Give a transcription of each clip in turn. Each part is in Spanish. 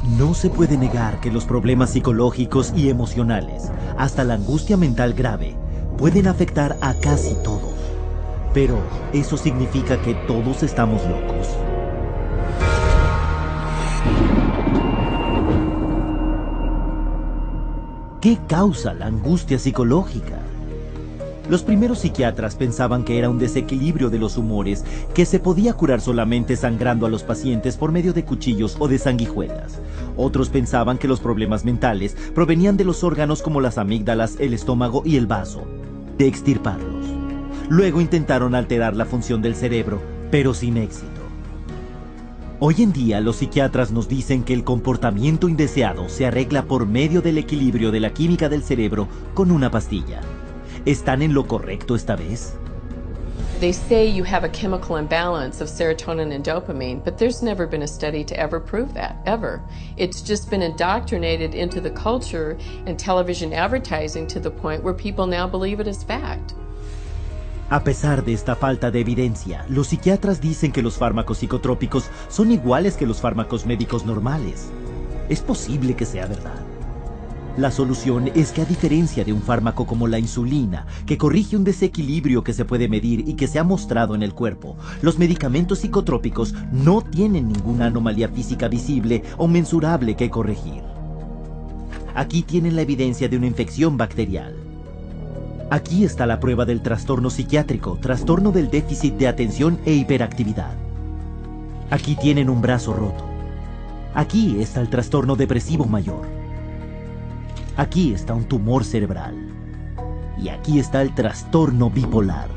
No se puede negar que los problemas psicológicos y emocionales, hasta la angustia mental grave, pueden afectar a casi todos. Pero, ¿eso significa que todos estamos locos? ¿Qué causa la angustia psicológica? Los primeros psiquiatras pensaban que era un desequilibrio de los humores que se podía curar solamente sangrando a los pacientes por medio de cuchillos o de sanguijuelas. Otros pensaban que los problemas mentales provenían de los órganos como las amígdalas, el estómago y el vaso, de extirparlos. Luego intentaron alterar la función del cerebro, pero sin éxito. Hoy en día los psiquiatras nos dicen que el comportamiento indeseado se arregla por medio del equilibrio de la química del cerebro con una pastilla. ¿Están en lo correcto esta vez? They say you have a chemical imbalance of serotonin and dopamine, but there's never been a study to ever prove that, ever. It's just been indoctrinated into the culture and television advertising to the point where people now believe it as fact. A pesar de esta falta de evidencia, los psiquiatras dicen que los fármacos psicotrópicos son iguales que los fármacos médicos normales. ¿Es posible que sea verdad? La solución es que, a diferencia de un fármaco como la insulina, que corrige un desequilibrio que se puede medir y que se ha mostrado en el cuerpo, los medicamentos psicotrópicos no tienen ninguna anomalía física visible o mensurable que corregir. Aquí tienen la evidencia de una infección bacterial. Aquí está la prueba del trastorno psiquiátrico, trastorno del déficit de atención e hiperactividad. Aquí tienen un brazo roto. Aquí está el trastorno depresivo mayor. Aquí está un tumor cerebral. Y aquí está el trastorno bipolar.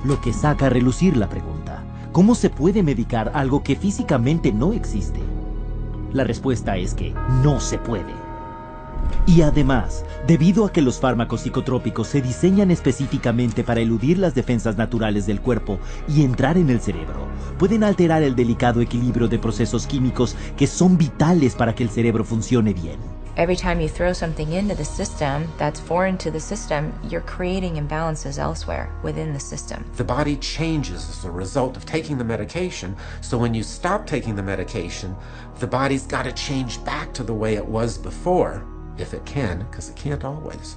Lo que saca a relucir la pregunta: ¿cómo se puede medicar algo que físicamente no existe? La respuesta es que no se puede. Y además, debido a que los fármacos psicotrópicos se diseñan específicamente para eludir las defensas naturales del cuerpo y entrar en el cerebro, pueden alterar el delicado equilibrio de procesos químicos que son vitales para que el cerebro funcione bien. Every time you throw something into the system that's foreign to the system, you're creating imbalances elsewhere within the system. The body changes as a result of taking the medication, so when you stop taking the medication, the body's got to change back to the way it was before, if it can, because it can't always.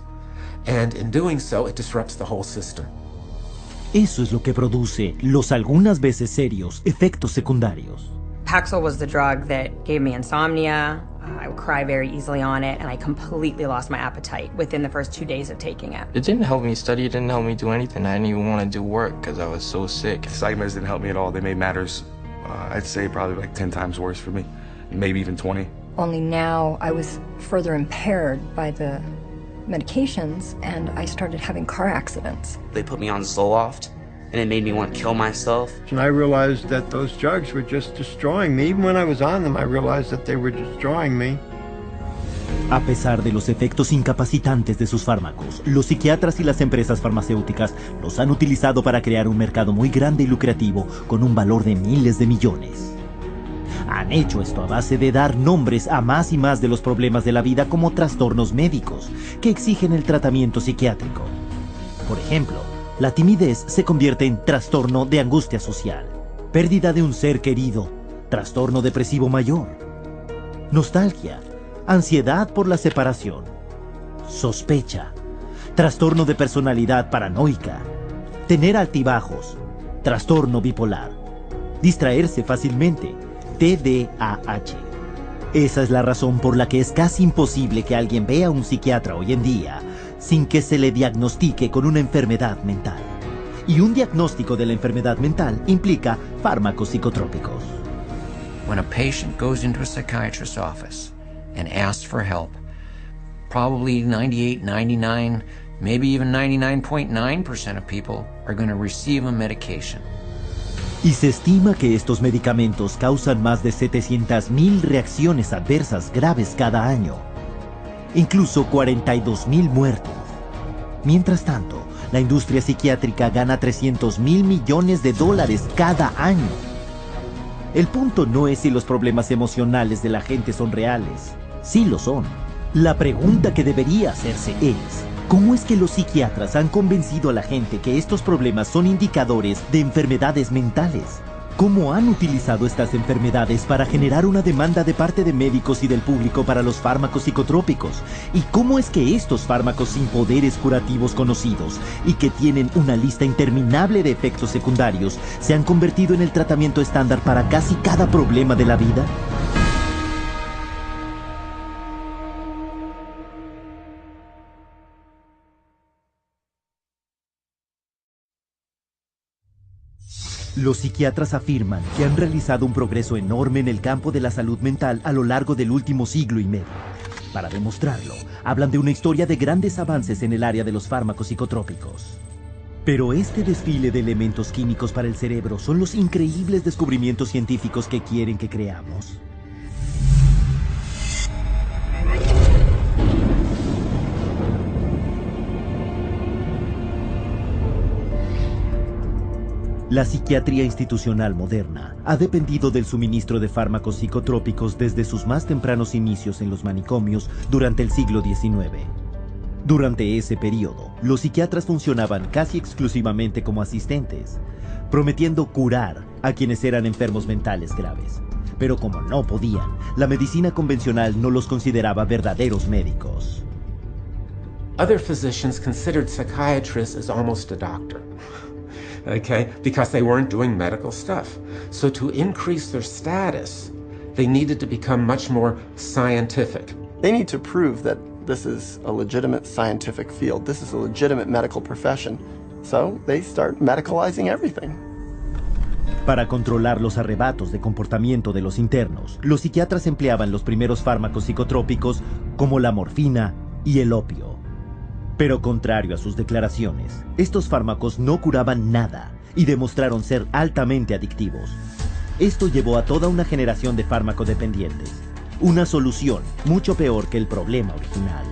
And in doing so, it disrupts the whole system. Eso es lo que produce los algunas veces serios efectos secundarios. Paxil was the drug that gave me insomnia. I would cry very easily on it, and I completely lost my appetite within the first 2 days of taking it. It didn't help me study, it didn't help me do anything. I didn't even want to do work because I was so sick. Psych meds didn't help me at all. They made matters, I'd say probably like 10 times worse for me, maybe even 20. Only now I was further impaired by the medications, and I started having car accidents. They put me on Zoloft, and it made me want to kill myself. And I realized that those drugs were just destroying me. Even when I was on them, I realized that they were destroying me. A pesar de los efectos incapacitantes de sus fármacos, los psiquiatras y las empresas farmacéuticas los han utilizado para crear un mercado muy grande y lucrativo con un valor de miles de millones. Han hecho esto a base de dar nombres a más y más de los problemas de la vida como trastornos médicos que exigen el tratamiento psiquiátrico. Por ejemplo, la timidez se convierte en trastorno de angustia social, pérdida de un ser querido, trastorno depresivo mayor, nostalgia, ansiedad por la separación, sospecha, trastorno de personalidad paranoica, tener altibajos, trastorno bipolar, distraerse fácilmente, TDAH. Esa es la razón por la que es casi imposible que alguien vea a un psiquiatra hoy en día sin que se le diagnostique con una enfermedad mental. Y un diagnóstico de la enfermedad mental implica fármacos psicotrópicos. When a patient goes into a psychiatrist's office and asks for help, probably 98, 99, maybe even 99.9% of people are going to receive a medication. Y se estima que estos medicamentos causan más de 700,000 reacciones adversas graves cada año, incluso 42,000 muertes. Mientras tanto, la industria psiquiátrica gana $300,000 millones cada año. El punto no es si los problemas emocionales de la gente son reales. Sí lo son. La pregunta que debería hacerse es: ¿cómo es que los psiquiatras han convencido a la gente que estos problemas son indicadores de enfermedades mentales? cómo han utilizado estas enfermedades para generar una demanda de parte de médicos y del público para los fármacos psicotrópicos, y cómo es que estos fármacos sin poderes curativos conocidos y que tienen una lista interminable de efectos secundarios se han convertido en el tratamiento estándar para casi cada problema de la vida. Los psiquiatras afirman que han realizado un progreso enorme en el campo de la salud mental a lo largo del último siglo y medio. Para demostrarlo, hablan de una historia de grandes avances en el área de los fármacos psicotrópicos. Pero este desfile de elementos químicos para el cerebro son los increíbles descubrimientos científicos que quieren que creamos. La psiquiatría institucional moderna ha dependido del suministro de fármacos psicotrópicos desde sus más tempranos inicios en los manicomios durante el siglo XIX. Durante ese periodo, los psiquiatras funcionaban casi exclusivamente como asistentes, prometiendo curar a quienes eran enfermos mentales graves. Pero como no podían, la medicina convencional no los consideraba verdaderos médicos. Other physicians considered psychiatrists as almost a doctor. Okay, because they weren't doing medical stuff. So to increase their status, they needed to become much more scientific. They need to prove that this is a legitimate scientific field. This is a legitimate medical profession. So they start medicalizing everything. Para controlar los arrebatos de comportamiento de los internos, los psiquiatras empleaban los primeros fármacos psicotrópicos como la morfina y el opio. Pero contrario a sus declaraciones, estos fármacos no curaban nada y demostraron ser altamente adictivos. Esto llevó a toda una generación de fármacodependientes, una solución mucho peor que el problema original.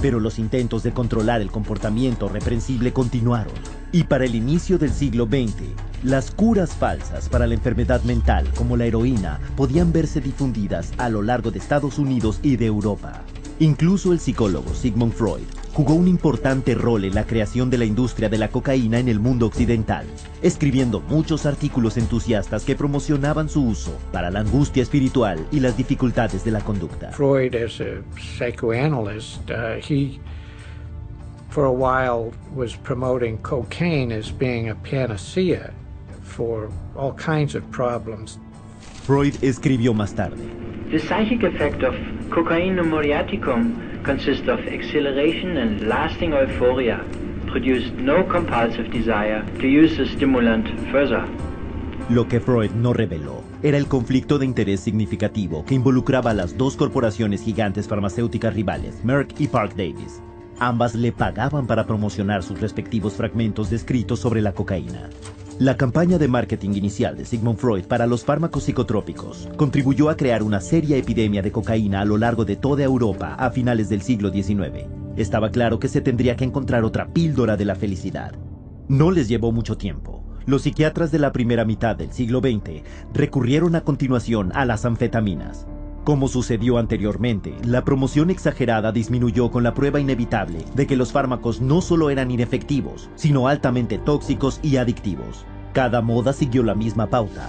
Pero los intentos de controlar el comportamiento reprensible continuaron, y para el inicio del siglo XX, las curas falsas para la enfermedad mental, como la heroína, podían verse difundidas a lo largo de Estados Unidos y de Europa. Incluso el psicólogo Sigmund Freud jugó un importante rol en la creación de la industria de la cocaína en el mundo occidental, escribiendo muchos artículos entusiastas que promocionaban su uso para la angustia espiritual y las dificultades de la conducta. Freud, as a psychoanalyst, he for a while was promoting cocaine as being a panacea for all kinds of problems. Freud escribió más tarde: The psychic effect of cocaine muriaticum consists of exhilaration and lasting euphoria, produced no compulsive desire to use the stimulant further. Lo que Freud no reveló era el conflicto de interés significativo que involucraba a las dos corporaciones gigantes farmacéuticas rivales, Merck y Parke Davis. Ambas le pagaban para promocionar sus respectivos fragmentos descritos sobre la cocaína. La campaña de marketing inicial de Sigmund Freud para los fármacos psicotrópicos contribuyó a crear una seria epidemia de cocaína a lo largo de toda Europa a finales del siglo XIX. Estaba claro que se tendría que encontrar otra píldora de la felicidad. No les llevó mucho tiempo. Los psiquiatras de la primera mitad del siglo XX recurrieron a continuación a las anfetaminas. Como sucedió anteriormente, la promoción exagerada disminuyó con la prueba inevitable de que los fármacos no solo eran inefectivos, sino altamente tóxicos y adictivos. Cada moda siguió la misma pauta.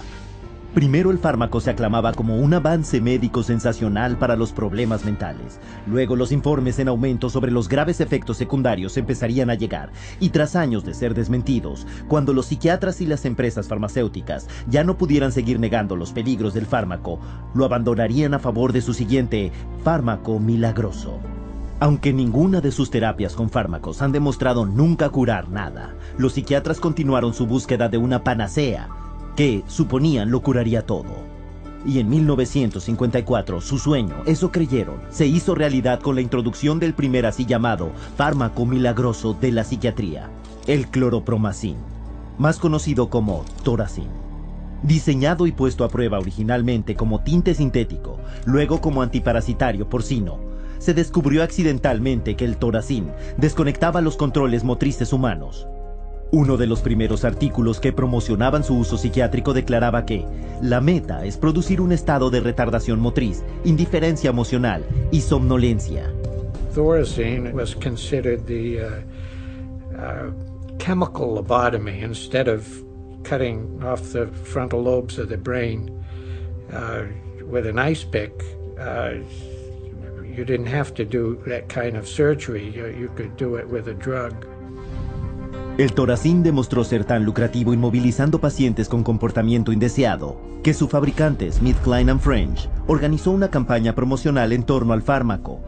Primero el fármaco se aclamaba como un avance médico sensacional para los problemas mentales. Luego los informes en aumento sobre los graves efectos secundarios empezarían a llegar. Y tras años de ser desmentidos, cuando los psiquiatras y las empresas farmacéuticas ya no pudieran seguir negando los peligros del fármaco, lo abandonarían a favor de su siguiente fármaco milagroso. Aunque ninguna de sus terapias con fármacos han demostrado nunca curar nada, los psiquiatras continuaron su búsqueda de una panacea que suponían lo curaría todo. Y en 1954, su sueño, eso creyeron, se hizo realidad con la introducción del primer así llamado fármaco milagroso de la psiquiatría, el cloropromazine, más conocido como Thorazine. Diseñado y puesto a prueba originalmente como tinte sintético, luego como antiparasitario porcino, se descubrió accidentalmente que el Thorazine desconectaba los controles motrices humanos. Uno de los primeros artículos que promocionaban su uso psiquiátrico declaraba que la meta es producir un estado de retardación motriz, indiferencia emocional y somnolencia. Thorazine was considered the chemical lobotomy instead of cutting off the frontal lobes of the brain with an ice pick, you didn't have to do that kind of surgery. You could do it with a drug. El Thorazine demostró ser tan lucrativo inmovilizando pacientes con comportamiento indeseado que su fabricante, SmithKline & French, organizó una campaña promocional en torno al fármaco,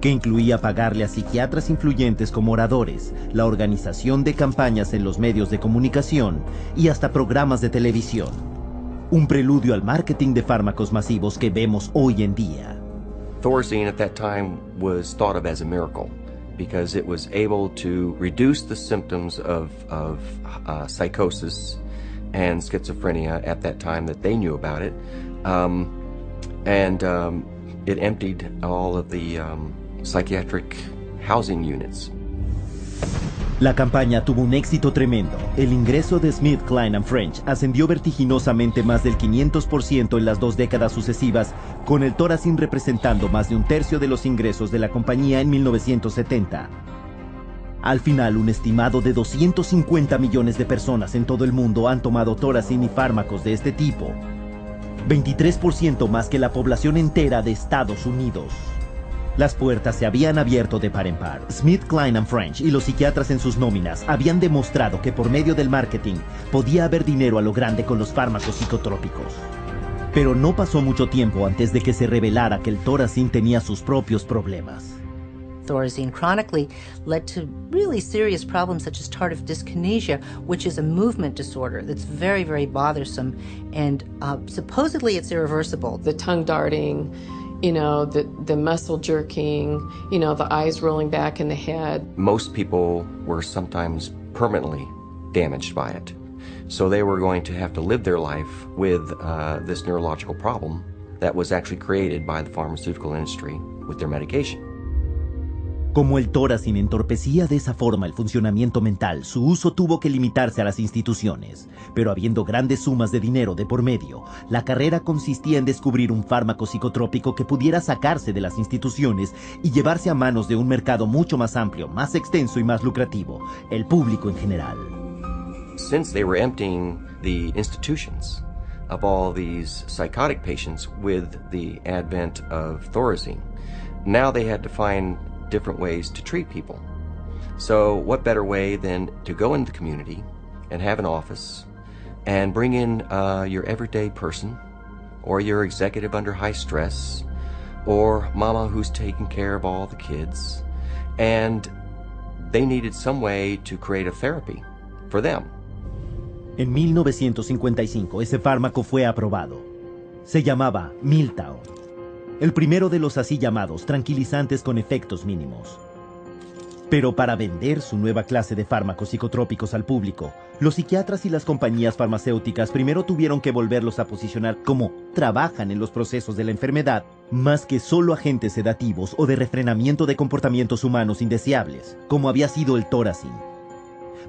que incluía pagarle a psiquiatras influyentes como oradores, la organización de campañas en los medios de comunicación y hasta programas de televisión. Un preludio al marketing de fármacos masivos que vemos hoy en día. Thorazine at that time was thought of as a miracle because it was able to reduce the symptoms of psychosis and schizophrenia at that time that they knew about it, it emptied all of the psychiatric housing units. La campaña tuvo un éxito tremendo. El ingreso de SmithKline & French ascendió vertiginosamente más del 500% en las 2 décadas sucesivas, con el Thorazine representando más de un tercio de los ingresos de la compañía en 1970. Al final, un estimado de 250 millones de personas en todo el mundo han tomado Thorazine y fármacos de este tipo. 23% más que la población entera de Estados Unidos. Las puertas se habían abierto de par en par. SmithKline & French y los psiquiatras en sus nóminas habían demostrado que por medio del marketing podía haber dinero a lo grande con los fármacos psicotrópicos. Pero no pasó mucho tiempo antes de que se revelara que el Thorazine tenía sus propios problemas. Thorazine chronically led to really serious problems such as tardive dyskinesia, which is a movement disorder that's very, very bothersome, and supposedly it's irreversible. The tongue darting, you know, the muscle jerking, you know, the eyes rolling back in the head. Most people were sometimes permanently damaged by it. So they were going to have to live their life with this neurological problem that was actually created by the pharmaceutical industry with their medication. Como el Thorazine entorpecía de esa forma el funcionamiento mental, su uso tuvo que limitarse a las instituciones. Pero habiendo grandes sumas de dinero de por medio, la carrera consistía en descubrir un fármaco psicotrópico que pudiera sacarse de las instituciones y llevarse a manos de un mercado mucho más amplio, más extenso y más lucrativo, el público en general. Since they were emptying the institutions of all these psychotic patients with the advent of Thorazine, now they had to find different ways to treat people. So what better way than to go into the community and have an office and bring in your everyday person or your executive under high stress or mama who's taking care of all the kids, and they needed some way to create a therapy for them. En 1955 ese fármaco fue aprobado. Se llamaba Miltown. El primero de los así llamados tranquilizantes con efectos mínimos. Pero para vender su nueva clase de fármacos psicotrópicos al público, los psiquiatras y las compañías farmacéuticas primero tuvieron que volverlos a posicionar como trabajan en los procesos de la enfermedad, más que solo agentes sedativos o de refrenamiento de comportamientos humanos indeseables, como había sido el Thorazine.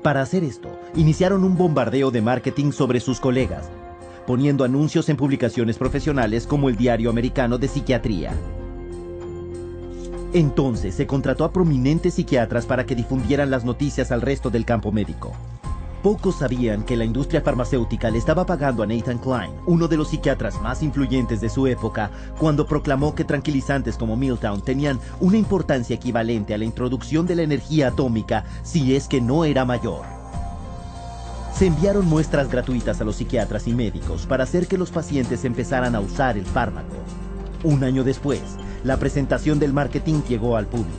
Para hacer esto, iniciaron un bombardeo de marketing sobre sus colegas, poniendo anuncios en publicaciones profesionales como el Diario Americano de Psiquiatría. Entonces se contrató a prominentes psiquiatras para que difundieran las noticias al resto del campo médico. Pocos sabían que la industria farmacéutica le estaba pagando a Nathan Kline, uno de los psiquiatras más influyentes de su época, cuando proclamó que tranquilizantes como Miltown tenían una importancia equivalente a la introducción de la energía atómica, si es que no era mayor. Se enviaron muestras gratuitas a los psiquiatras y médicos para hacer que los pacientes empezaran a usar el fármaco. Un año después, la presentación del marketing llegó al público.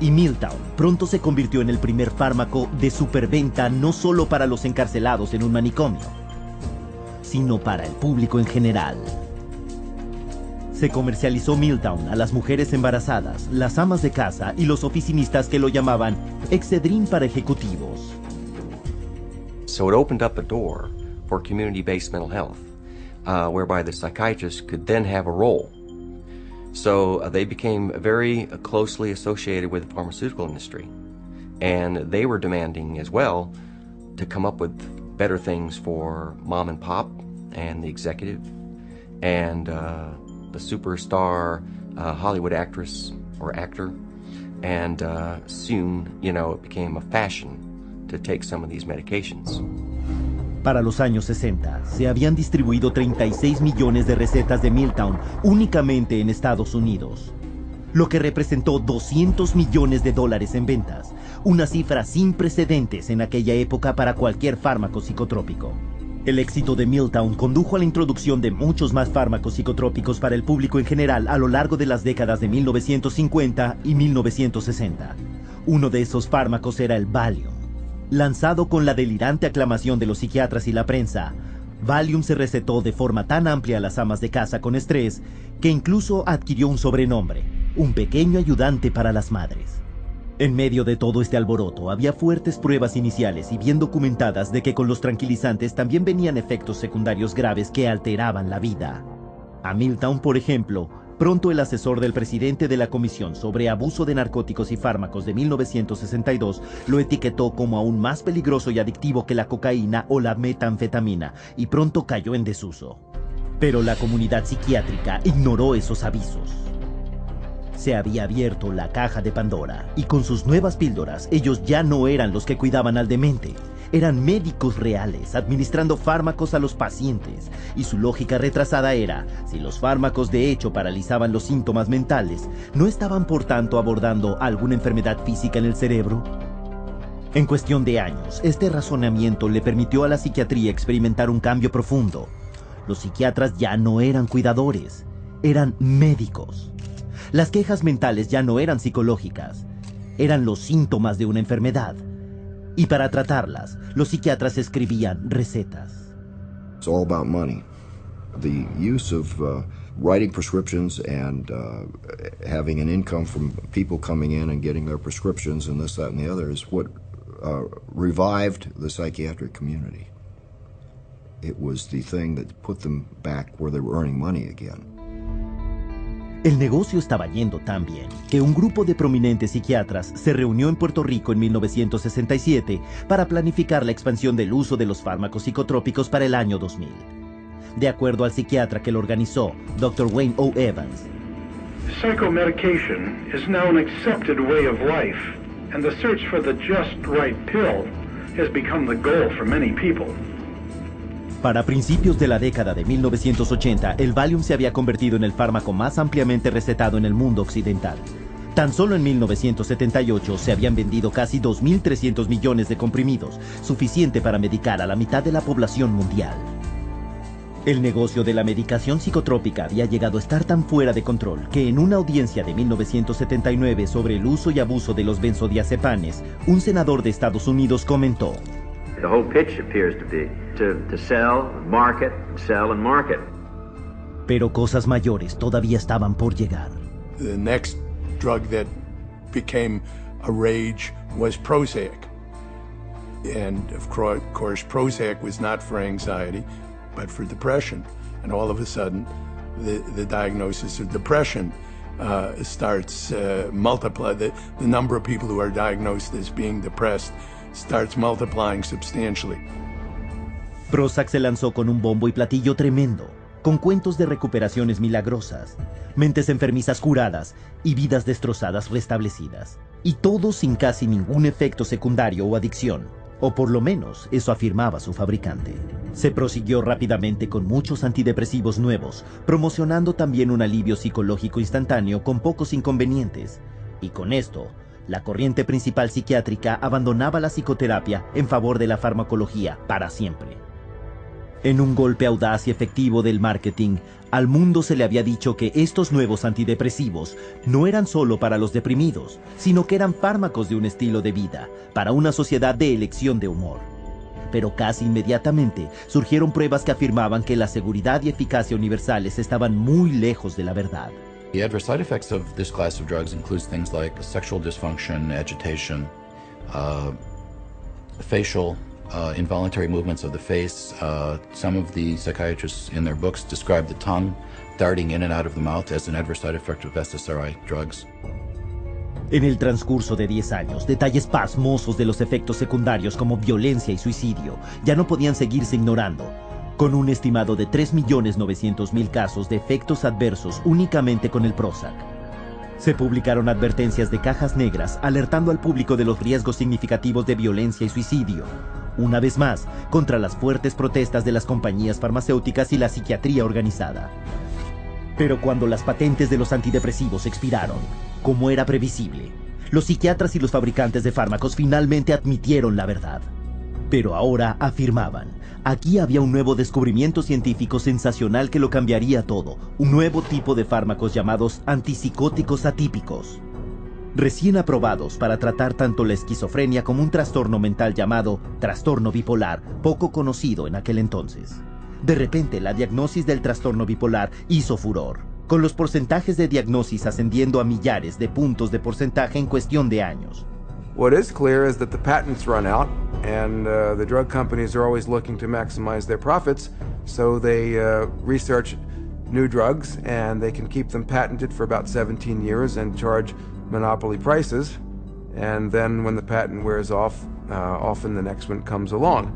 Y Miltown pronto se convirtió en el primer fármaco de superventa no solo para los encarcelados en un manicomio, sino para el público en general. Se comercializó Miltown a las mujeres embarazadas, las amas de casa y los oficinistas que lo llamaban Excedrin para ejecutivos. So it opened up a door for community-based mental health, whereby the psychiatrist could then have a role. So they became very closely associated with the pharmaceutical industry, and they were demanding as well to come up with better things for mom and pop and the executive and the superstar Hollywood actress or actor, and soon, you know, it became a fashion to take some of these medications. Para los años 60, se habían distribuido 36 millones de recetas de Miltown únicamente en Estados Unidos, lo que representó $200 millones en ventas, una cifra sin precedentes en aquella época para cualquier fármaco psicotrópico. El éxito de Miltown condujo a la introducción de muchos más fármacos psicotrópicos para el público en general a lo largo de las décadas de 1950 y 1960. Uno de esos fármacos era el Valium. Lanzado con la delirante aclamación de los psiquiatras y la prensa, Valium se recetó de forma tan amplia a las amas de casa con estrés que incluso adquirió un sobrenombre, un pequeño ayudante para las madres. En medio de todo este alboroto, había fuertes pruebas iniciales y bien documentadas de que con los tranquilizantes también venían efectos secundarios graves que alteraban la vida. A Miltown, por ejemplo, pronto el asesor del presidente de la Comisión sobre Abuso de Narcóticos y Fármacos de 1962 lo etiquetó como aún más peligroso y adictivo que la cocaína o la metanfetamina, y pronto cayó en desuso. Pero la comunidad psiquiátrica ignoró esos avisos. Se había abierto la caja de Pandora, y con sus nuevas píldoras, ellos ya no eran los que cuidaban al demente. Eran médicos reales, administrando fármacos a los pacientes, y su lógica retrasada era, si los fármacos de hecho paralizaban los síntomas mentales, ¿no estaban por tanto abordando alguna enfermedad física en el cerebro? En cuestión de años, este razonamiento le permitió a la psiquiatría experimentar un cambio profundo. Los psiquiatras ya no eran cuidadores, eran médicos. Las quejas mentales ya no eran psicológicas, eran los síntomas de una enfermedad. Y para tratarlas, los psiquiatras escribían recetas. It's all about money. The use of writing prescriptions and having an income from people coming in and getting their prescriptions and this, that, and the other is what revived the psychiatric community. It was the thing that put them back where they were earning money again. El negocio estaba yendo tan bien que un grupo de prominentes psiquiatras se reunió en Puerto Rico en 1967 para planificar la expansión del uso de los fármacos psicotrópicos para el año 2000. De acuerdo al psiquiatra que lo organizó, Dr. Wayne O. Evans, psychomedication is now an accepted way of life, and the search for the just right pill has become the goal for many people. Para principios de la década de 1980, el Valium se había convertido en el fármaco más ampliamente recetado en el mundo occidental. Tan solo en 1978 se habían vendido casi 2.300 millones de comprimidos, suficiente para medicar a la mitad de la población mundial. El negocio de la medicación psicotrópica había llegado a estar tan fuera de control que en una audiencia de 1979 sobre el uso y abuso de los benzodiazepanes, un senador de Estados Unidos comentó: The whole pitch appears to be to sell, market, sell and market. Pero cosas mayores todavía estaban por llegar. The next drug that became a rage was Prozac. And of course, Prozac was not for anxiety, but for depression. And all of a sudden, the diagnosis of depression starts multiply. The number of people who are diagnosed as being depressed starts multiplying substantially. Prozac se lanzó con un bombo y platillo tremendo, con cuentos de recuperaciones milagrosas, mentes enfermizas curadas y vidas destrozadas restablecidas. Y todo sin casi ningún efecto secundario o adicción, o por lo menos eso afirmaba su fabricante. Se prosiguió rápidamente con muchos antidepresivos nuevos, promocionando también un alivio psicológico instantáneo con pocos inconvenientes. Y con esto, la corriente principal psiquiátrica abandonaba la psicoterapia en favor de la farmacología para siempre. En un golpe audaz y efectivo del marketing, al mundo se le había dicho que estos nuevos antidepresivos no eran solo para los deprimidos, sino que eran fármacos de un estilo de vida, para una sociedad de elección de humor. Pero casi inmediatamente surgieron pruebas que afirmaban que la seguridad y eficacia universales estaban muy lejos de la verdad. The adverse side effects of this class of drugs includes things like sexual dysfunction, agitation, facial involuntary movements of the face. Some of the psychiatrists in their books describe the tongue darting in and out of the mouth as an adverse side effect of SSRI drugs. En el transcurso de 10 años, detalles pasmosos de los efectos secundarios como violencia y suicidio ya no podían seguirse ignorando, con un estimado de 3.900.000 casos de efectos adversos únicamente con el Prozac. Se publicaron advertencias de cajas negras alertando al público de los riesgos significativos de violencia y suicidio. una vez más, contra las fuertes protestas de las compañías farmacéuticas y la psiquiatría organizada. Pero cuando las patentes de los antidepresivos expiraron, como era previsible, los psiquiatras y los fabricantes de fármacos finalmente admitieron la verdad. Pero ahora afirmaban, aquí había un nuevo descubrimiento científico sensacional que lo cambiaría todo, un nuevo tipo de fármacos llamados antipsicóticos atípicos, recién aprobados para tratar tanto la esquizofrenia como un trastorno mental llamado trastorno bipolar, poco conocido en aquel entonces. De repente, la diagnosis del trastorno bipolar hizo furor, con los porcentajes de diagnosis ascendiendo a millares de puntos de porcentaje en cuestión de años. What is clear is that the patents run out, and the drug companies are always looking to maximize their profits, so they research new drugs, and they can keep them patented for about 17 years and charge monopoly prices, and then when the patent wears off, often the next one comes along.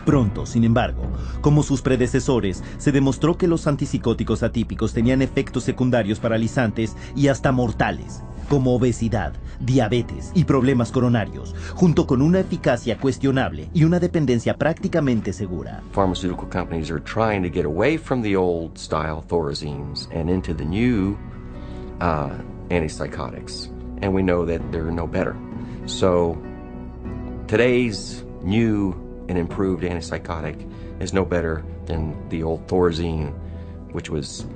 Pronto, sin embargo, como sus predecesores, se demostró que los antipsicóticos atípicos tenían efectos secundarios paralizantes y hasta mortales, como obesidad, diabetes y problemas coronarios, junto con una eficacia cuestionable y una dependencia prácticamente segura. Pharmaceutical companies are trying to get away from the old style Thorazines and into the new antipsychotics, and we know that they're no better. So today's new and improved antipsychotic is no better than the old Thorazine, which was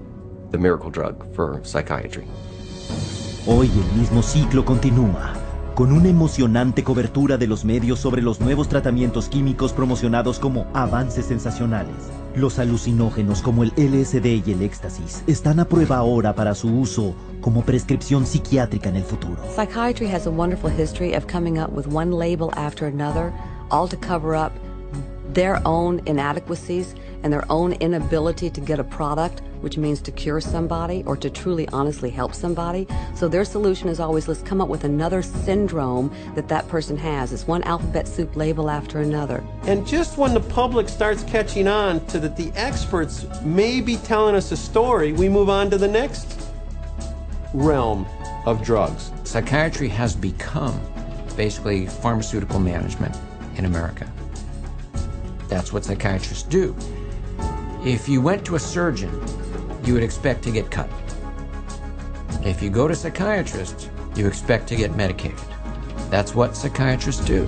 the miracle drug for psychiatry. Hoy el mismo ciclo continúa, con una emocionante cobertura de los medios sobre los nuevos tratamientos químicos promocionados como avances sensacionales. Los alucinógenos como el LSD y el éxtasis están a prueba ahora para su uso como prescripción psiquiátrica en el futuro. Psychiatry has a wonderful history of coming up with one label after another, all to cover up their own inadequacies and their own inability to get a product, which means to cure somebody or to truly honestly help somebody. So their solution is always, let's come up with another syndrome that person has. It's one alphabet soup label after another. And just when the public starts catching on to that the experts may be telling us a story, we move on to the next realm of drugs. Psychiatry has become basically pharmaceutical management in America. That's what psychiatrists do. If you went to a surgeon, you would expect to get cut. If you go to a psychiatrist, you expect to get medicated. That's what psychiatrists do.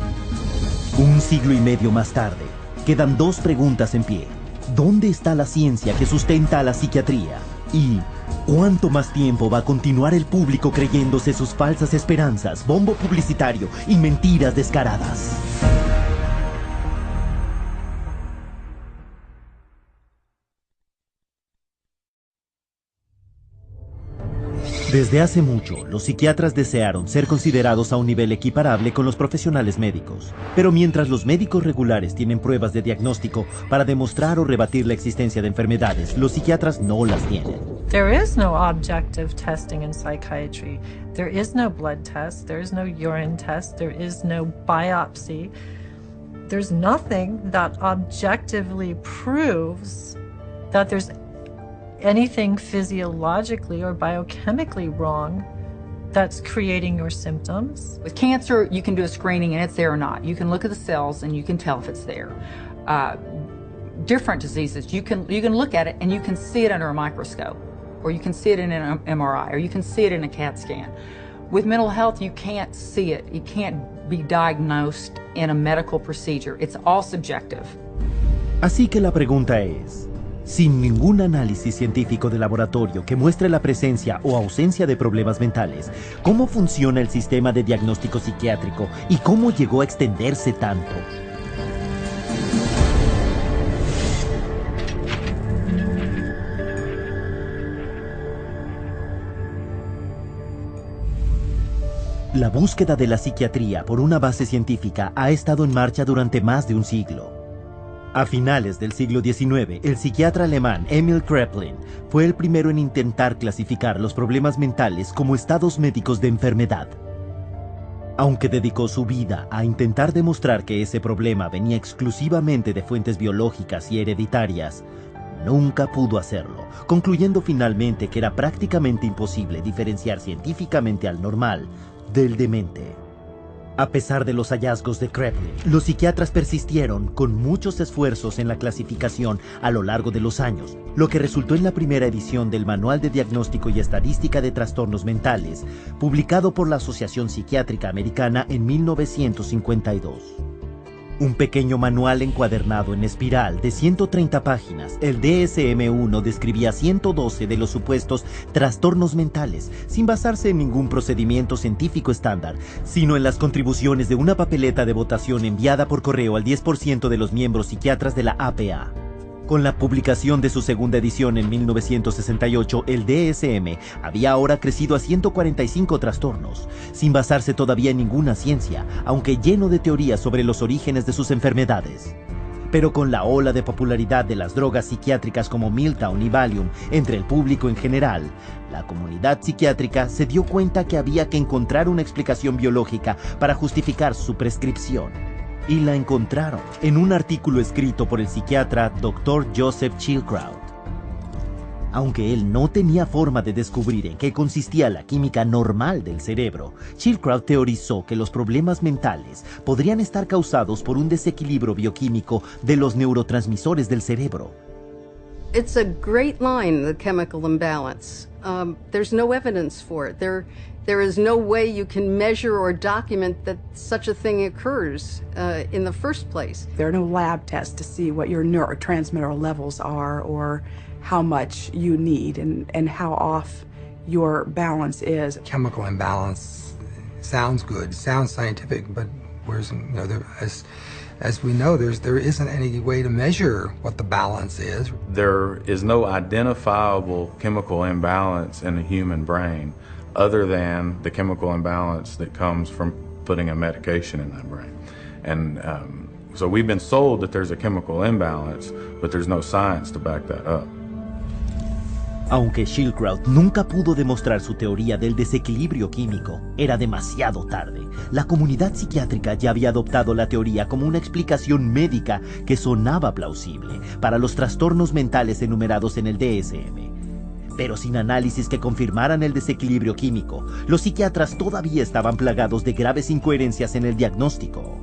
Un siglo y medio más tarde, quedan dos preguntas en pie. ¿Dónde está la ciencia que sustenta a la psiquiatría? ¿Y cuánto más tiempo va a continuar el público creyéndose sus falsas esperanzas, bombo publicitario y mentiras descaradas? Desde hace mucho, los psiquiatras desearon ser considerados a un nivel equiparable con los profesionales médicos. Pero mientras los médicos regulares tienen pruebas de diagnóstico para demostrar o rebatir la existencia de enfermedades, los psiquiatras no las tienen. There is no objective testing in psychiatry. There is no blood test, there is no urine test, there is no biopsy. There's nothing that objectively proves that there's anything physiologically or biochemically wrong that's creating your symptoms. With cancer, you can do a screening and it's there or not. You can look at the cells and you can tell if it's there. Different diseases, you can look at it and you can see it under a microscope, or you can see it in an MRI, or you can see it in a CAT scan. With mental health, you can't see it. It can't be diagnosed in a medical procedure. It's all subjective. Así que la pregunta es, sin ningún análisis científico de laboratorio que muestre la presencia o ausencia de problemas mentales, ¿cómo funciona el sistema de diagnóstico psiquiátrico y cómo llegó a extenderse tanto? La búsqueda de la psiquiatría por una base científica ha estado en marcha durante más de un siglo. A finales del siglo XIX, el psiquiatra alemán Emil Kraepelin fue el primero en intentar clasificar los problemas mentales como estados médicos de enfermedad. Aunque dedicó su vida a intentar demostrar que ese problema venía exclusivamente de fuentes biológicas y hereditarias, nunca pudo hacerlo, concluyendo finalmente que era prácticamente imposible diferenciar científicamente al normal del demente. A pesar de los hallazgos de Kraepelin, los psiquiatras persistieron con muchos esfuerzos en la clasificación a lo largo de los años, lo que resultó en la primera edición del Manual de Diagnóstico y Estadística de Trastornos Mentales, publicado por la Asociación Psiquiátrica Americana en 1952. Un pequeño manual encuadernado en espiral de 130 páginas, el DSM-1 describía 112 de los supuestos trastornos mentales, sin basarse en ningún procedimiento científico estándar, sino en las contribuciones de una papeleta de votación enviada por correo al 10% de los miembros psiquiatras de la APA. Con la publicación de su segunda edición en 1968, el DSM había ahora crecido a 145 trastornos, sin basarse todavía en ninguna ciencia, aunque lleno de teorías sobre los orígenes de sus enfermedades. Pero con la ola de popularidad de las drogas psiquiátricas como Miltown y Valium entre el público en general, la comunidad psiquiátrica se dio cuenta que había que encontrar una explicación biológica para justificar su prescripción. Y la encontraron en un artículo escrito por el psiquiatra Dr. Joseph Chilcrout. Aunque él no tenía forma de descubrir en qué consistía la química normal del cerebro, Chilcrout teorizó que los problemas mentales podrían estar causados por un desequilibrio bioquímico de los neurotransmisores del cerebro. It's a great line, the chemical imbalance. There's no evidence for it. There is no way you can measure or document that such a thing occurs in the first place. There are no lab tests to see what your neurotransmitter levels are or how much you need and how off your balance is. Chemical imbalance sounds good, sounds scientific, but where's, as we know, there isn't any way to measure what the balance is. There is no identifiable chemical imbalance in the human brain other than the chemical imbalance that comes from putting a medication in that brain. And so we've been sold that there's a chemical imbalance, but there's no science to back that up. Aunque Chilcrout nunca pudo demostrar su teoría del desequilibrio químico, era demasiado tarde. La comunidad psiquiátrica ya había adoptado la teoría como una explicación médica que sonaba plausible para los trastornos mentales enumerados en el DSM. Pero sin análisis que confirmaran el desequilibrio químico, los psiquiatras todavía estaban plagados de graves incoherencias en el diagnóstico.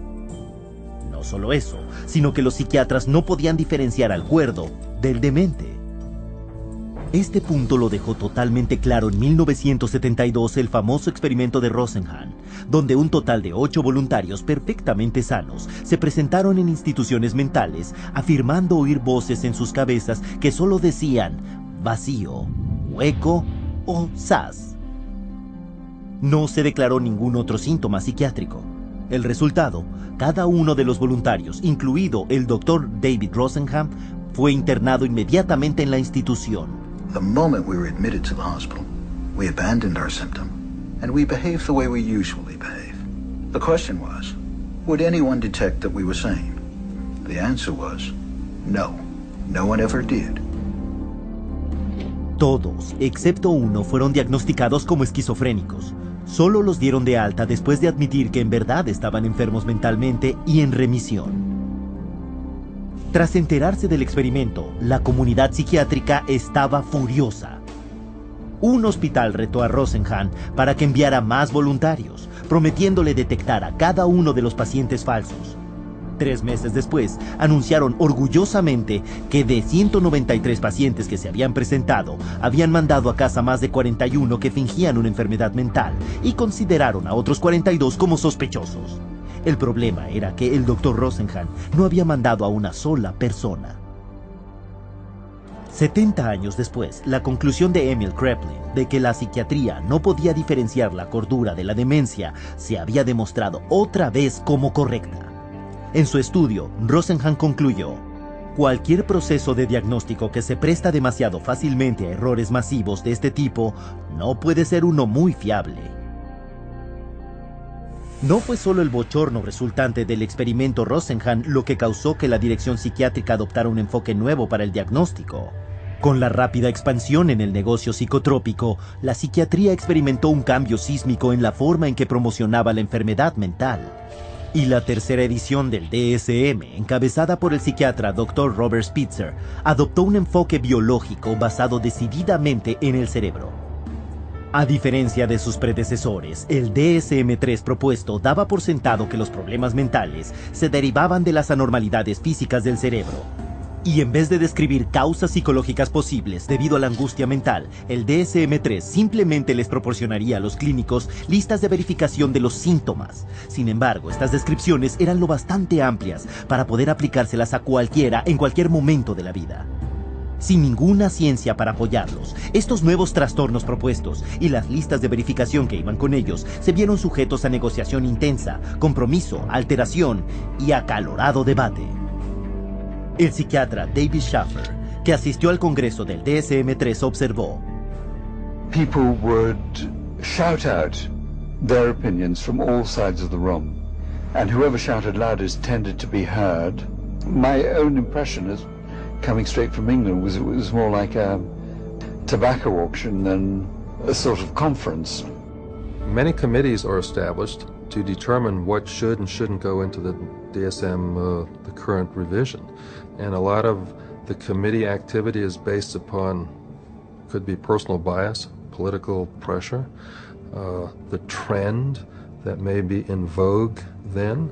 No solo eso, sino que los psiquiatras no podían diferenciar al cuerdo del demente. Este punto lo dejó totalmente claro en 1972 el famoso experimento de Rosenhan, donde un total de 8 voluntarios perfectamente sanos se presentaron en instituciones mentales afirmando oír voces en sus cabezas que solo decían vacío, hueco o sas. No se declaró ningún otro síntoma psiquiátrico. El resultado, cada uno de los voluntarios, incluido el Dr. David Rosenhan, fue internado inmediatamente en la institución. The moment we were admitted to the hospital, we abandoned our symptom, and we behaved the way we usually behave. The question was, would anyone detect that we were sane? The answer was, no. No one ever did. Todos, excepto uno, fueron diagnosticados como esquizofrénicos. Solo los dieron de alta después de admitir que en verdad estaban enfermos mentalmente y en remisión. Tras enterarse del experimento, la comunidad psiquiátrica estaba furiosa. Un hospital retó a Rosenhan para que enviara más voluntarios, prometiéndole detectar a cada uno de los pacientes falsos. 3 meses después, anunciaron orgullosamente que de 193 pacientes que se habían presentado, habían mandado a casa más de 41 que fingían una enfermedad mental y consideraron a otros 42 como sospechosos. El problema era que el Dr. Rosenhan no había mandado a una sola persona. 70 años después, la conclusión de Emil Kraepelin de que la psiquiatría no podía diferenciar la cordura de la demencia se había demostrado otra vez como correcta. En su estudio, Rosenhan concluyó: cualquier proceso de diagnóstico que se presta demasiado fácilmente a errores masivos de este tipo no puede ser uno muy fiable. No fue solo el bochorno resultante del experimento Rosenhan lo que causó que la dirección psiquiátrica adoptara un enfoque nuevo para el diagnóstico. Con la rápida expansión en el negocio psicotrópico, la psiquiatría experimentó un cambio sísmico en la forma en que promocionaba la enfermedad mental. Y la tercera edición del DSM, encabezada por el psiquiatra Dr. Robert Spitzer, adoptó un enfoque biológico basado decididamente en el cerebro. A diferencia de sus predecesores, el DSM-3 propuesto daba por sentado que los problemas mentales se derivaban de las anormalidades físicas del cerebro. Y en vez de describir causas psicológicas posibles debido a la angustia mental, el DSM-3 simplemente les proporcionaría a los clínicos listas de verificación de los síntomas. Sin embargo, estas descripciones eran lo bastante amplias para poder aplicárselas a cualquiera en cualquier momento de la vida. Sin ninguna ciencia para apoyarlos, estos nuevos trastornos propuestos y las listas de verificación que iban con ellos se vieron sujetos a negociación intensa, compromiso, alteración y acalorado debate. El psiquiatra David Schaffer, que asistió al congreso del DSM-3, observó: People would shout out their opinions from all sides of the room, and whoever shouted loudest tended to be heard. My own impression is, coming straight from England, was it was more like a tobacco auction than a sort of conference. Many committees are established to determine what should and shouldn't go into the DSM, the current revision. And a lot of the committee activity is based upon, could be personal bias, political pressure, the trend that may be in vogue then,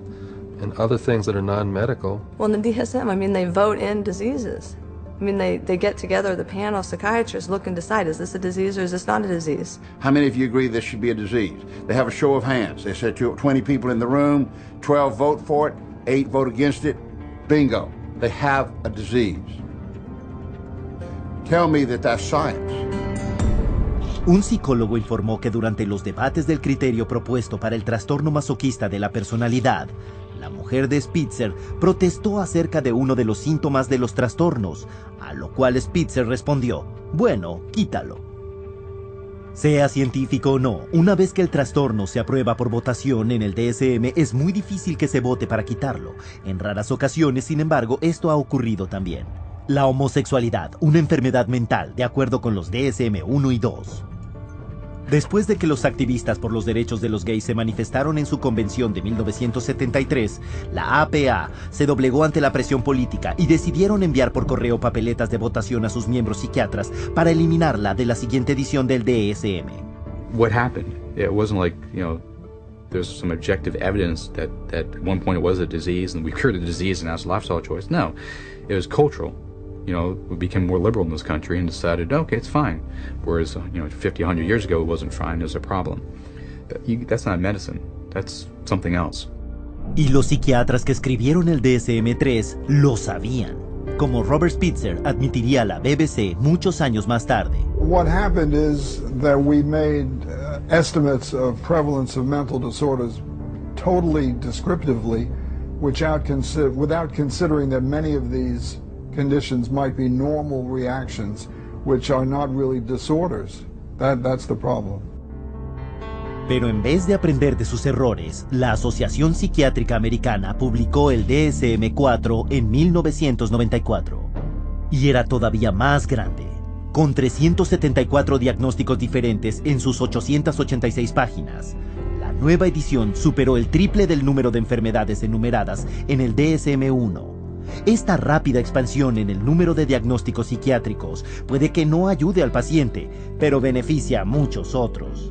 and other things that are non-medical. Well, in the DSM, I mean, they vote in diseases. I mean, they get together, the panel of psychiatrists look and decide, is this a disease or is this not a disease? How many of you agree this should be a disease? They have a show of hands. They said 20 people in the room, 12 vote for it, 8 vote against it. Bingo. They have a disease. Tell me that that's science. Un psicólogo informó que durante los debates del criterio propuesto para el trastorno masoquista de la personalidad, la mujer de Spitzer protestó acerca de uno de los síntomas de los trastornos, a lo cual Spitzer respondió: bueno, quítalo. Sea científico o no, una vez que el trastorno se aprueba por votación en el DSM, es muy difícil que se vote para quitarlo. En raras ocasiones, sin embargo, esto ha ocurrido también. La homosexualidad, una enfermedad mental, de acuerdo con los DSM 1 y 2. Después de que los activistas por los derechos de los gays se manifestaron en su convención de 1973, la APA se doblegó ante la presión política y decidieron enviar por correo papeletas de votación a sus miembros psiquiatras para eliminarla de la siguiente edición del DSM. What happened? It wasn't like, there's some objective evidence that at one point it was a disease and we cured the disease and now it's a lifestyle choice. No, it was cultural. We became more liberal in this country and decided, okay, it's fine. Whereas, 50, 100 years ago, it wasn't fine, there's a problem. That's not medicine, that's something else. Y los psiquiatras que escribieron el DSM-3 lo sabían, como Robert Spitzer admitiría a la BBC muchos años más tarde. What happened is that we made estimates of prevalence of mental disorders totally descriptively, without considering that many of these conditions might be normal reactions, which are not really disorders. That's the problem. Pero en vez de aprender de sus errores, la Asociación Psiquiátrica Americana publicó el DSM-4 en 1994. Y era todavía más grande, con 374 diagnósticos diferentes en sus 886 páginas. La nueva edición superó el triple del número de enfermedades enumeradas en el DSM-1. Esta rápida expansión en el número de diagnósticos psiquiátricos puede que no ayude al paciente, pero beneficia a muchos otros.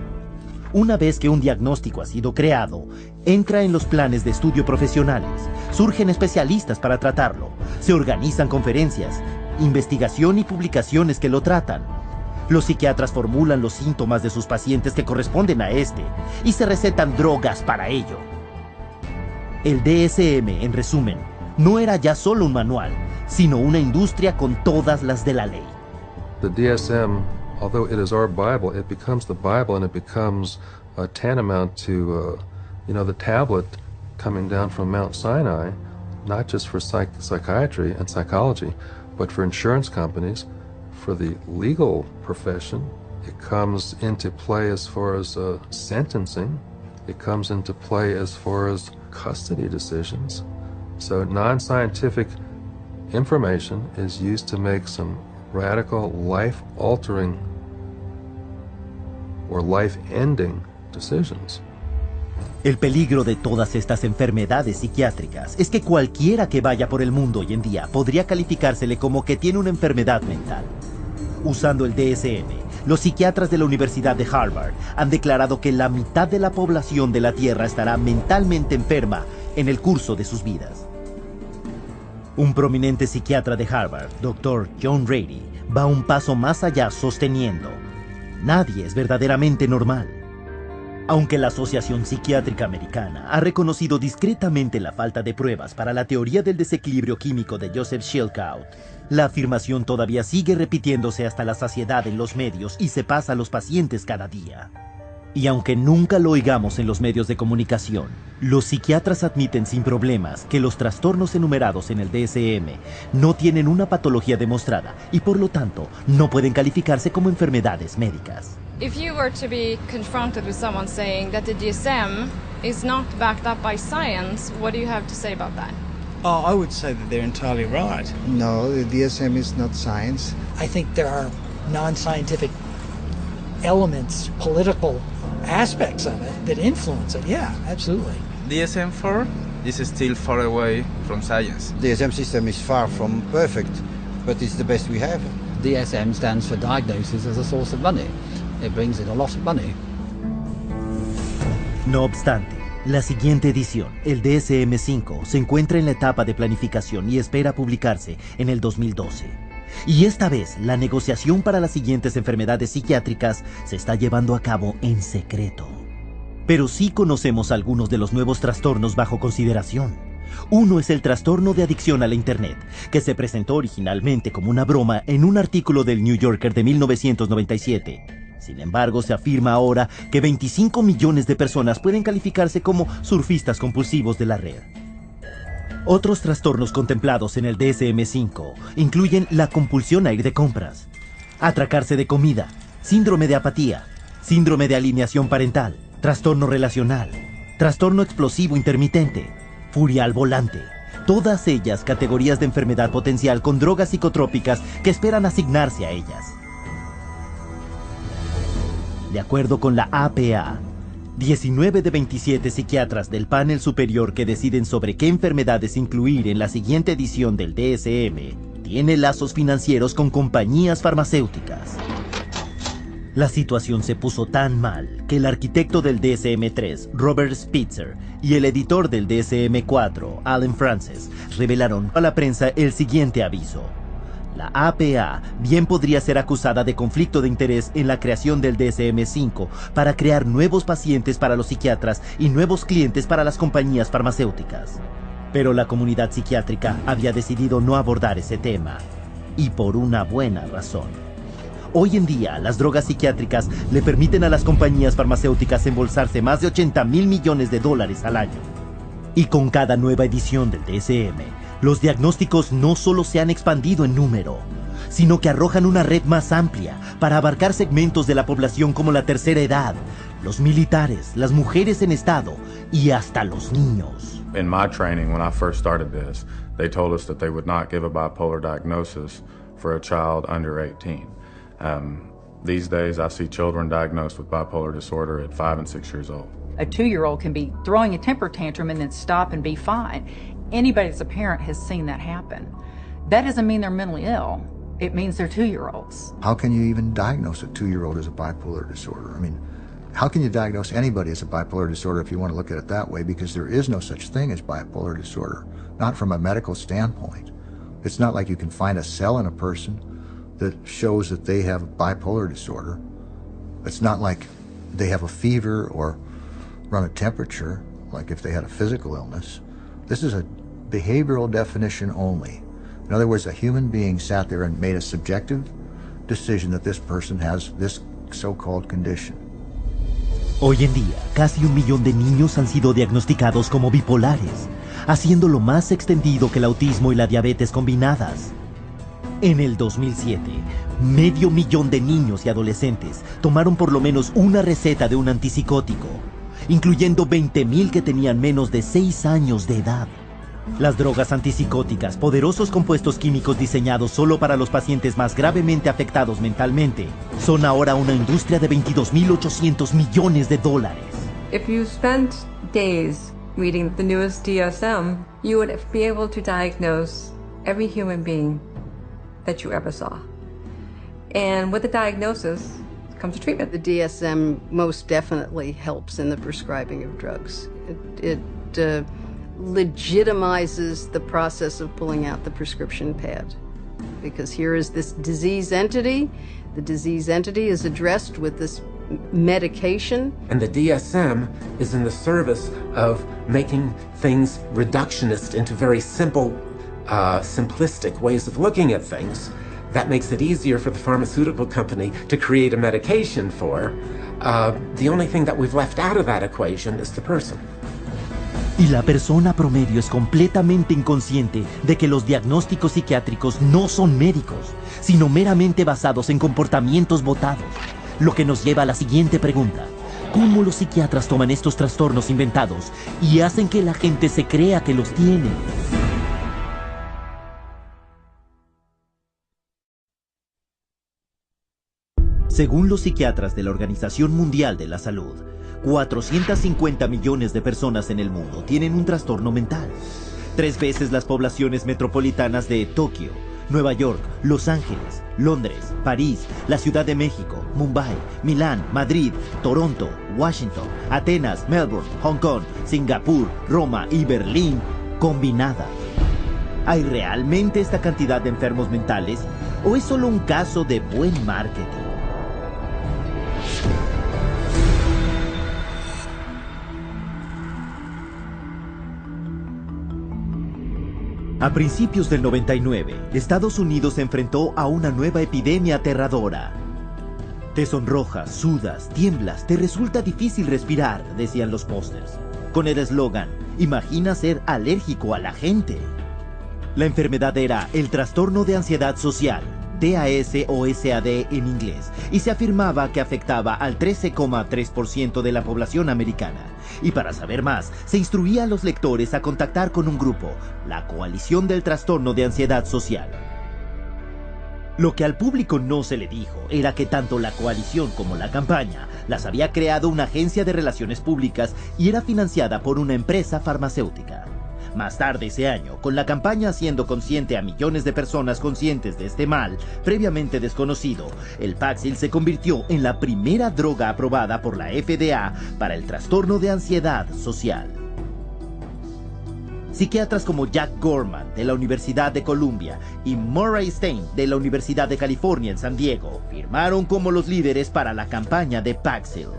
Una vez que un diagnóstico ha sido creado, entra en los planes de estudio profesionales, surgen especialistas para tratarlo, se organizan conferencias, investigación y publicaciones que lo tratan. Los psiquiatras formulan los síntomas de sus pacientes que corresponden a este y se recetan drogas para ello. El DSM, en resumen, no era ya solo un manual, sino una industria con todas las de la ley. The DSM, although it is our Bible, it becomes the Bible and it becomes tantamount to, the tablet coming down from Mount Sinai, not just for psychiatry and psychology, but for insurance companies, for the legal profession. It comes into play as far as sentencing. It comes into play as far as custody decisions. So non-scientific information is used to make some radical, life-altering or life-ending decisions. El peligro de todas estas enfermedades psiquiátricas es que cualquiera que vaya por el mundo hoy en día podría calificársele como que tiene una enfermedad mental. Usando el DSM, los psiquiatras de la Universidad de Harvard han declarado que la mitad de la población de la Tierra estará mentalmente enferma en el curso de sus vidas. Un prominente psiquiatra de Harvard, Dr. John Ratey, va un paso más allá sosteniendo: nadie es verdaderamente normal. Aunque la Asociación Psiquiátrica Americana ha reconocido discretamente la falta de pruebas para la teoría del desequilibrio químico de Joseph Schildkraut, la afirmación todavía sigue repitiéndose hasta la saciedad en los medios y se pasa a los pacientes cada día. Y aunque nunca lo oigamos en los medios de comunicación, los psiquiatras admiten sin problemas que los trastornos enumerados en el DSM no tienen una patología demostrada y por lo tanto no pueden calificarse como enfermedades médicas. If you were to be confronted with someone saying that the DSM is not backed up by science, what do you have to say about that? Oh, I would say that they're entirely right. No, the DSM is not science. I think there are non-scientific elements, political aspects of it that influence it. Yeah, absolutely. DSM-4 is still far away from science. The DSM system is far from perfect, but it's the best we have. DSM stands for diagnosis as a source of money. It brings in a lot of money. No obstante, la siguiente edición, el DSM-5, se encuentra en la etapa de planificación y espera publicarse en el 2012. Y esta vez, la negociación para las siguientes enfermedades psiquiátricas se está llevando a cabo en secreto. Pero sí conocemos algunos de los nuevos trastornos bajo consideración. Uno es el trastorno de adicción a la Internet, que se presentó originalmente como una broma en un artículo del New Yorker de 1997. Sin embargo, se afirma ahora que 25 millones de personas pueden calificarse como surfistas compulsivos de la red. Otros trastornos contemplados en el DSM-5 incluyen la compulsión a ir de compras, atracarse de comida, síndrome de apatía, síndrome de alienación parental, trastorno relacional, trastorno explosivo intermitente, furia al volante. Todas ellas categorías de enfermedad potencial con drogas psicotrópicas que esperan asignarse a ellas. De acuerdo con la APA, 19 de 27 psiquiatras del panel superior que deciden sobre qué enfermedades incluir en la siguiente edición del DSM tienen lazos financieros con compañías farmacéuticas. La situación se puso tan mal que el arquitecto del DSM-3, Robert Spitzer, y el editor del DSM-4, Allen Frances, revelaron a la prensa el siguiente aviso. La APA bien podría ser acusada de conflicto de interés en la creación del DSM-5 para crear nuevos pacientes para los psiquiatras y nuevos clientes para las compañías farmacéuticas. Pero la comunidad psiquiátrica había decidido no abordar ese tema, y por una buena razón. Hoy en día, las drogas psiquiátricas le permiten a las compañías farmacéuticas embolsarse más de 80,000 millones de dólares al año. Y con cada nueva edición del DSM, los diagnósticos no solo se han expandido en número, sino que arrojan una red más amplia para abarcar segmentos de la población como la tercera edad, los militares, las mujeres en estado y hasta los niños. In my training, when I first started this, they told us that they would not give a bipolar diagnosis for a child under 18. These days, I see children diagnosed with bipolar disorder at 5 and 6 years old. A 2-year-old can be throwing a temper tantrum and then stop and be fine. Anybody that's a parent has seen that happen. That doesn't mean they're mentally ill. It means they're 2-year-olds. How can you even diagnose a 2-year-old as a bipolar disorder? I mean, how can you diagnose anybody as a bipolar disorder if you want to look at it that way? Because there is no such thing as bipolar disorder, not from a medical standpoint. It's not like you can find a cell in a person that shows that they have bipolar disorder. It's not like they have a fever or run a temperature, like if they had a physical illness. This is a behavioral definition only. In other words, a human being sat there and made a subjective decision that this person has this so-called condition. Hoy en día, casi 1 millón de niños han sido diagnosticados como bipolares, haciéndolo más extendido que el autismo y la diabetes combinadas. En el 2007, 500,000 de niños y adolescentes tomaron por lo menos una receta de un antipsicótico, incluyendo 20,000 que tenían menos de 6 años de edad. Las drogas antipsicóticas, poderosos compuestos químicos diseñados solo para los pacientes más gravemente afectados mentalmente, son ahora una industria de 22,800 millones de dólares. If you spent days reading the newest DSM, you would be able to diagnose every human being that you ever saw. And with the diagnosis, come to treatment. The DSM most definitely helps in the prescribing of drugs. It legitimizes the process of pulling out the prescription pad. Because here is this disease entity. The disease entity is addressed with this medication. And the DSM is in the service of making things reductionist into very simple, simplistic ways of looking at things. That makes it easier for the pharmaceutical company to create a medication for. The only thing that we've left out of that equation is the person. Y la persona promedio es completamente inconsciente de que los diagnósticos psiquiátricos no son médicos, sino meramente basados en comportamientos votados. Lo que nos lleva a la siguiente pregunta: ¿cómo los psiquiatras toman estos trastornos inventados y hacen que la gente se crea que los tiene? Según los psiquiatras de la Organización Mundial de la Salud, 450 millones de personas en el mundo tienen un trastorno mental. 3 veces las poblaciones metropolitanas de Tokio, Nueva York, Los Ángeles, Londres, París, la Ciudad de México, Mumbai, Milán, Madrid, Toronto, Washington, Atenas, Melbourne, Hong Kong, Singapur, Roma y Berlín combinadas. ¿Hay realmente esta cantidad de enfermos mentales o es solo un caso de buen marketing? A principios del 99, Estados Unidos se enfrentó a una nueva epidemia aterradora. Te sonrojas, sudas, tiemblas, te resulta difícil respirar, decían los pósters, con el eslogan: imagina ser alérgico a la gente. La enfermedad era el trastorno de ansiedad social, TAS o SAD en inglés, y se afirmaba que afectaba al 13,3% de la población americana. Y para saber más, se instruía a los lectores a contactar con un grupo, la Coalición del Trastorno de Ansiedad Social. Lo que al público no se le dijo era que tanto la coalición como la campaña las había creado una agencia de relaciones públicas y era financiada por una empresa farmacéutica. Más tarde ese año, con la campaña haciendo consciente a millones de personas conscientes de este mal, previamente desconocido, el Paxil se convirtió en la primera droga aprobada por la FDA para el trastorno de ansiedad social. Psiquiatras como Jack Gorman, de la Universidad de Columbia, y Murray Stein, de la Universidad de California en San Diego, firmaron como los líderes para la campaña de Paxil.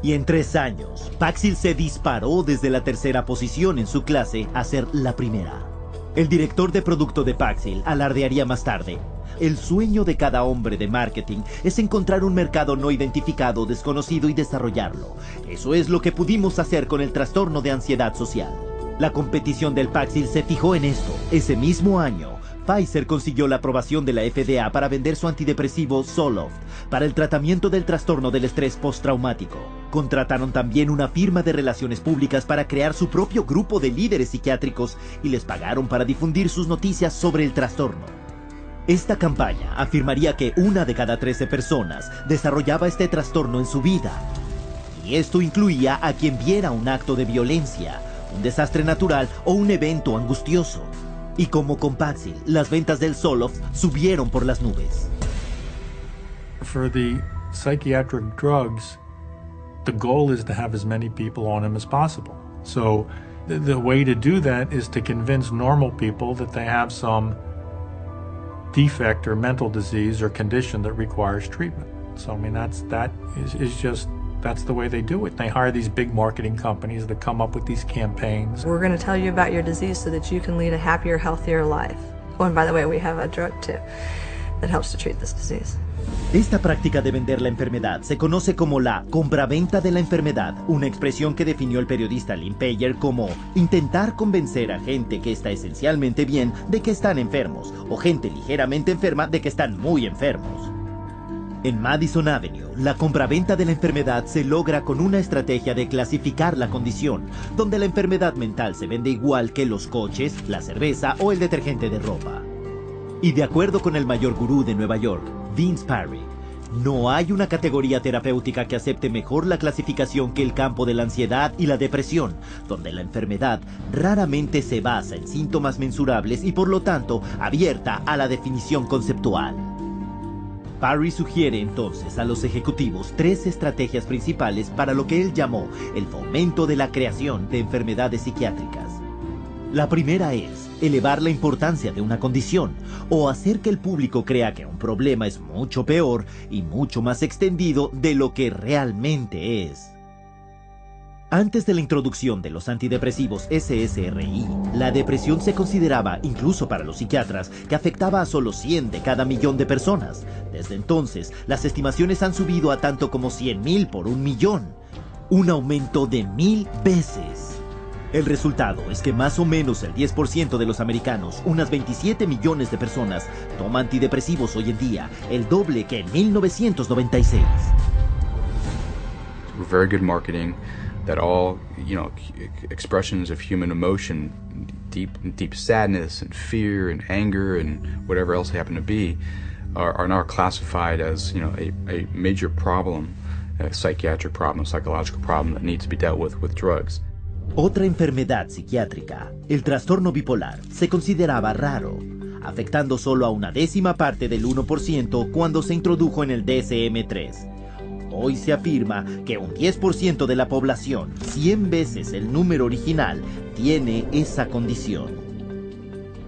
Y en 3 años, Paxil se disparó desde la 3ª posición en su clase a ser la primera. El director de producto de Paxil alardearía más tarde: el sueño de cada hombre de marketing es encontrar un mercado no identificado, desconocido y desarrollarlo. Eso es lo que pudimos hacer con el trastorno de ansiedad social. La competición del Paxil se fijó en esto. Ese mismo año, Pfizer consiguió la aprobación de la FDA para vender su antidepresivo Zoloft para el tratamiento del trastorno del estrés postraumático. Contrataron también una firma de relaciones públicas para crear su propio grupo de líderes psiquiátricos y les pagaron para difundir sus noticias sobre el trastorno. Esta campaña afirmaría que 1 de cada 13 personas desarrollaba este trastorno en su vida. Y esto incluía a quien viera un acto de violencia, un desastre natural o un evento angustioso. Y como con Paxil, las ventas del Zoloft subieron por las nubes. For the psychiatric drugs, the goal is to have as many people on them as possible. So the way to do that is to convince normal people that they have some defect or mental disease or condition that requires treatment. So I mean that's the way they do it. They hire these big marketing companies that come up with these campaigns. We're going to tell you about your disease so that you can lead a happier, healthier life. Oh, and by the way, we have a drug too that helps to treat this disease. Esta práctica de vender la enfermedad se conoce como la compraventa de la enfermedad, una expresión que definió el periodista Lynn Payer como intentar convencer a gente que está esencialmente bien de que están enfermos, o gente ligeramente enferma de que están muy enfermos. En Madison Avenue, la compraventa de la enfermedad se logra con una estrategia de clasificar la condición, donde la enfermedad mental se vende igual que los coches, la cerveza o el detergente de ropa. Y de acuerdo con el mayor gurú de Nueva York, Vince Parry, no hay una categoría terapéutica que acepte mejor la clasificación que el campo de la ansiedad y la depresión, donde la enfermedad raramente se basa en síntomas mensurables y por lo tanto abierta a la definición conceptual. Parry sugiere entonces a los ejecutivos 3 estrategias principales para lo que él llamó el fomento de la creación de enfermedades psiquiátricas. La primera es elevar la importancia de una condición o hacer que el público crea que un problema es mucho peor y mucho más extendido de lo que realmente es. Antes de la introducción de los antidepresivos SSRI, la depresión se consideraba, incluso para los psiquiatras, que afectaba a solo 100 de cada millón de personas. Desde entonces, las estimaciones han subido a tanto como 100,000 por 1,000,000. Un aumento de 1000 veces. El resultado es que más o menos el 10% de los americanos, unas 27 millones de personas, toma antidepresivos hoy en día, el doble que en 1996. Very good marketing. That all, expressions of human emotion, deep sadness and fear and anger and whatever else they happen to be, are now classified as, a major problem, a psychiatric problem, a psychological problem that needs to be dealt with drugs. Otra enfermedad psiquiátrica, el trastorno bipolar, se consideraba raro, afectando solo a una décima parte del 1% cuando se introdujo en el DSM-3. Hoy se afirma que un 10% de la población, 100 veces el número original, tiene esa condición.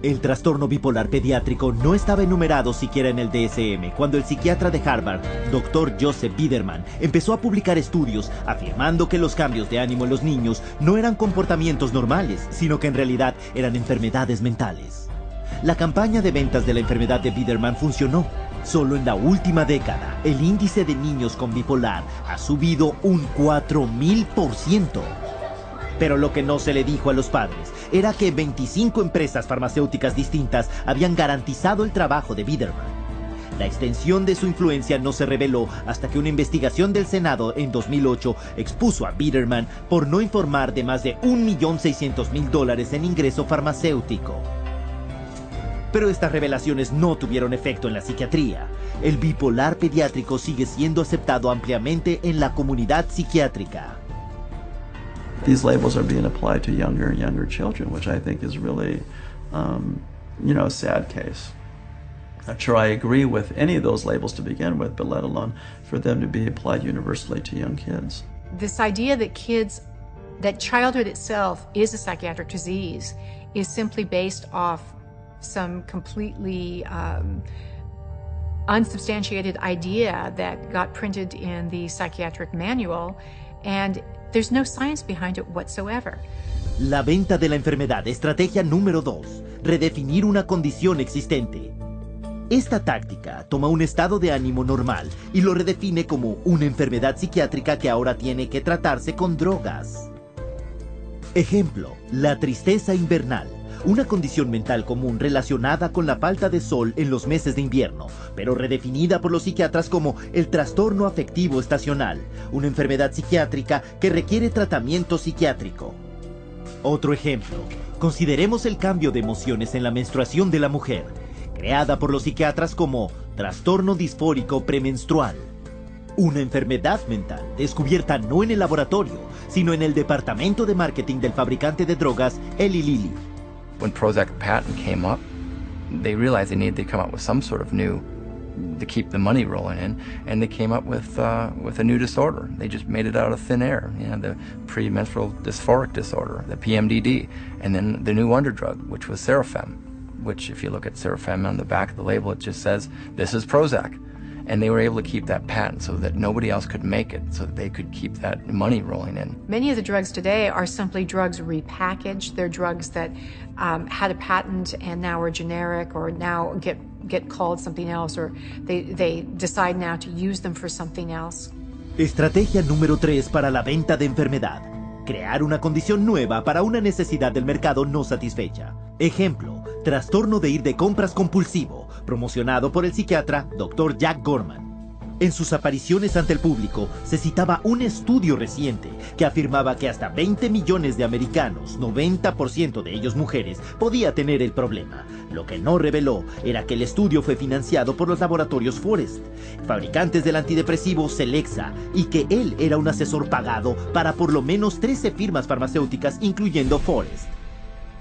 El trastorno bipolar pediátrico no estaba enumerado siquiera en el DSM cuando el psiquiatra de Harvard, Dr. Joseph Biederman, empezó a publicar estudios afirmando que los cambios de ánimo en los niños no eran comportamientos normales, sino que en realidad eran enfermedades mentales. La campaña de ventas de la enfermedad de Biederman funcionó. Solo en la última década, el índice de niños con bipolar ha subido un 4000%. Pero lo que no se le dijo a los padres era que 25 empresas farmacéuticas distintas habían garantizado el trabajo de Biederman. La extensión de su influencia no se reveló hasta que una investigación del Senado en 2008 expuso a Biederman por no informar de más de $1.600.000 en ingreso farmacéutico. Pero estas revelaciones no tuvieron efecto en la psiquiatría. El bipolar pediátrico sigue siendo aceptado ampliamente en la comunidad psiquiátrica. These labels are being applied to younger and younger children, which I think is really, a sad case. Not sure I agree with any of those labels to begin with, but let alone for them to be applied universally to young kids. This idea that childhood itself is a psychiatric disease is simply based off some completely unsubstantiated idea that got printed in the psychiatric manual, and there's no science behind it whatsoever. La venta de la enfermedad, estrategia número 2, redefinir una condición existente. Esta táctica toma un estado de ánimo normal y lo redefine como una enfermedad psiquiátrica que ahora tiene que tratarse con drogas. Ejemplo, la tristeza invernal. Una condición mental común relacionada con la falta de sol en los meses de invierno, pero redefinida por los psiquiatras como el trastorno afectivo estacional, una enfermedad psiquiátrica que requiere tratamiento psiquiátrico. Otro ejemplo, consideremos el cambio de emociones en la menstruación de la mujer, creada por los psiquiatras como trastorno disfórico premenstrual. Una enfermedad mental descubierta no en el laboratorio, sino en el departamento de marketing del fabricante de drogas Eli Lilly. When Prozac patent came up, they realized they needed to come up with some sort of new to keep the money rolling in, and they came up with a new disorder. They just made it out of thin air, the premenstrual dysphoric disorder, the PMDD, and then the new wonder drug, which was Serafem, which if you look at Serafem on the back of the label, it just says, this is Prozac. And they were able to keep that patent so that nobody else could make it, so that they could keep that money rolling in. Many of the drugs today are simply drugs repackaged. They're drugs that had a patent and now are generic or now get called something else, or they decide now to use them for something else. Estrategia número 3 para la venta de enfermedad. Crear una condición nueva para una necesidad del mercado no satisfecha. Ejemplo, trastorno de ir de compras compulsivo, promocionado por el psiquiatra Dr. Jack Gorman. En sus apariciones ante el público se citaba un estudio reciente que afirmaba que hasta 20 millones de americanos, 90% de ellos mujeres, podía tener el problema. Lo que no reveló era que el estudio fue financiado por los laboratorios Forest, fabricantes del antidepresivo Celexa, y que él era un asesor pagado para por lo menos 13 firmas farmacéuticas, incluyendo Forest.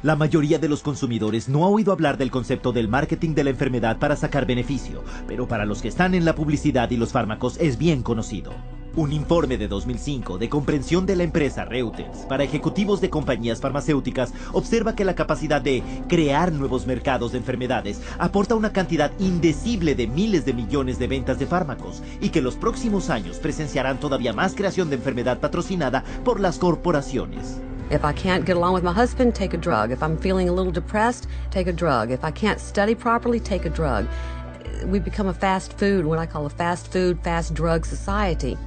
La mayoría de los consumidores no ha oído hablar del concepto del marketing de la enfermedad para sacar beneficio, pero para los que están en la publicidad y los fármacos es bien conocido. Un informe de 2005 de comprensión de la empresa Reuters para ejecutivos de compañías farmacéuticas observa que la capacidad de crear nuevos mercados de enfermedades aporta una cantidad indecible de miles de millones de ventas de fármacos y que los próximos años presenciarán todavía más creación de enfermedad patrocinada por las corporaciones. If I can't get along with my husband, take a drug. If I'm feeling a little depressed, take a drug. If I can't study properly, take a drug. We become a fast food, what I call a fast food, fast drug society.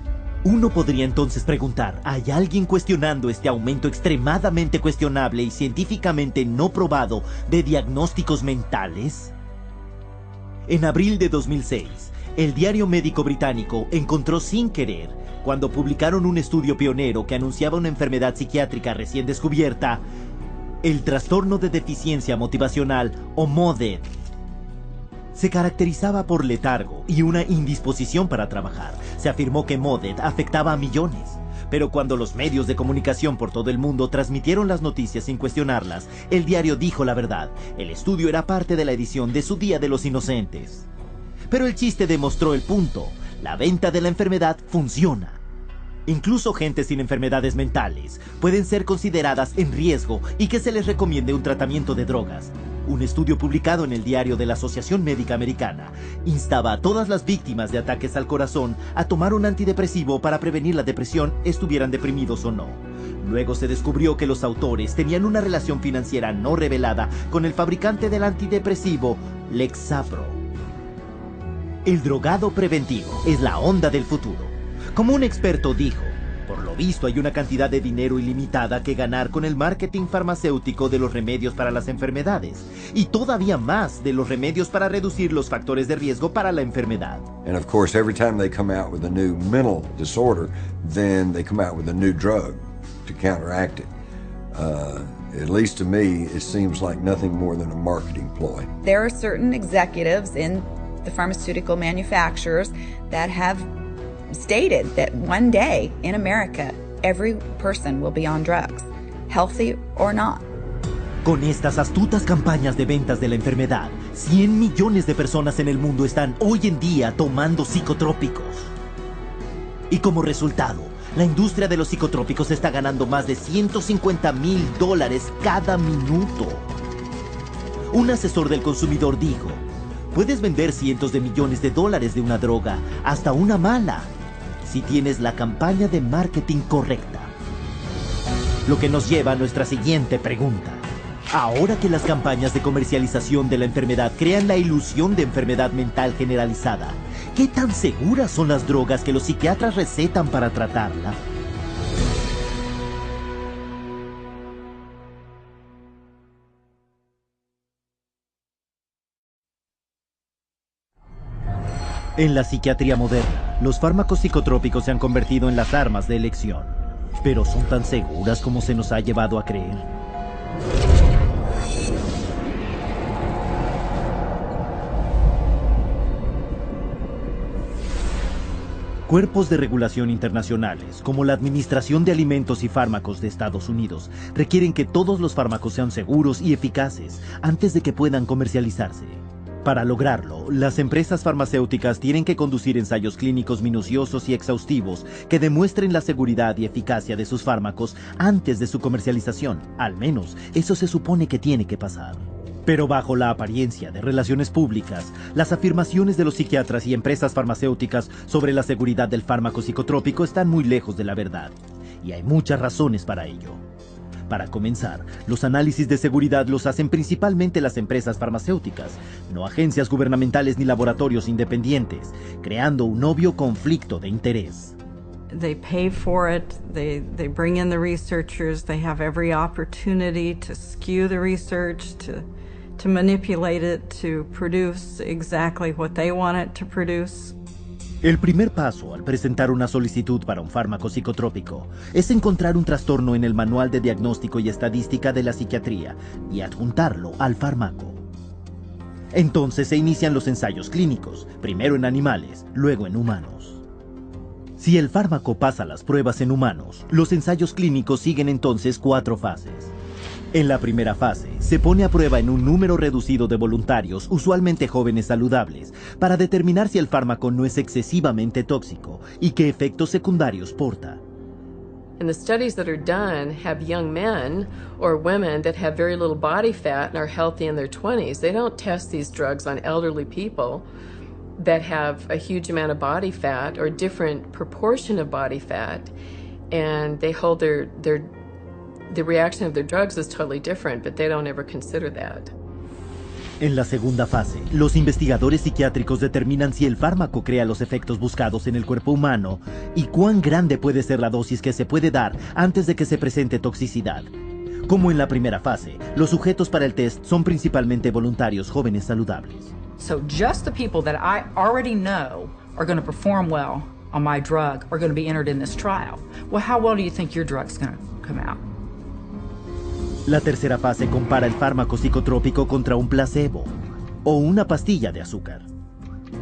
Uno podría entonces preguntar, ¿hay alguien cuestionando este aumento extremadamente cuestionable y científicamente no probado de diagnósticos mentales? En abril de 2006, el diario médico británico encontró sin querer, cuando publicaron un estudio pionero que anunciaba una enfermedad psiquiátrica recién descubierta, el trastorno de deficiencia motivacional o MODED. Se caracterizaba por letargo y una indisposición para trabajar. Se afirmó que MODED afectaba a millones. Pero cuando los medios de comunicación por todo el mundo transmitieron las noticias sin cuestionarlas, el diario dijo la verdad. El estudio era parte de la edición de su Día de los Inocentes. Pero el chiste demostró el punto. La venta de la enfermedad funciona. Incluso gente sin enfermedades mentales pueden ser consideradas en riesgo y que se les recomiende un tratamiento de drogas. Un estudio publicado en el diario de la Asociación Médica Americana instaba a todas las víctimas de ataques al corazón a tomar un antidepresivo para prevenir la depresión, estuvieran deprimidos o no. Luego se descubrió que los autores tenían una relación financiera no revelada con el fabricante del antidepresivo, Lexapro. El drogado preventivo es la onda del futuro. Como un experto dijo, por lo visto hay una cantidad de dinero ilimitada que ganar con el marketing farmacéutico de los remedios para las enfermedades, y todavía más de los remedios para reducir los factores de riesgo para la enfermedad. And of course, every time they come out with a new mental disorder, then they come out with a new drug to counteract it. At least to me, it seems like nothing more than a marketing ploy. There are certain executives in the pharmaceutical manufacturers that have stated that one day in America, every person will be on drugs, healthy or not. Con estas astutas campañas de ventas de la enfermedad, 100 millones de personas en el mundo están hoy en día tomando psicotrópicos. Y como resultado, la industria de los psicotrópicos está ganando más de $150,000 cada minuto. Un asesor del consumidor dijo, puedes vender cientos de millones de dólares de una droga, hasta una mala, si tienes la campaña de marketing correcta. Lo que nos lleva a nuestra siguiente pregunta. Ahora que las campañas de comercialización de la enfermedad crean la ilusión de enfermedad mental generalizada, ¿qué tan seguras son las drogas que los psiquiatras recetan para tratarla? En la psiquiatría moderna, los fármacos psicotrópicos se han convertido en las armas de elección. ¿Pero son tan seguras como se nos ha llevado a creer? Cuerpos de regulación internacionales, como la Administración de Alimentos y Fármacos de Estados Unidos, requieren que todos los fármacos sean seguros y eficaces antes de que puedan comercializarse. Para lograrlo, las empresas farmacéuticas tienen que conducir ensayos clínicos minuciosos y exhaustivos que demuestren la seguridad y eficacia de sus fármacos antes de su comercialización. Al menos, eso se supone que tiene que pasar. Pero bajo la apariencia de relaciones públicas, las afirmaciones de los psiquiatras y empresas farmacéuticas sobre la seguridad del fármaco psicotrópico están muy lejos de la verdad. Y hay muchas razones para ello. Para comenzar, los análisis de seguridad los hacen principalmente las empresas farmacéuticas, no agencias gubernamentales ni laboratorios independientes, creando un obvio conflicto de interés. They pay for it, they bring in the researchers, they have every opportunity to skew the research, to manipulate it, to produce exactly what they want it to produce. El primer paso al presentar una solicitud para un fármaco psicotrópico es encontrar un trastorno en el Manual de Diagnóstico y Estadística de la Psiquiatría y adjuntarlo al fármaco. Entonces se inician los ensayos clínicos, primero en animales, luego en humanos. Si el fármaco pasa las pruebas en humanos, los ensayos clínicos siguen entonces 4 fases. En la primera fase, se pone a prueba en un número reducido de voluntarios, usualmente jóvenes saludables, para determinar si el fármaco no es excesivamente tóxico y qué efectos secundarios porta. And the studies that are done have young men or women that have very little body fat and are healthy in their 20s. They don't test these drugs on elderly people that have a huge amount of body fat or different proportion of body fat, and they hold the reaction of their drugs is totally different, but they don't ever consider that. En la segunda fase, los investigadores psiquiátricos determinan si el fármaco crea los efectos buscados en el cuerpo humano y cuán grande puede ser la dosis que se puede dar antes de que se presente toxicidad. Como en la primera fase, los sujetos para el test son principalmente voluntarios jóvenes saludables. So just the people that I already know are going to perform well on my drug are going to be entered in this trial. Well, how well do you think your drug's going to come out? La tercera fase compara el fármaco psicotrópico contra un placebo o una pastilla de azúcar.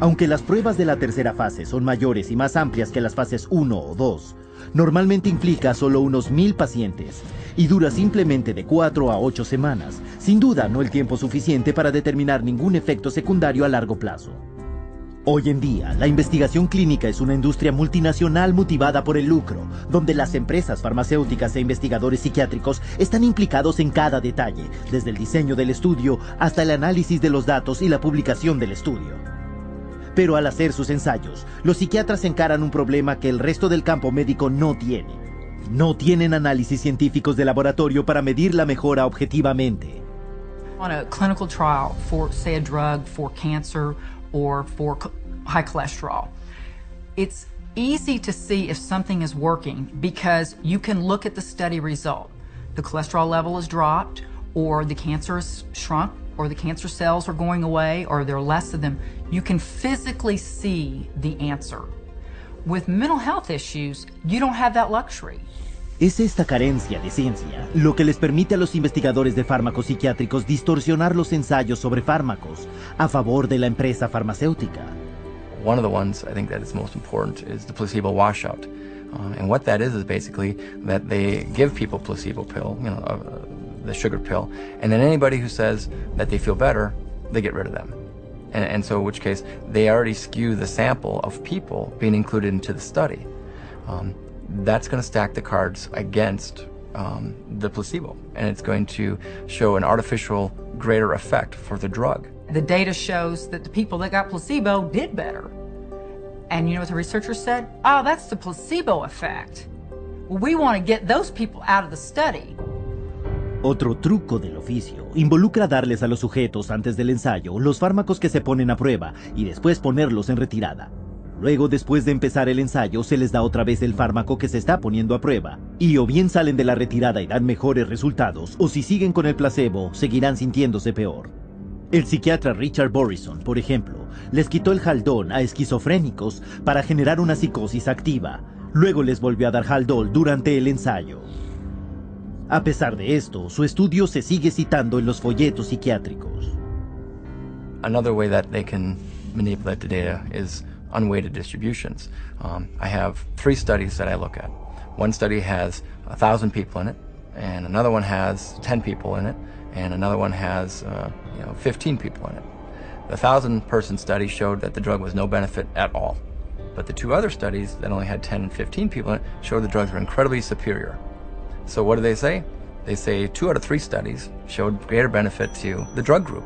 Aunque las pruebas de la tercera fase son mayores y más amplias que las fases 1 o 2, normalmente implica solo unos 1000 pacientes y dura simplemente de 4 a 8 semanas, sin duda no el tiempo suficiente para determinar ningún efecto secundario a largo plazo. Hoy en día, la investigación clínica es una industria multinacional motivada por el lucro, donde las empresas farmacéuticas e investigadores psiquiátricos están implicados en cada detalle, desde el diseño del estudio hasta el análisis de los datos y la publicación del estudio. Pero al hacer sus ensayos, los psiquiatras encaran un problema que el resto del campo médico no tiene. No tienen análisis científicos de laboratorio para medir la mejora objetivamente. On a clinical trial for, say, a drug for cancer or for high cholesterol, it's easy to see if something is working because you can look at the study result. The cholesterol level is dropped, or the cancer is shrunk, or the cancer cells are going away, or there are less of them. You can physically see the answer. With mental health issues, you don't have that luxury. Es esta carencia de ciencia lo que les permite a los investigadores de fármacos psiquiátricos distorsionar los ensayos sobre fármacos a favor de la empresa farmacéutica. One of the ones I think that is most important is the placebo washout. And what that is basically that they give people placebo pill, the sugar pill, and then anybody who says that they feel better, they get rid of them. And so in which case, they already skew the sample of people being included into the study. That's going to stack the cards against the placebo, and it's going to show an artificial greater effect for the drug. The data shows that the people that got placebo did better. And you know what the researchers said? Oh, that's the placebo effect. Well, we want to get those people out of the study. Otro truco del oficio involucra darles a los sujetos antes del ensayo los fármacos que se ponen a prueba y después ponerlos en retirada. Luego, después de empezar el ensayo, se les da otra vez el fármaco que se está poniendo a prueba. Y o bien salen de la retirada y dan mejores resultados, o si siguen con el placebo, seguirán sintiéndose peor. El psiquiatra Richard Borison, por ejemplo, les quitó el Haldol a esquizofrénicos para generar una psicosis activa. Luego les volvió a dar Haldol durante el ensayo. A pesar de esto, su estudio se sigue citando en los folletos psiquiátricos. Another way that they can manipulate the data is unweighted distributions. I have 3 studies that I look at. One study has 1,000 people in it, and another one has 10 people in it, and another one has 15 people in it. The 1,000-person study showed that the drug was no benefit at all. But the 2 other studies that only had 10 and 15 people in it showed the drugs were incredibly superior. So what do they say? They say 2 out of 3 studies showed greater benefit to the drug group.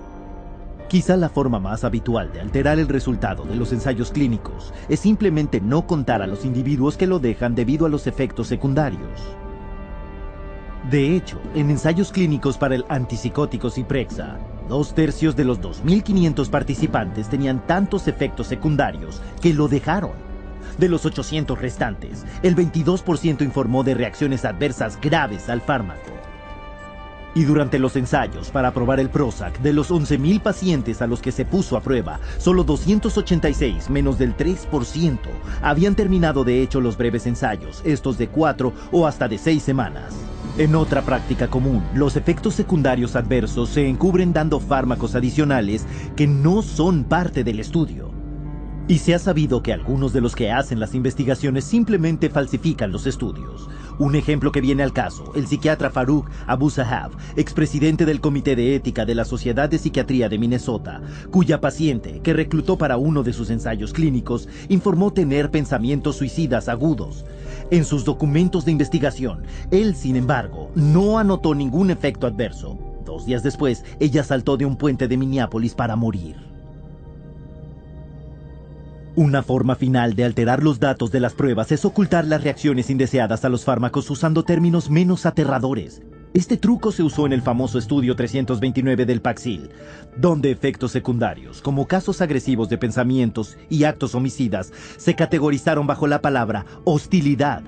Quizá la forma más habitual de alterar el resultado de los ensayos clínicos es simplemente no contar a los individuos que lo dejan debido a los efectos secundarios. De hecho, en ensayos clínicos para el antipsicótico Zyprexa, 2/3 de los 2.500 participantes tenían tantos efectos secundarios que lo dejaron. De los 800 restantes, el 22% informó de reacciones adversas graves al fármaco. Y durante los ensayos para probar el Prozac, de los 11.000 pacientes a los que se puso a prueba, solo 286, menos del 3%, habían terminado de hecho los breves ensayos, estos de 4 o hasta de 6 semanas. En otra práctica común, los efectos secundarios adversos se encubren dando fármacos adicionales que no son parte del estudio. Y se ha sabido que algunos de los que hacen las investigaciones simplemente falsifican los estudios. Un ejemplo que viene al caso, el psiquiatra Farouk Abu Sahab, expresidente del Comité de Ética de la Sociedad de Psiquiatría de Minnesota, cuya paciente, que reclutó para uno de sus ensayos clínicos, informó tener pensamientos suicidas agudos. En sus documentos de investigación, él, sin embargo, no anotó ningún efecto adverso. 2 días después, ella saltó de un puente de Minneapolis para morir. Una forma final de alterar los datos de las pruebas es ocultar las reacciones indeseadas a los fármacos usando términos menos aterradores. Este truco se usó en el famoso estudio 329 del Paxil, donde efectos secundarios, como casos agresivos de pensamientos y actos homicidas, se categorizaron bajo la palabra hostilidad,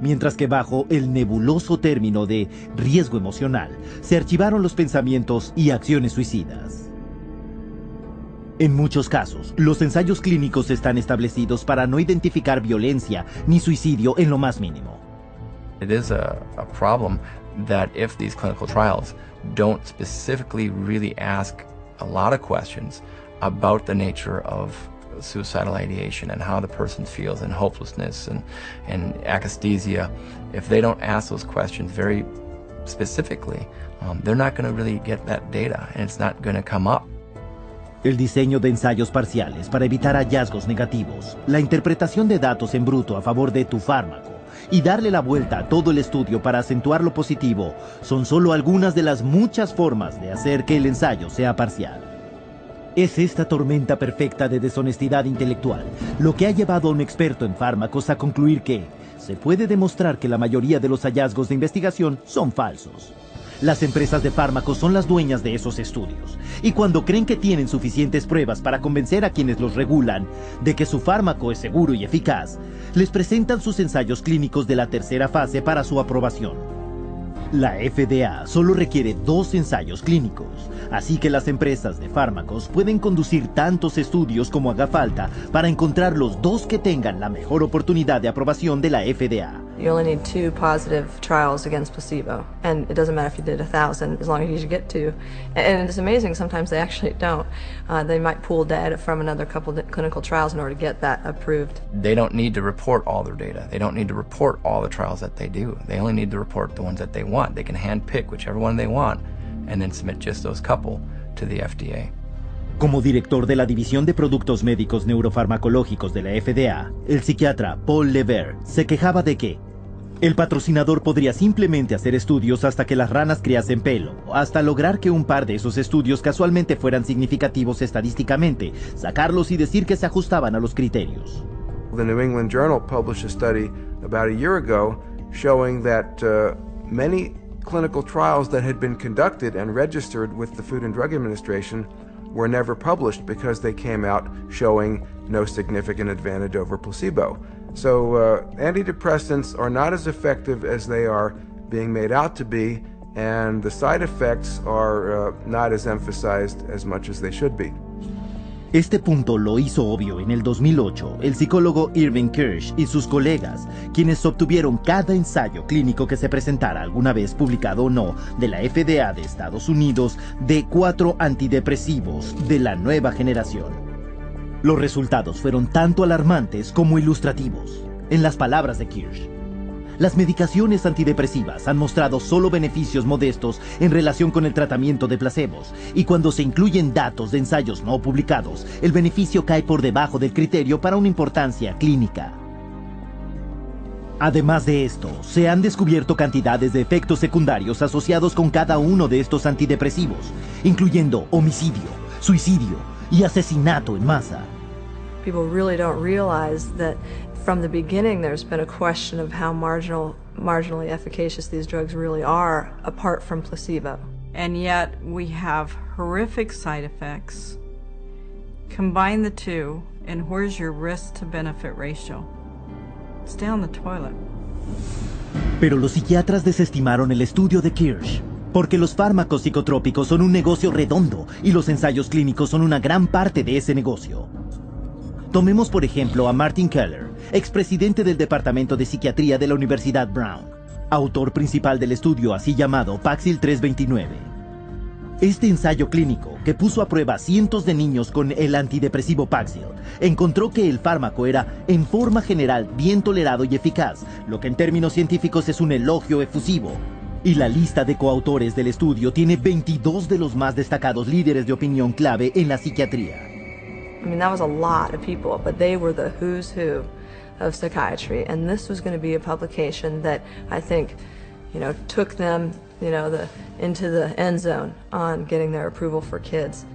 mientras que bajo el nebuloso término de riesgo emocional, se archivaron los pensamientos y acciones suicidas. En muchos casos, los ensayos clínicos están establecidos para no identificar violencia ni suicidio en lo más mínimo. It is a problem that if these clinical trials don't specifically really ask a lot of questions about the nature of suicidal ideation and how the person feels and hopelessness and akathisia, if they don't ask those questions very specifically, they're not going to really get that data and it's not going to come up. El diseño de ensayos parciales para evitar hallazgos negativos, la interpretación de datos en bruto a favor de tu fármaco y darle la vuelta a todo el estudio para acentuar lo positivo son solo algunas de las muchas formas de hacer que el ensayo sea parcial. Es esta tormenta perfecta de deshonestidad intelectual lo que ha llevado a un experto en fármacos a concluir que se puede demostrar que la mayoría de los hallazgos de investigación son falsos. Las empresas de fármacos son las dueñas de esos estudios, y cuando creen que tienen suficientes pruebas para convencer a quienes los regulan de que su fármaco es seguro y eficaz, les presentan sus ensayos clínicos de la tercera fase para su aprobación. La FDA solo requiere 2 ensayos clínicos, así que las empresas de fármacos pueden conducir tantos estudios como haga falta para encontrar los 2 que tengan la mejor oportunidad de aprobación de la FDA. You only need 2 positive trials against placebo, and it doesn't matter if you did 1,000 as long as you get 2. And it's amazing, sometimes they actually don't. They might pool data from another couple of clinical trials in order to get that approved. They don't need to report all their data. They don't need to report all the trials that they do. They only need to report the ones that they want. They can handpick whichever one they want and then submit just those couple to the FDA. Como director de la División de Productos Médicos Neurofarmacológicos de la FDA, el psiquiatra Paul Levere se quejaba de que el patrocinador podría simplemente hacer estudios hasta que las ranas criasen pelo, hasta lograr que un par de esos estudios casualmente fueran significativos estadísticamente, sacarlos y decir que se ajustaban a los criterios. The New England Journal published a study about a year ago showing that many clinical trials that had been conducted and registered with the Food and Drug Administration were never published because they came out showing no significant advantage over placebo. So antidepressants are not as effective as they are being made out to be, and the side effects are not as emphasized as much as they should be. Este punto lo hizo obvio en el 2008 el psicólogo Irving Kirsch y sus colegas, quienes obtuvieron cada ensayo clínico que se presentara alguna vez publicado o no de la FDA de Estados Unidos de 4 antidepresivos de la nueva generación. Los resultados fueron tanto alarmantes como ilustrativos. En las palabras de Kirsch, las medicaciones antidepresivas han mostrado solo beneficios modestos en relación con el tratamiento de placebos, y cuando se incluyen datos de ensayos no publicados, el beneficio cae por debajo del criterio para una importancia clínica. Además de esto, se han descubierto cantidades de efectos secundarios asociados con cada uno de estos antidepresivos, incluyendo homicidio, suicidio y asesinato en masa. People really don't realize that from the beginning there's been a question of how marginally efficacious these drugs really are apart from placebo. And yet we have horrific side effects. Combine the two, and where's your risk to benefit ratio? It's down the toilet. Pero los psiquiatras desestimaron el estudio de Kirsch, porque los fármacos psicotrópicos son un negocio redondo y los ensayos clínicos son una gran parte de ese negocio. Tomemos por ejemplo a Martin Keller, expresidente del Departamento de Psiquiatría de la Universidad Brown, autor principal del estudio así llamado Paxil 329. Este ensayo clínico, que puso a prueba cientos de niños con el antidepresivo Paxil, encontró que el fármaco era, en forma general, bien tolerado y eficaz, lo que en términos científicos es un elogio efusivo. Y la lista de coautores del estudio tiene 22 de los más destacados líderes de opinión clave en la psiquiatría. I mean, that was a lot of people, but they were the who's who of psychiatry, and this was going to be a publication that I think, took them, into the end zone on getting their approval for kids.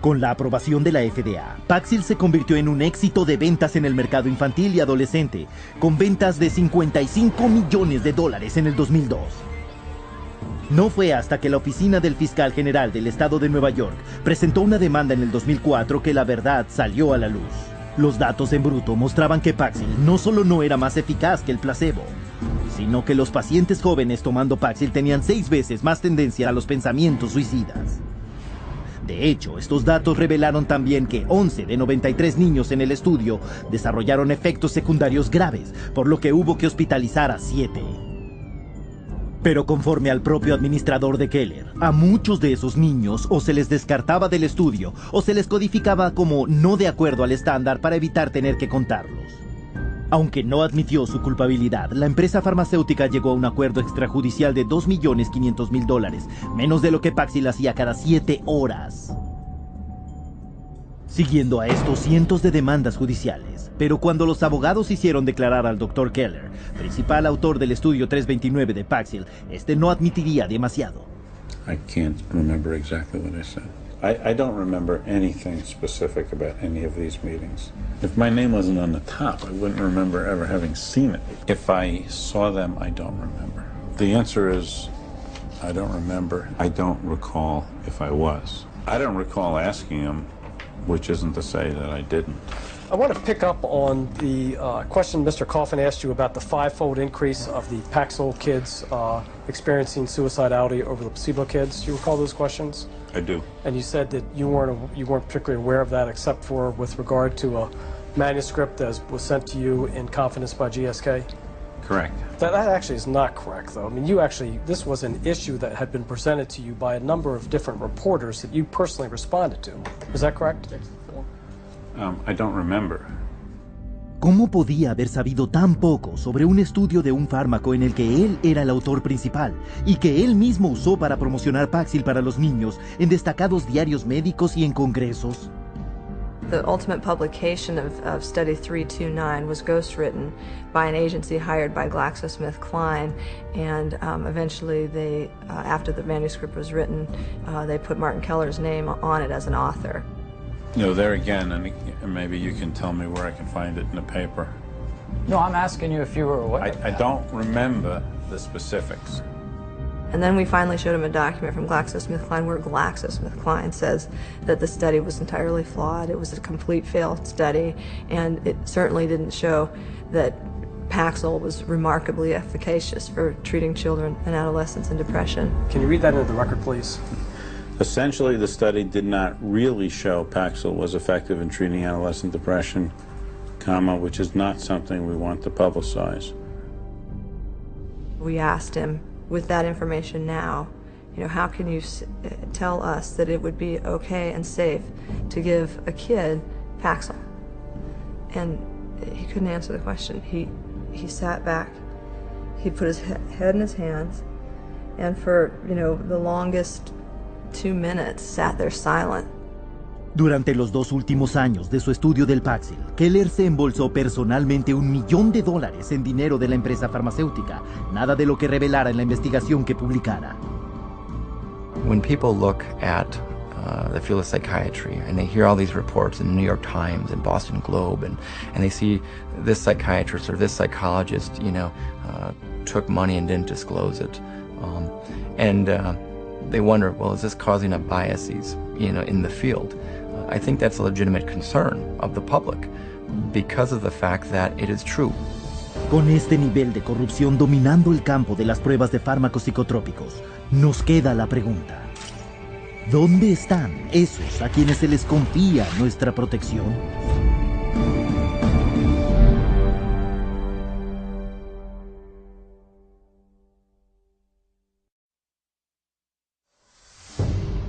Con la aprobación de la FDA, Paxil se convirtió en un éxito de ventas en el mercado infantil y adolescente, con ventas de $55 millones en el 2002. No fue hasta que la oficina del fiscal general del estado de Nueva York presentó una demanda en el 2004 que la verdad salió a la luz. Los datos en bruto mostraban que Paxil no solo no era más eficaz que el placebo, sino que los pacientes jóvenes tomando Paxil tenían 6 veces más tendencia a los pensamientos suicidas. De hecho, estos datos revelaron también que 11 de 93 niños en el estudio desarrollaron efectos secundarios graves, por lo que hubo que hospitalizar a 7. Pero conforme al propio administrador de Keller, a muchos de esos niños o se les descartaba del estudio o se les codificaba como no de acuerdo al estándar para evitar tener que contarlos. Aunque no admitió su culpabilidad, la empresa farmacéutica llegó a un acuerdo extrajudicial de $2.500.000, menos de lo que Paxil hacía cada 7 horas. Siguiendo a esto, cientos de demandas judiciales. Pero cuando los abogados hicieron declarar al Dr. Keller, principal autor del estudio 329 de Paxil, este no admitiría demasiado. I can't remember exactly what I said. I don't remember anything specific about any of these meetings. If my name wasn't on the top, I wouldn't remember ever having seen it. If I saw them, I don't remember. The answer is, I don't remember. I don't recall if I was. I don't recall asking him, which isn't to say that I didn't. I want to pick up on the question Mr. Coffin asked you about the 5-fold increase of the Paxil kids experiencing suicidality over the placebo kids. Do you recall those questions? I do. And you said that you weren't particularly aware of that, except for with regard to a manuscript that was sent to you in confidence by GSK. Correct. That actually is not correct, though. I mean, this was an issue that had been presented to you by a number of different reporters that you personally responded to. Is that correct? I don't remember. ¿Cómo podía haber sabido tan poco sobre un estudio de un fármaco en el que él era el autor principal y que él mismo usó para promocionar Paxil para los niños en destacados diarios médicos y en congresos? The ultimate publication of Study 329 was ghostwritten by an agency hired by GlaxoSmithKline, and eventually they, after the manuscript was written, they put Martin Keller's name on it as an author. There again, and maybe you can tell me where I can find it in the paper. No, I'm asking you if you were aware. I don't remember the specifics. And then we finally showed him a document from GlaxoSmithKline where GlaxoSmithKline says that the study was entirely flawed. It was a complete failed study, and it certainly didn't show that Paxil was remarkably efficacious for treating children and adolescents in depression. Can you read that into the record, please? Essentially, the study did not really show Paxil was effective in treating adolescent depression, which is not something we want to publicize. We asked him, with that information now, how can you tell us that it would be okay and safe to give a kid Paxil? And he couldn't answer the question. He sat back, he put his head in his hands, and for, the longest 2 minutes sat there silent. Durante los 2 últimos años de su estudio del Paxil, Keller se embolsó personalmente $1 millón en dinero de la empresa farmacéutica, nada de lo que revelara en la investigación que publicara. When people look at the field of psychiatry and they hear all these reports in the New York Times and Boston Globe, and they see this psychiatrist or this psychologist, took money and didn't disclose it, they wonder, well, is this causing up biases, in the field? I think that's a legitimate concern of the public because of the fact that it is true. Con este nivel de corrupción dominando el campo de las pruebas de fármacos psicotrópicos, nos queda la pregunta: ¿dónde están esos a quienes se les confía nuestra protección?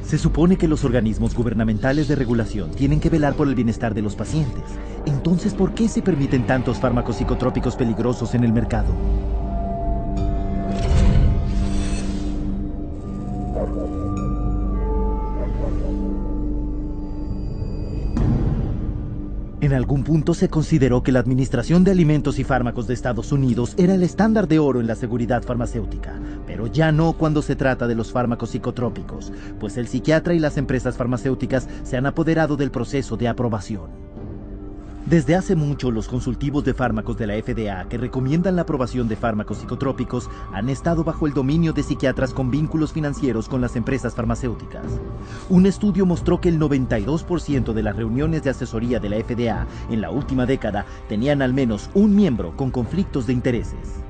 Se supone que los organismos gubernamentales de regulación tienen que velar por el bienestar de los pacientes. Entonces, ¿por qué se permiten tantos fármacos psicotrópicos peligrosos en el mercado? En algún punto se consideró que la Administración de Alimentos y Fármacos de Estados Unidos era el estándar de oro en la seguridad farmacéutica, pero ya no cuando se trata de los fármacos psicotrópicos, pues el psiquiatra y las empresas farmacéuticas se han apoderado del proceso de aprobación. Desde hace mucho, los consultivos de fármacos de la FDA que recomiendan la aprobación de fármacos psicotrópicos han estado bajo el dominio de psiquiatras con vínculos financieros con las empresas farmacéuticas. Un estudio mostró que el 92% de las reuniones de asesoría de la FDA en la última década tenían al menos un miembro con conflictos de intereses.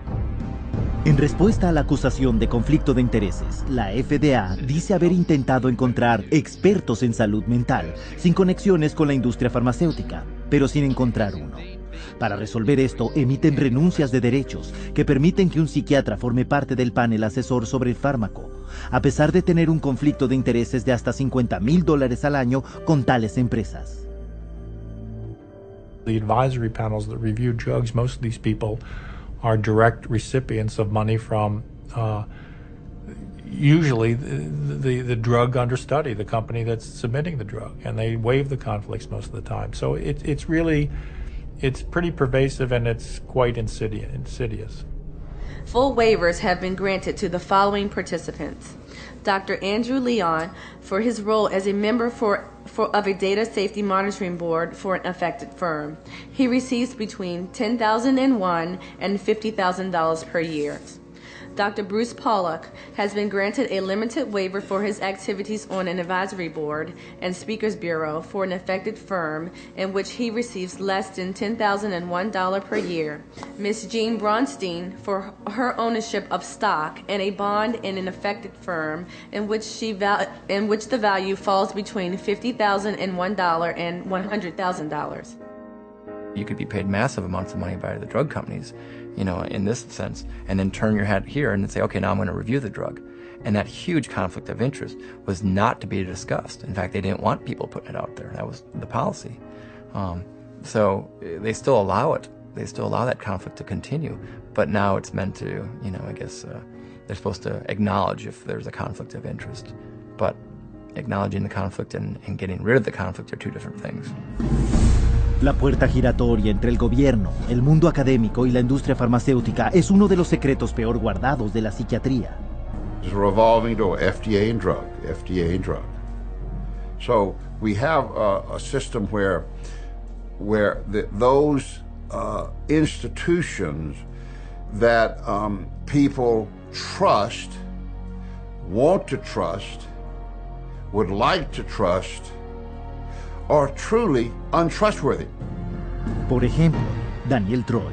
En respuesta a la acusación de conflicto de intereses, la FDA dice haber intentado encontrar expertos en salud mental sin conexiones con la industria farmacéutica, pero sin encontrar uno. Para resolver esto, emiten renuncias de derechos que permiten que un psiquiatra forme parte del panel asesor sobre el fármaco, a pesar de tener un conflicto de intereses de hasta $50,000 al año con tales empresas. The advisory panels that review drugs, most of these people are direct recipients of money from usually the drug under study, the company that's submitting the drug, and they waive the conflicts most of the time. So it's pretty pervasive, and it's quite insidious. Full waivers have been granted to the following participants. Dr. Andrew Leon for his role as a member of a data safety monitoring board for an affected firm. He receives between $10,001 and $50,000 per year. Dr. Bruce Pollock has been granted a limited waiver for his activities on an advisory board and speakers bureau for an affected firm in which he receives less than $10,001 per year. Ms. Jean Bronstein for her ownership of stock and a bond in an affected firm in which the value falls between $50,001 and $100,000. You could be paid massive amounts of money by the drug companies, in this sense, and then turn your head here and say, okay, now I'm going to review the drug. And that huge conflict of interest was not to be discussed. In fact, they didn't want people putting it out there. That was the policy. So they still allow it. They still allow that conflict to continue. But now it's meant to, I guess they're supposed to acknowledge if there's a conflict of interest. But acknowledging the conflict and getting rid of the conflict are two different things. La puerta giratoria entre el gobierno, el mundo académico y la industria farmacéutica es uno de los secretos peor guardados de la psiquiatría. It's a revolving door, FDA and drug, FDA and drug. So we have a system where those institutions that people trust, want to trust, would like to trust, are truly untrustworthy. Por ejemplo, Daniel Troy,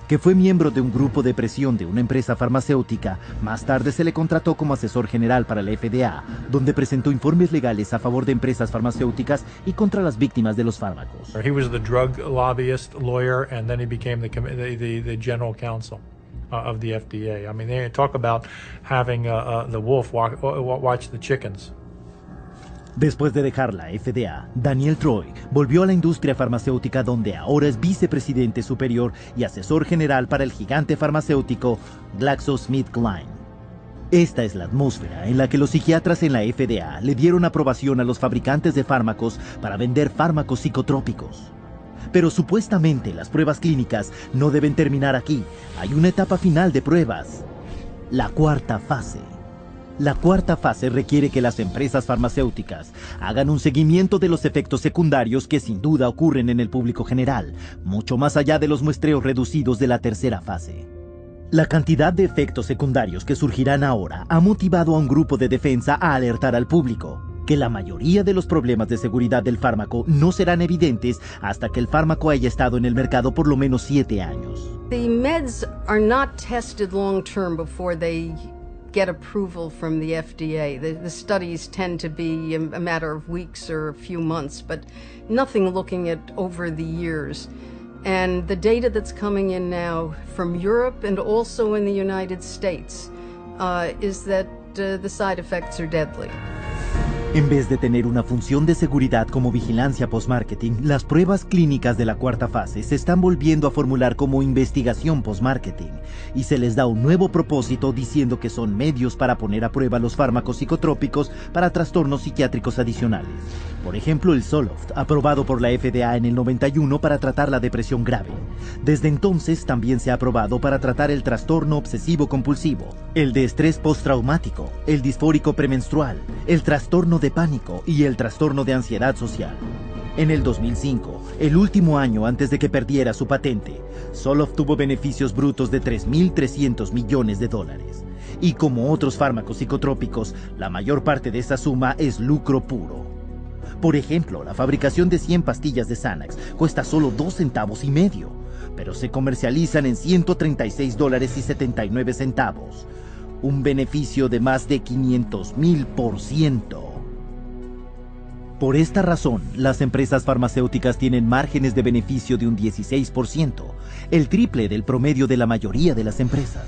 que fue miembro de un grupo de presión de una empresa farmacéutica, más tarde se le contrató como asesor general para la FDA, donde presentó informes legales a favor de empresas farmacéuticas y contra las víctimas de los fármacos. He was the drug lobbyist lawyer, and then he became the general counsel of the FDA. I mean, they talk about having the wolf watch the chickens. Después de dejar la FDA, Daniel Troy volvió a la industria farmacéutica, donde ahora es vicepresidente superior y asesor general para el gigante farmacéutico GlaxoSmithKline. Esta es la atmósfera en la que los psiquiatras en la FDA le dieron aprobación a los fabricantes de fármacos para vender fármacos psicotrópicos. Pero supuestamente las pruebas clínicas no deben terminar aquí. Hay una etapa final de pruebas, la cuarta fase. La cuarta fase requiere que las empresas farmacéuticas hagan un seguimiento de los efectos secundarios que sin duda ocurren en el público general, mucho más allá de los muestreos reducidos de la tercera fase. La cantidad de efectos secundarios que surgirán ahora ha motivado a un grupo de defensa a alertar al público que la mayoría de los problemas de seguridad del fármaco no serán evidentes hasta que el fármaco haya estado en el mercado por lo menos 7 años. The meds are not tested long term before they get approval from the FDA. The studies tend to be a matter of weeks or a few months, but nothing looking at over the years. And the data that's coming in now from Europe and also in the United States is that the side effects are deadly. En vez de tener una función de seguridad como vigilancia post-marketing, las pruebas clínicas de la cuarta fase se están volviendo a formular como investigación post-marketing y se les da un nuevo propósito diciendo que son medios para poner a prueba los fármacos psicotrópicos para trastornos psiquiátricos adicionales. Por ejemplo, el Zoloft, aprobado por la FDA en el 91 para tratar la depresión grave. Desde entonces también se ha aprobado para tratar el trastorno obsesivo-compulsivo, el de estrés postraumático, el disfórico premenstrual, el trastorno de pánico y el trastorno de ansiedad social. En el 2005, el último año antes de que perdiera su patente, Zoloft tuvo beneficios brutos de $3.300 millones. Y como otros fármacos psicotrópicos, la mayor parte de esa suma es lucro puro. Por ejemplo, la fabricación de 100 pastillas de Xanax cuesta solo 2 centavos y medio, pero se comercializan en $136.79, un beneficio de más de 500,000%. Por esta razón, las empresas farmacéuticas tienen márgenes de beneficio de un 16%, el triple del promedio de la mayoría de las empresas.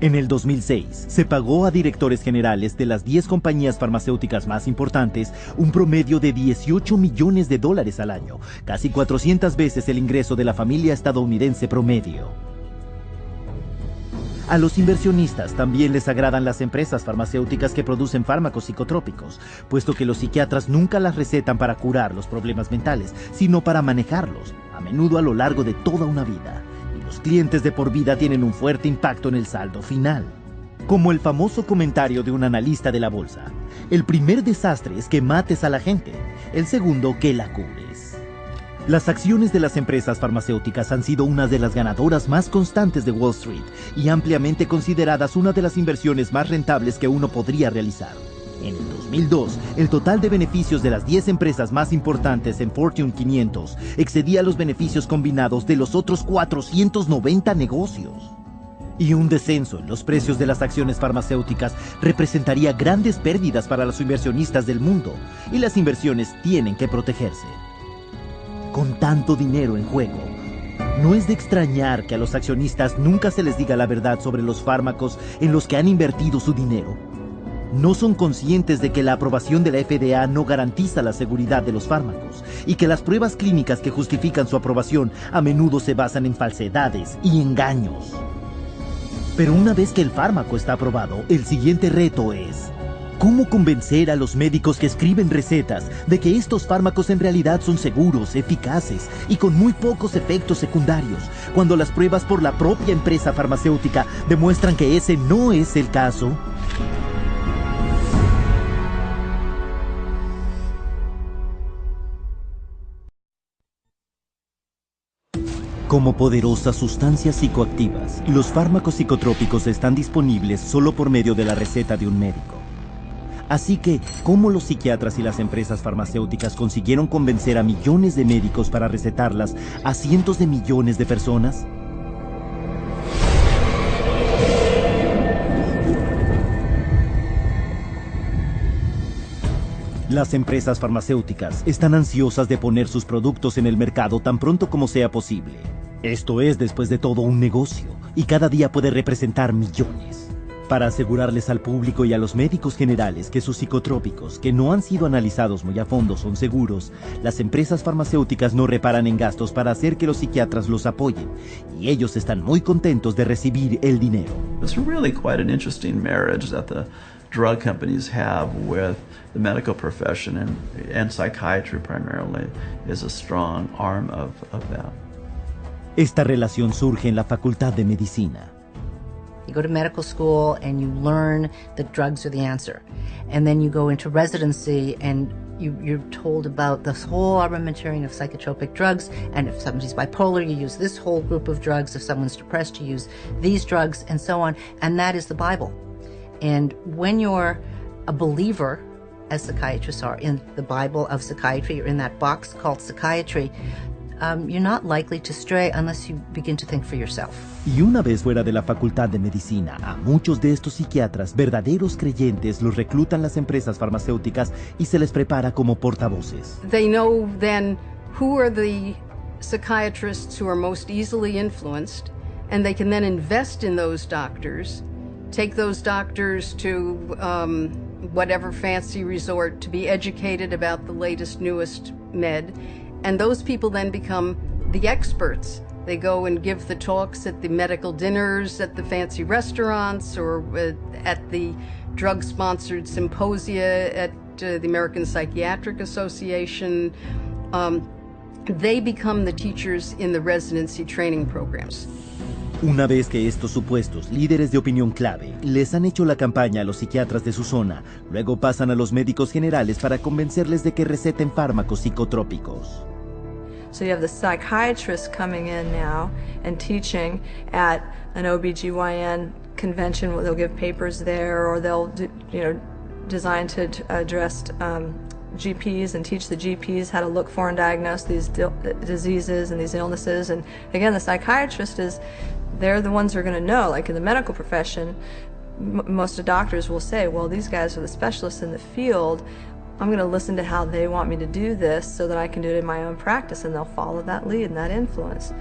En el 2006, se pagó a directores generales de las 10 compañías farmacéuticas más importantes un promedio de $18 millones al año, casi 400 veces el ingreso de la familia estadounidense promedio. A los inversionistas también les agradan las empresas farmacéuticas que producen fármacos psicotrópicos, puesto que los psiquiatras nunca las recetan para curar los problemas mentales, sino para manejarlos, a menudo a lo largo de toda una vida. Los clientes de por vida tienen un fuerte impacto en el saldo final. Como el famoso comentario de un analista de la bolsa: el primer desastre es que mates a la gente, el segundo que la cures. Las acciones de las empresas farmacéuticas han sido una de las ganadoras más constantes de Wall Street y ampliamente consideradas una de las inversiones más rentables que uno podría realizar. En el 2002, el total de beneficios de las 10 empresas más importantes en Fortune 500 excedía los beneficios combinados de los otros 490 negocios. Y un descenso en los precios de las acciones farmacéuticas representaría grandes pérdidas para los inversionistas del mundo, y las inversiones tienen que protegerse. Con tanto dinero en juego, no es de extrañar que a los accionistas nunca se les diga la verdad sobre los fármacos en los que han invertido su dinero. No son conscientes de que la aprobación de la FDA no garantiza la seguridad de los fármacos y que las pruebas clínicas que justifican su aprobación a menudo se basan en falsedades y engaños. Pero una vez que el fármaco está aprobado, el siguiente reto es: ¿cómo convencer a los médicos que escriben recetas de que estos fármacos en realidad son seguros, eficaces y con muy pocos efectos secundarios, cuando las pruebas por la propia empresa farmacéutica demuestran que ese no es el caso? Como poderosas sustancias psicoactivas, los fármacos psicotrópicos están disponibles solo por medio de la receta de un médico. Así que, ¿cómo los psiquiatras y las empresas farmacéuticas consiguieron convencer a millones de médicos para recetarlas a cientos de millones de personas? Las empresas farmacéuticas están ansiosas de poner sus productos en el mercado tan pronto como sea posible. Esto es, después de todo, un negocio, y cada día puede representar millones. Para asegurarles al público y a los médicos generales que sus psicotrópicos, que no han sido analizados muy a fondo, son seguros, las empresas farmacéuticas no reparan en gastos para hacer que los psiquiatras los apoyen, y ellos están muy contentos de recibir el dinero. It's really quite an interesting marriage that the drug companies have with the medical profession, and psychiatry primarily is a strong arm of that. Esta relación surge en la Facultad de Medicina. You go to medical school and you learn that drugs are the answer. And then you go into residency and you're told about this whole armamentarium of psychotropic drugs. And if somebody's bipolar, you use this whole group of drugs. If someone's depressed, you use these drugs and so on. And that is the Bible. And when you're a believer, as psychiatrists are, in the Bible of psychiatry, or in that box called psychiatry, you're not likely to stray unless you begin to think for yourself. Y una vez fuera de la Facultad de Medicina, a muchos de estos psiquiatras, verdaderos creyentes, los reclutan las empresas farmacéuticas y se les prepara como portavoces. They know then who are the psychiatrists who are most easily influenced, and they can then invest in those doctors, take those doctors to whatever fancy resort to be educated about the latest, newest med. And those people then become the experts. They go and give the talks at the medical dinners at the fancy restaurants or at the drug-sponsored symposia at the American Psychiatric Association. They become the teachers in the residency training programs. Una vez que estos supuestos líderes de opinión clave les han hecho la campaña a los psiquiatras de su zona, luego pasan a los médicos generales para convencerles de que receten fármacos psicotrópicos. So you have the psychiatrists coming in now and teaching at an OBGYN convention. They'll give papers there, or they'll do, designed to address GPs and teach the GPs how to look for and diagnose these diseases and these illnesses. And again, the psychiatrist they're the ones who are going to know. Like in the medical profession, most of the doctors will say, well, these guys are the specialists in the field. I'm going to listen to how they want me to do this so that I can do it in my own practice, and they'll follow that lead and that influence,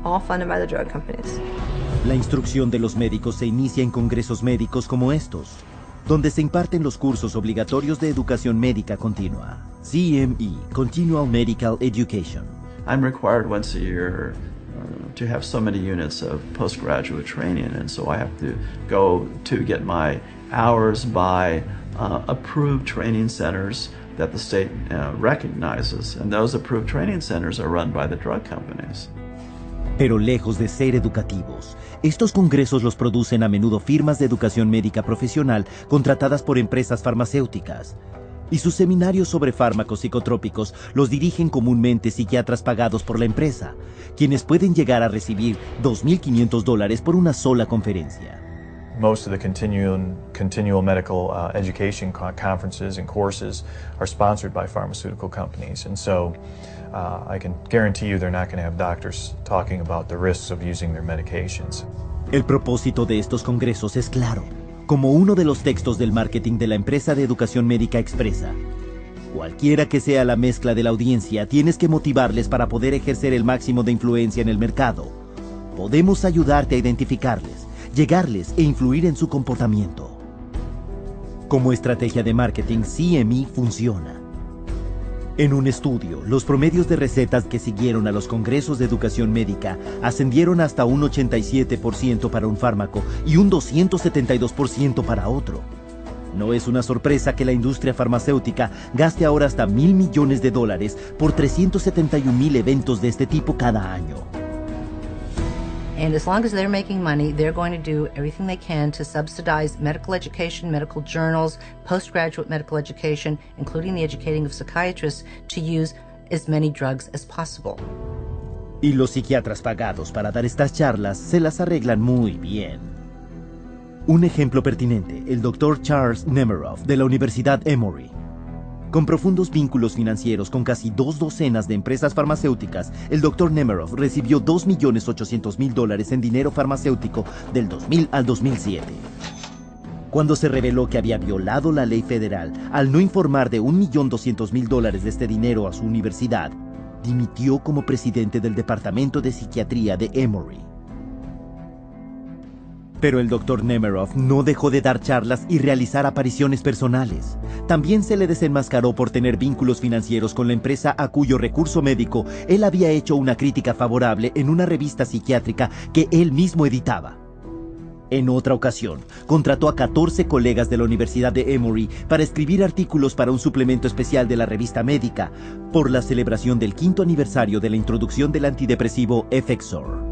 all funded by the drug companies. La instrucción de los médicos se inicia en congresos médicos como estos, donde se imparten los cursos obligatorios de educación médica continua, CME, Continual Medical Education. I'm required once a year to have so many units of postgraduate training, and so I have to go to get my hours by approved training centers that the state recognizes, and those approved training centers are run by the drug companies. Pero lejos de ser educativos, estos congresos los producen a menudo firmas de educación médica profesional contratadas por empresas farmacéuticas. Y sus seminarios sobre fármacos psicotrópicos los dirigen comúnmente psiquiatras pagados por la empresa, quienes pueden llegar a recibir $2,500 por una sola conferencia. Most of the continual medical education conferences and courses are sponsored by pharmaceutical companies, and so I can guarantee you they're not going to have doctors talking about the risks of using their medications. El propósito de estos congresos es claro, como uno de los textos del marketing de la empresa de educación médica expresa. Cualquiera que sea la mezcla de la audiencia, tienes que motivarles para poder ejercer el máximo de influencia en el mercado. Podemos ayudarte a identificarles, llegarles e influir en su comportamiento. Como estrategia de marketing, CME funciona. En un estudio, los promedios de recetas que siguieron a los congresos de educación médica ascendieron hasta un 87% para un fármaco y un 272% para otro. No es una sorpresa que la industria farmacéutica gaste ahora hasta $1,000 millones por 371,000 eventos de este tipo cada año. And as long as they're making money, they're going to do everything they can to subsidize medical education, medical journals, postgraduate medical education, including the educating of psychiatrists, to use as many drugs as possible. Y los psiquiatras pagados para dar estas charlas se las arreglan muy bien. Un ejemplo pertinente, el Dr. Charles Nemiroff de la Universidad Emory. Con profundos vínculos financieros con casi 2 docenas de empresas farmacéuticas, el Dr. Nemiroff recibió $2,800,000 en dinero farmacéutico del 2000 al 2007. Cuando se reveló que había violado la ley federal al no informar de $1,200,000 de este dinero a su universidad, dimitió como presidente del Departamento de Psiquiatría de Emory. Pero el Dr. Nemiroff no dejó de dar charlas y realizar apariciones personales. También se le desenmascaró por tener vínculos financieros con la empresa a cuyo recurso médico él había hecho una crítica favorable en una revista psiquiátrica que él mismo editaba. En otra ocasión, contrató a 14 colegas de la Universidad de Emory para escribir artículos para un suplemento especial de la revista médica por la celebración del 5º aniversario de la introducción del antidepresivo Effexor.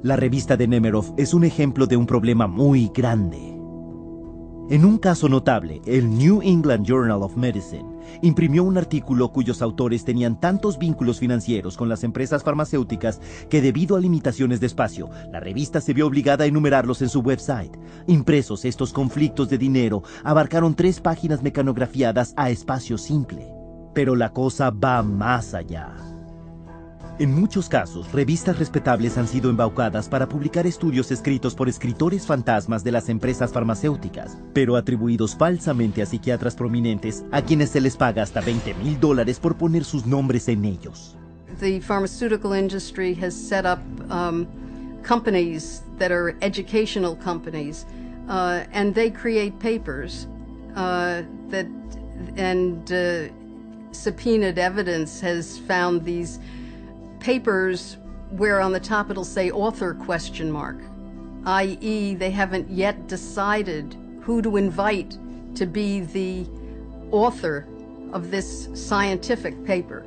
La revista de Nemiroff es un ejemplo de un problema muy grande. En un caso notable, el New England Journal of Medicine imprimió un artículo cuyos autores tenían tantos vínculos financieros con las empresas farmacéuticas que debido a limitaciones de espacio, la revista se vio obligada a enumerarlos en su website. Impresos, estos conflictos de dinero abarcaron 3 páginas mecanografiadas a espacio simple. Pero la cosa va más allá. En muchos casos, revistas respetables han sido embaucadas para publicar estudios escritos por escritores fantasmas de las empresas farmacéuticas, pero atribuidos falsamente a psiquiatras prominentes, a quienes se les paga hasta $20,000 por poner sus nombres en ellos. The pharmaceutical industry has set up companies that are educational companies and they create papers subpoenaed evidence has found these papers where on the top it'll say author ? i.e. they haven't yet decided who to invite to be the author of this scientific paper.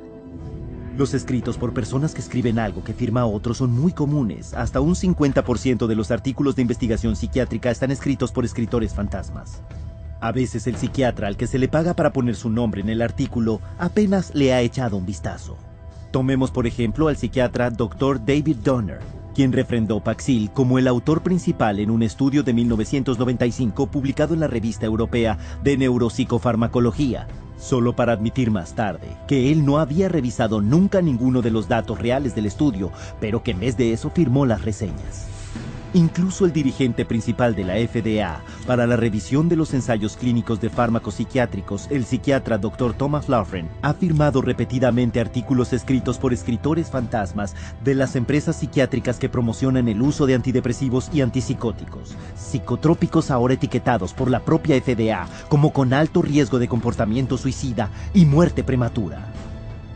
Los escritos por personas que escriben algo que firma otro son muy comunes. Hasta un 50% de los artículos de investigación psiquiátrica están escritos por escritores fantasmas. A veces el psiquiatra al que se le paga para poner su nombre en el artículo apenas le ha echado un vistazo. Tomemos por ejemplo al psiquiatra Dr. David Donner, quien refrendó Paxil como el autor principal en un estudio de 1995 publicado en la Revista Europea de Neuropsicofarmacología, solo para admitir más tarde que él no había revisado nunca ninguno de los datos reales del estudio, pero que en vez de eso firmó las reseñas. Incluso el dirigente principal de la FDA para la revisión de los ensayos clínicos de fármacos psiquiátricos, el psiquiatra Dr. Thomas Laughren, ha firmado repetidamente artículos escritos por escritores fantasmas de las empresas psiquiátricas que promocionan el uso de antidepresivos y antipsicóticos, psicotrópicos ahora etiquetados por la propia FDA como con alto riesgo de comportamiento suicida y muerte prematura.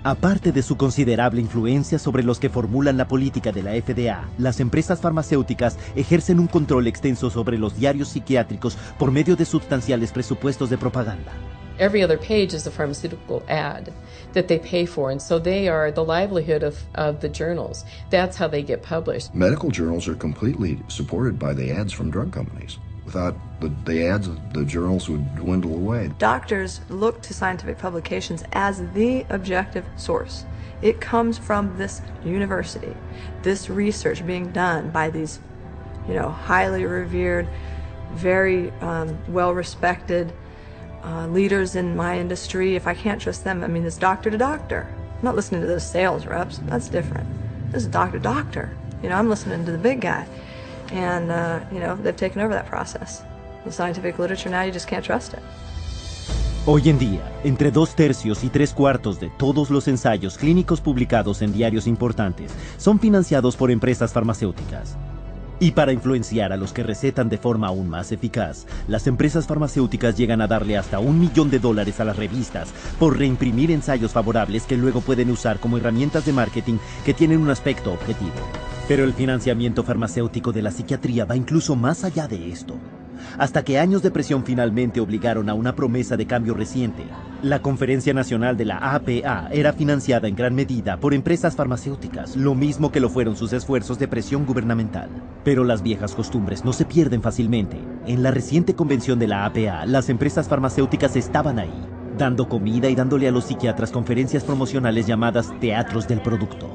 Aparte de su considerable influencia sobre los que formulan la política de la FDA, las empresas farmacéuticas ejercen un control extenso sobre los diarios psiquiátricos por medio de sustanciales presupuestos de propaganda. Every other page is a pharmaceutical ad that they pay for, and so they are the livelihood of the journals. That's how they get published. Medical journals are completely supported by the ads from drug companies. Without the ads, the journals would dwindle away. Doctors look to scientific publications as the objective source. It comes from this university, this research being done by these, highly revered, very well-respected leaders in my industry. If I can't trust them, it's doctor to doctor. I'm not listening to those sales reps. That's different. This is doctor to doctor. I'm listening to the big guy. And, they've taken over that process. The scientific literature now, you just can't trust it. Hoy en día, entre 2/3 y 3/4 de todos los ensayos clínicos publicados en diarios importantes son financiados por empresas farmacéuticas. Y para influenciar a los que recetan de forma aún más eficaz, las empresas farmacéuticas llegan a darle hasta $1 millón a las revistas por reimprimir ensayos favorables que luego pueden usar como herramientas de marketing que tienen un aspecto objetivo. Pero el financiamiento farmacéutico de la psiquiatría va incluso más allá de esto. Hasta que años de presión finalmente obligaron a una promesa de cambio reciente. La Conferencia Nacional de la APA era financiada en gran medida por empresas farmacéuticas, lo mismo que lo fueron sus esfuerzos de presión gubernamental. Pero las viejas costumbres no se pierden fácilmente. En la reciente convención de la APA, las empresas farmacéuticas estaban ahí, dando comida y dándole a los psiquiatras conferencias promocionales llamadas teatros del producto.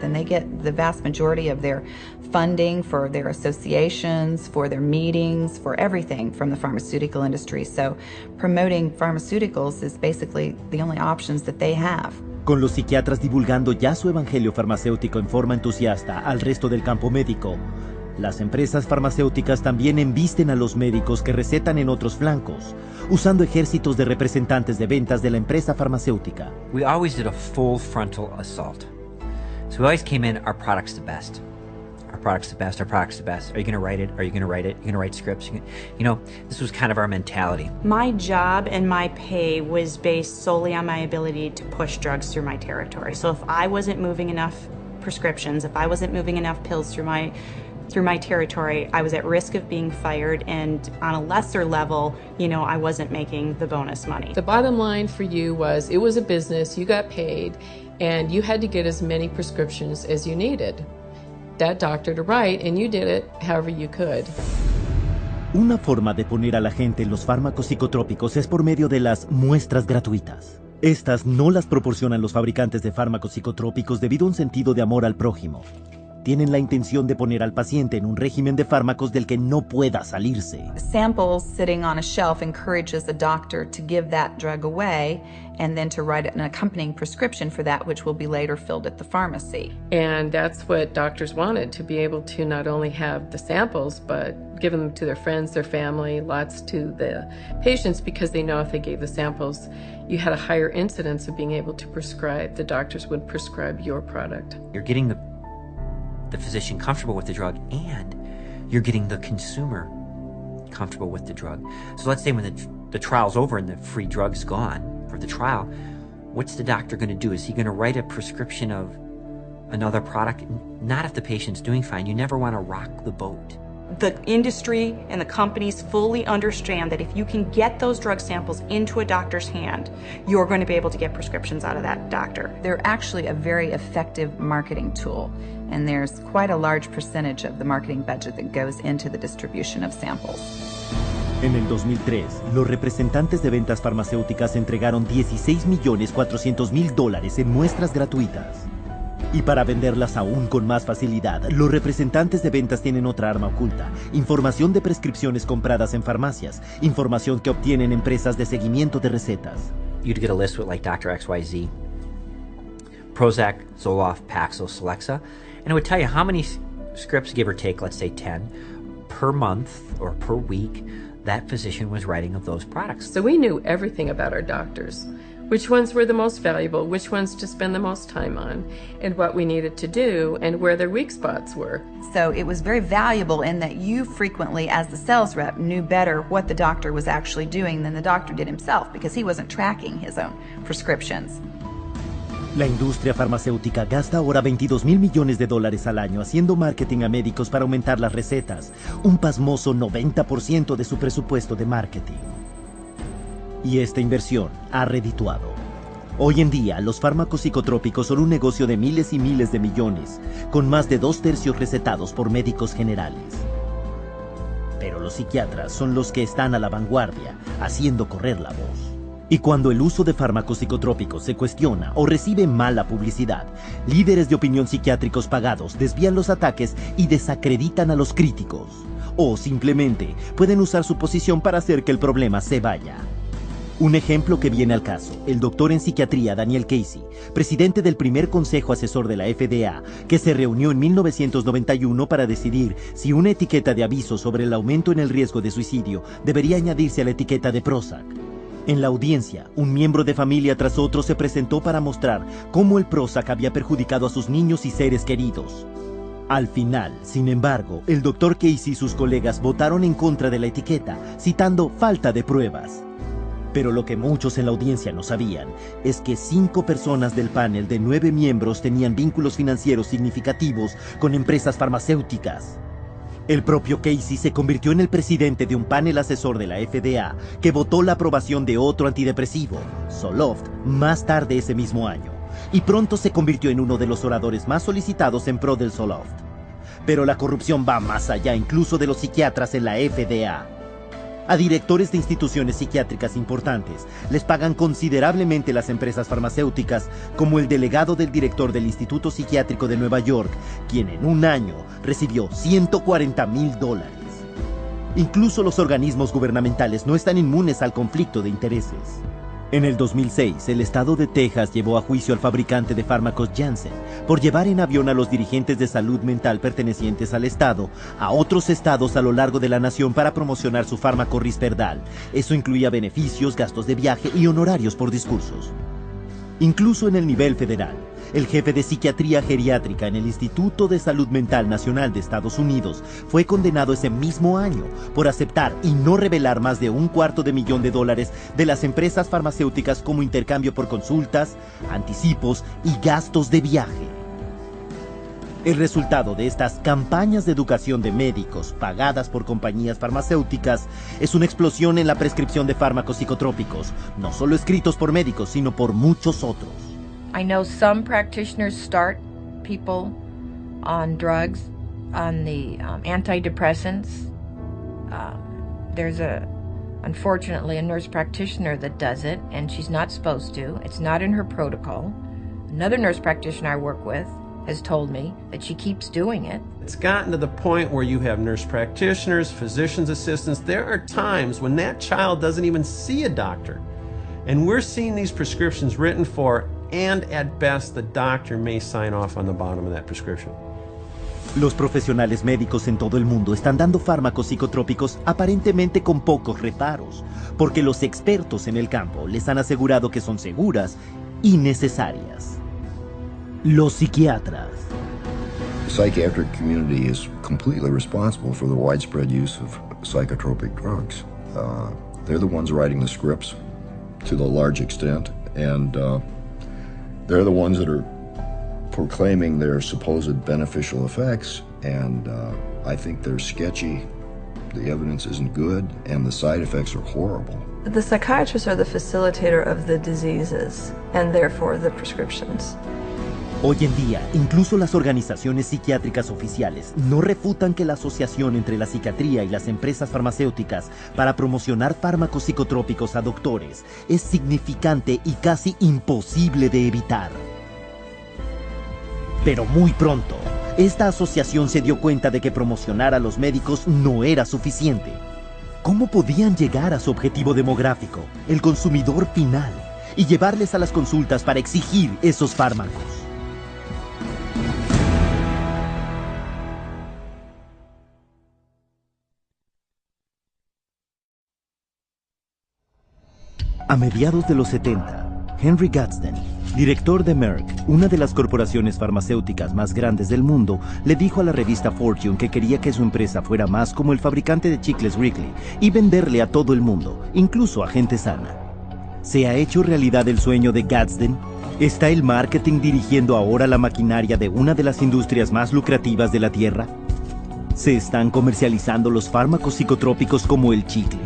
And they get the vast majority of their funding for their associations, for their meetings, for everything from the pharmaceutical industry. So promoting pharmaceuticals is basically the only options that they have. Con los psiquiatras divulgando ya su evangelio farmacéutico en forma entusiasta al resto del campo médico, las empresas farmacéuticas también embisten a los médicos que recetan en otros flancos, usando ejércitos de representantes de ventas de la empresa farmacéutica. We always did a full frontal assault. So we always came in, our product's the best. Our product's the best, our product's the best. Are you going to write it? Are you going to write it? You're going to write scripts? This was kind of our mentality. My job and my pay was based solely on my ability to push drugs through my territory. So if I wasn't moving enough prescriptions, if I wasn't moving enough pills through my territory, I was at risk of being fired, and on a lesser level, I wasn't making the bonus money. The bottom line for you was it was a business, you got paid, and you had to get as many prescriptions as you needed. That doctor to write, and you did it however you could. Una forma de poner a la gente en los fármacos psicotrópicos es por medio de las muestras gratuitas. Estas no las proporcionan los fabricantes de fármacos psicotrópicos debido a un sentido de amor al prójimo. Tienen la intención de poner al paciente en un régimen de fármacos del que no pueda salirse. Samples sitting on a shelf encourages a doctor to give that drug away and then to write an accompanying prescription for that, which will be later filled at the pharmacy. And that's what doctors wanted, to be able to not only have the samples, but give them to their friends, their family, lots to the patients, because they know if they gave the samples, you had a higher incidence of being able to prescribe. The doctors would prescribe your product. You're getting the physician comfortable with the drug, and you're getting the consumer comfortable with the drug. So let's say when the trial's over and the free drug's gone for the trial, what's the doctor going to do? Is he going to write a prescription of another product? Not if the patient's doing fine. You never want to rock the boat. The industry and the companies fully understand that if you can get those drug samples into a doctor's hand, you're going to be able to get prescriptions out of that doctor. They're actually a very effective marketing tool, and there's quite a large percentage of the marketing budget that goes into the distribution of samples. En el 2003, los representantes de ventas farmacéuticas entregaron $16.400.000 en muestras gratuitas. Y para venderlas aún con más facilidad, los representantes de ventas tienen otra arma oculta: información de prescripciones compradas en farmacias, información que obtienen empresas de seguimiento de recetas. You'd get a list with like Dr. XYZ, Prozac, Zoloft, Paxil, Celexa, and it would tell you how many scripts, give or take, let's say 10, per month or per week, that physician was writing of those products. So we knew everything about our doctors. Which ones were the most valuable, which ones to spend the most time on, and what we needed to do, and where their weak spots were. So it was very valuable in that you frequently, as the sales rep, knew better what the doctor was actually doing than the doctor did himself, because he wasn't tracking his own prescriptions. La industria farmacéutica gasta ahora $22.000 millones al año haciendo marketing a médicos para aumentar las recetas, un pasmoso 90% de su presupuesto de marketing. Y esta inversión ha redituado. Hoy en día, los fármacos psicotrópicos son un negocio de miles y miles de millones, con más de 2/3 recetados por médicos generales. Pero los psiquiatras son los que están a la vanguardia, haciendo correr la voz. Y cuando el uso de fármacos psicotrópicos se cuestiona o recibe mala publicidad, líderes de opinión psiquiátricos pagados desvían los ataques y desacreditan a los críticos. O simplemente pueden usar su posición para hacer que el problema se vaya. Un ejemplo que viene al caso: el doctor en psiquiatría Daniel Casey, presidente del primer consejo asesor de la FDA, que se reunió en 1991 para decidir si una etiqueta de aviso sobre el aumento en el riesgo de suicidio debería añadirse a la etiqueta de Prozac. En la audiencia, un miembro de familia tras otro se presentó para mostrar cómo el Prozac había perjudicado a sus niños y seres queridos. Al final, sin embargo, el doctor Casey y sus colegas votaron en contra de la etiqueta, citando falta de pruebas. Pero lo que muchos en la audiencia no sabían es que 5 personas del panel de 9 miembros tenían vínculos financieros significativos con empresas farmacéuticas. El propio Casey se convirtió en el presidente de un panel asesor de la FDA que votó la aprobación de otro antidepresivo, Zoloft, más tarde ese mismo año, y pronto se convirtió en uno de los oradores más solicitados en pro del Zoloft. Pero la corrupción va más allá incluso de los psiquiatras en la FDA. A directores de instituciones psiquiátricas importantes les pagan considerablemente las empresas farmacéuticas, como el delegado del director del Instituto Psiquiátrico de Nueva York, quien en un año recibió $140.000. Incluso los organismos gubernamentales no están inmunes al conflicto de intereses. En el 2006, el estado de Texas llevó a juicio al fabricante de fármacos Janssen por llevar en avión a los dirigentes de salud mental pertenecientes al estado a otros estados a lo largo de la nación para promocionar su fármaco Risperdal. Eso incluía beneficios, gastos de viaje y honorarios por discursos. Incluso en el nivel federal, el jefe de psiquiatría geriátrica en el Instituto de Salud Mental Nacional de Estados Unidos fue condenado ese mismo año por aceptar y no revelar más de $250,000 de las empresas farmacéuticas como intercambio por consultas, anticipos y gastos de viaje. El resultado de estas campañas de educación de médicos pagadas por compañías farmacéuticas es una explosión en la prescripción de fármacos psicotrópicos, no solo escritos por médicos, sino por muchos otros. I know some practitioners start people on drugs, on the antidepressants. There's unfortunately, a nurse practitioner that does it, and she's not supposed to. It's not in her protocol. Another nurse practitioner I work with has told me that she keeps doing it. It's gotten to the point where you have nurse practitioners, physician's assistants. There are times when that child doesn't even see a doctor. And we're seeing these prescriptions written for, and at best, the doctor may sign off on the bottom of that prescription. Los profesionales médicos en todo el mundo están dando fármacos psicotrópicos aparentemente con pocos reparos, porque los expertos en el campo les han asegurado que son seguras y necesarias. Los psiquiatras. The psychiatric community is completely responsible for the widespread use of psychotropic drugs. They're the ones writing the scripts to the large extent, and they're the ones that are proclaiming their supposed beneficial effects, and I think they're sketchy. The evidence isn't good, and the side effects are horrible. The psychiatrists are the facilitator of the diseases, and therefore the prescriptions. Hoy en día, incluso las organizaciones psiquiátricas oficiales no refutan que la asociación entre la psiquiatría y las empresas farmacéuticas para promocionar fármacos psicotrópicos a doctores es significante y casi imposible de evitar. Pero muy pronto, esta asociación se dio cuenta de que promocionar a los médicos no era suficiente. ¿Cómo podían llegar a su objetivo demográfico, el consumidor final, y llevarles a las consultas para exigir esos fármacos? A mediados de los 70, Henry Gadsden, director de Merck, una de las corporaciones farmacéuticas más grandes del mundo, le dijo a la revista Fortune que quería que su empresa fuera más como el fabricante de chicles Wrigley y venderle a todo el mundo, incluso a gente sana. ¿Se ha hecho realidad el sueño de Gadsden? ¿Está el marketing dirigiendo ahora la maquinaria de una de las industrias más lucrativas de la Tierra? ¿Se están comercializando los fármacos psicotrópicos como el chicle?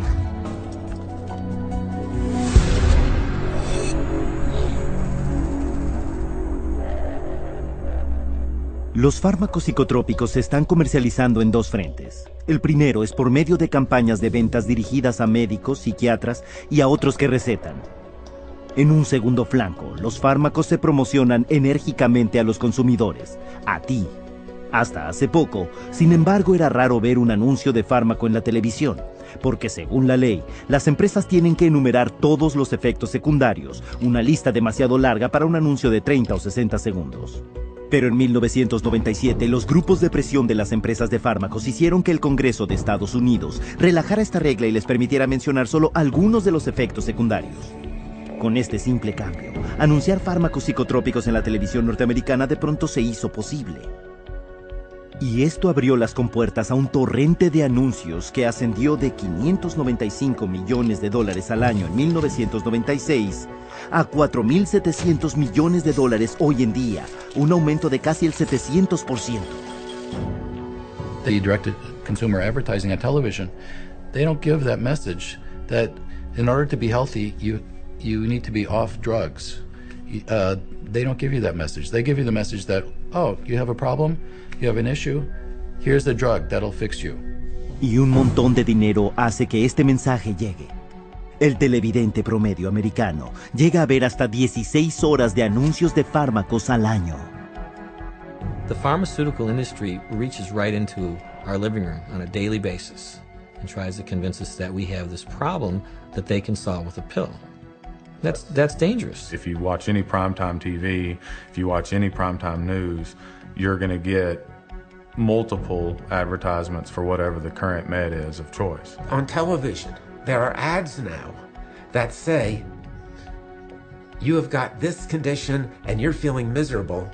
Los fármacos psicotrópicos se están comercializando en dos frentes. El primero es por medio de campañas de ventas dirigidas a médicos, psiquiatras y a otros que recetan. En un segundo flanco, los fármacos se promocionan enérgicamente a los consumidores, a ti. Hasta hace poco, sin embargo, era raro ver un anuncio de fármaco en la televisión, porque según la ley, las empresas tienen que enumerar todos los efectos secundarios, una lista demasiado larga para un anuncio de 30 o 60 segundos. Pero en 1997, los grupos de presión de las empresas de fármacos hicieron que el Congreso de Estados Unidos relajara esta regla y les permitiera mencionar solo algunos de los efectos secundarios. Con este simple cambio, anunciar fármacos psicotrópicos en la televisión norteamericana de pronto se hizo posible. Y esto abrió las compuertas a un torrente de anuncios que ascendió de $595 millones al año en 1996 a $4.700 millones hoy en día, un aumento de casi el 700%. The directed consumer advertising on television, they don't give that message that in order to be healthy, you need to be off drugs. They don't give you that message. They give you the message that, oh, you have a problem, you have an issue, here's the drug that'll fix you. Y un montón de dinero hace que este mensaje llegue. El televidente promedio americano llega a ver hasta 16 horas de anuncios de fármacos al año. The pharmaceutical industry reaches right into our living room on a daily basis and tries to convince us that we have this problem that they can solve with a pill. That's dangerous. If you watch any primetime TV, if you watch any primetime news, you're going to get multiple advertisements for whatever the current med is of choice. On television, there are ads now that say, you have got this condition and you're feeling miserable.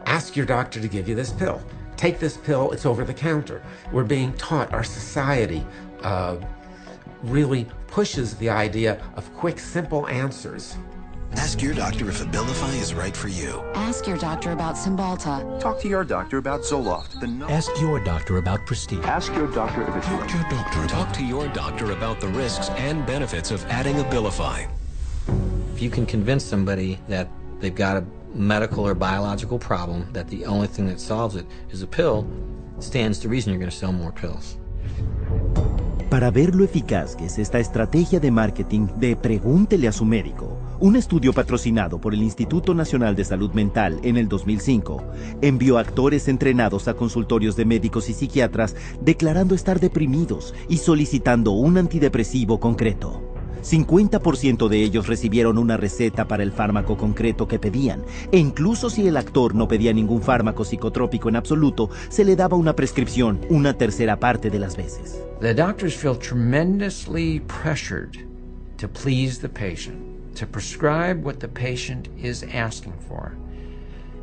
Ask your doctor to give you this pill. Take this pill, it's over the counter. We're being taught, our society really pushes the idea of quick, simple answers. Ask your doctor if Abilify is right for you. Ask your doctor about Cymbalta. Talk to your doctor about Zoloft. Ask your doctor about Prestige. Ask your doctor if it's Talk to your doctor. Talk to your doctor about the risks and benefits of adding Abilify. If you can convince somebody that they've got a medical or biological problem, that the only thing that solves it is a pill, stands to reason you're going to sell more pills. Para ver lo eficaz que es esta estrategia de marketing de pregúntele a su médico, un estudio patrocinado por el Instituto Nacional de Salud Mental en el 2005 envió actores entrenados a consultorios de médicos y psiquiatras declarando estar deprimidos y solicitando un antidepresivo concreto. 50% de ellos recibieron una receta para el fármaco concreto que pedían, e incluso si el actor no pedía ningún fármaco psicotrópico en absoluto, se le daba una prescripción una tercera parte de las veces. The doctors feel tremendously pressured to please the patient, to prescribe what the patient is asking for.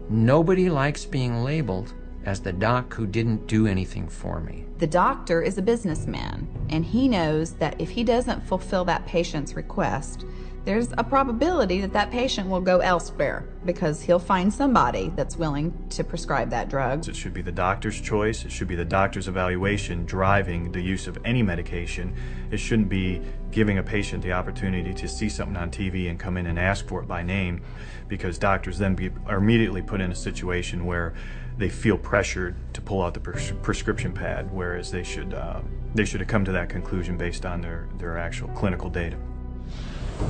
Nobody likes being labeled as the doc who didn't do anything for me. The doctor is a businessman, and he knows that if he doesn't fulfill that patient's request, there's a probability that that patient will go elsewhere because he'll find somebody that's willing to prescribe that drug. It should be the doctor's choice. It should be the doctor's evaluation driving the use of any medication. It shouldn't be giving a patient the opportunity to see something on TV and come in and ask for it by name, because doctors then are immediately put in a situation where they feel pressured to pull out the prescription pad, whereas they should have come to that conclusion based on their actual clinical data.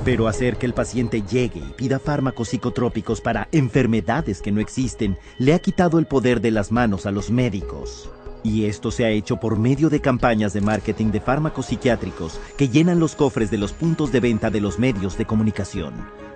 Pero hacer que el paciente llegue y pida fármacos psicotrópicos para enfermedades que no existen le ha quitado el poder de las manos a los médicos. Y esto se ha hecho por medio de campañas de marketing de fármacos psiquiátricos que llenan los cofres de los puntos de venta de los medios de comunicación.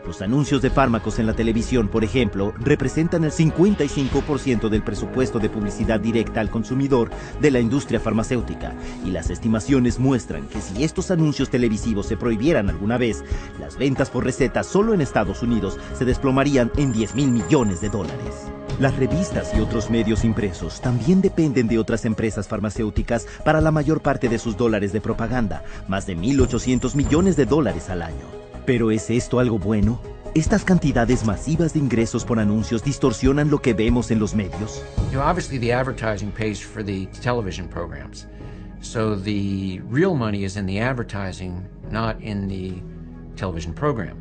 Los anuncios de fármacos en la televisión, por ejemplo, representan el 55% del presupuesto de publicidad directa al consumidor de la industria farmacéutica, y las estimaciones muestran que si estos anuncios televisivos se prohibieran alguna vez, las ventas por receta solo en Estados Unidos se desplomarían en $10,000 millones. Las revistas y otros medios impresos también dependen de otras empresas farmacéuticas para la mayor parte de sus dólares de propaganda, más de $1,800 millones al año. ¿Pero es esto algo bueno? ¿Estas cantidades masivas de ingresos por anuncios distorsionan lo que vemos en los medios? Obviously the advertising pays for the television programs. So the real money is in the advertising, not in the television program.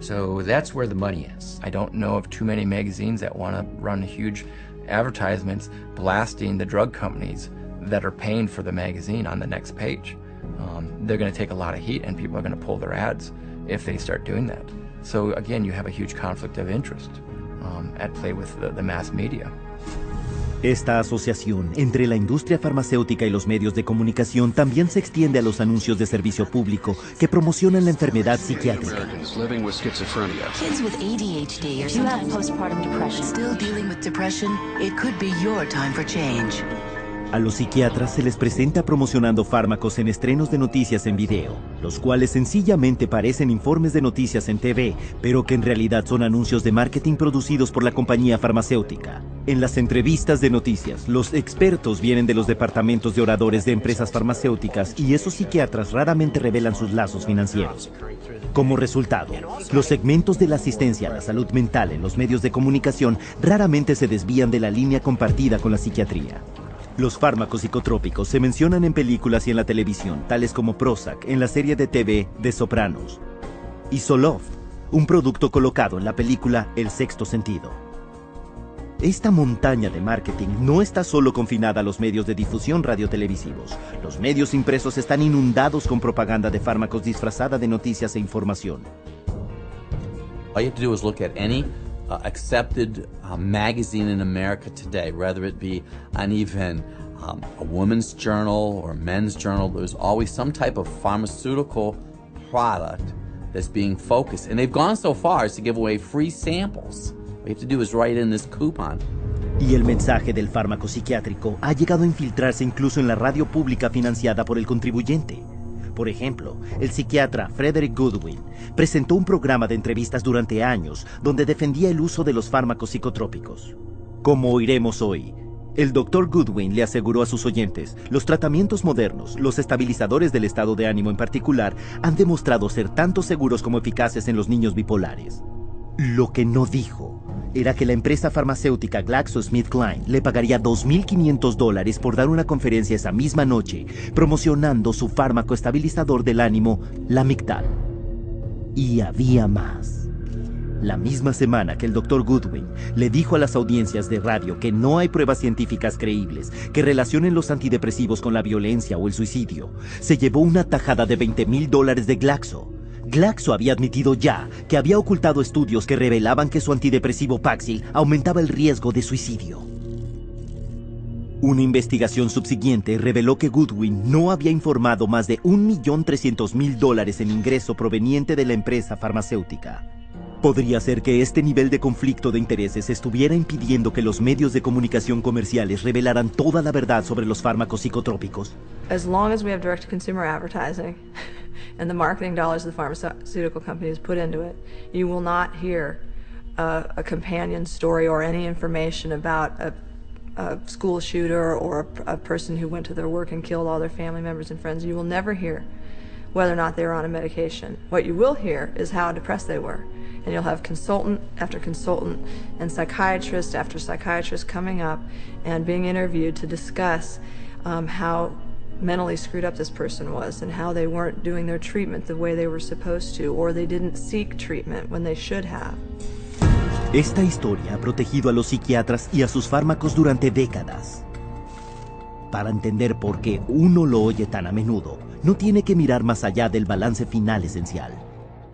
So that's where the money is. I don't know of too many magazines that want to run huge advertisements blasting the drug companies that are paying for the magazine on the next page. They're going to take a lot of heat, and people are going to pull their ads if they start doing that. So again, you have a huge conflict of interest at play with the mass media. Esta asociación entre la industria farmacéutica y los medios de comunicación también se extiende a los anuncios de servicio público que promocionan la enfermedad psiquiátrica. Kids with ADHD or sometimes postpartum depression. Still dealing with depression? It could be your time for change. A los psiquiatras se les presenta promocionando fármacos en estrenos de noticias en video, los cuales sencillamente parecen informes de noticias en TV, pero que en realidad son anuncios de marketing producidos por la compañía farmacéutica. En las entrevistas de noticias, los expertos vienen de los departamentos de oradores de empresas farmacéuticas y esos psiquiatras raramente revelan sus lazos financieros. Como resultado, los segmentos de la asistencia a la salud mental en los medios de comunicación raramente se desvían de la línea compartida con la psiquiatría. Los fármacos psicotrópicos se mencionan en películas y en la televisión, tales como Prozac en la serie de TV The Sopranos, y Zoloft, un producto colocado en la película El Sexto Sentido. Esta montaña de marketing no está solo confinada a los medios de difusión radiotelevisivos. Los medios impresos están inundados con propaganda de fármacos disfrazada de noticias e información. All you have to do is look at any accepted magazine in America today, whether it be an even a women's journal or a men's journal. There's always some type of pharmaceutical product that's being focused. And they've gone so far as to give away free samples. All you have to do is write in this coupon. Y el mensaje del fármaco psiquiátrico ha llegado a infiltrarse incluso en la radio pública financiada por el contribuyente. Por ejemplo, el psiquiatra Frederick Goodwin presentó un programa de entrevistas durante años donde defendía el uso de los fármacos psicotrópicos. Como oiremos hoy, el Dr. Goodwin le aseguró a sus oyentes, los tratamientos modernos, los estabilizadores del estado de ánimo en particular, han demostrado ser tanto seguros como eficaces en los niños bipolares. Lo que no dijo era que la empresa farmacéutica GlaxoSmithKline le pagaría $2,500 por dar una conferencia esa misma noche promocionando su fármaco estabilizador del ánimo, Lamictal. Y había más. La misma semana que el Dr. Goodwin le dijo a las audiencias de radio que no hay pruebas científicas creíbles que relacionen los antidepresivos con la violencia o el suicidio, se llevó una tajada de $20,000 de Glaxo. Glaxo había admitido ya que había ocultado estudios que revelaban que su antidepresivo Paxil aumentaba el riesgo de suicidio. Una investigación subsiguiente reveló que Goodwin no había informado más de $1,300,000 en ingreso proveniente de la empresa farmacéutica. ¿Podría ser que este nivel de conflicto de intereses estuviera impidiendo que los medios de comunicación comerciales revelaran toda la verdad sobre los fármacos psicotrópicos? As long as we have direct-to-consumer advertising and the marketing dollars the pharmaceutical companies put into it, you will not hear a companion story or any information about a school shooter or a person who went to their work and killed all their family members and friends. You will never hear whether or not they were on a medication. What you will hear is how depressed they were. And you'll have consultant after consultant and psychiatrist after psychiatrist coming up and being interviewed to discuss how mentally screwed up this person was and how they weren't doing their treatment the way they were supposed to, or they didn't seek treatment when they should have. Esta historia ha protegido a los psiquiatras y a sus fármacos durante décadas. Para entender por qué uno lo oye tan a menudo, no tiene que mirar más allá del balance final esencial.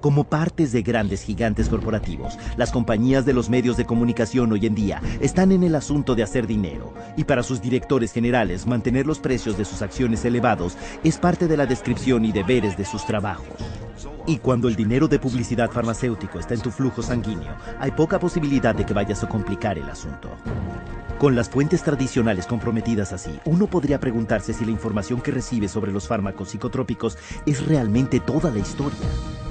Como partes de grandes gigantes corporativos, las compañías de los medios de comunicación hoy en día están en el asunto de hacer dinero, y para sus directores generales mantener los precios de sus acciones elevados es parte de la descripción y deberes de sus trabajos. Y cuando el dinero de publicidad farmacéutico está en tu flujo sanguíneo, hay poca posibilidad de que vayas a complicar el asunto. Con las fuentes tradicionales comprometidas así, uno podría preguntarse si la información que recibe sobre los fármacos psicotrópicos es realmente toda la historia.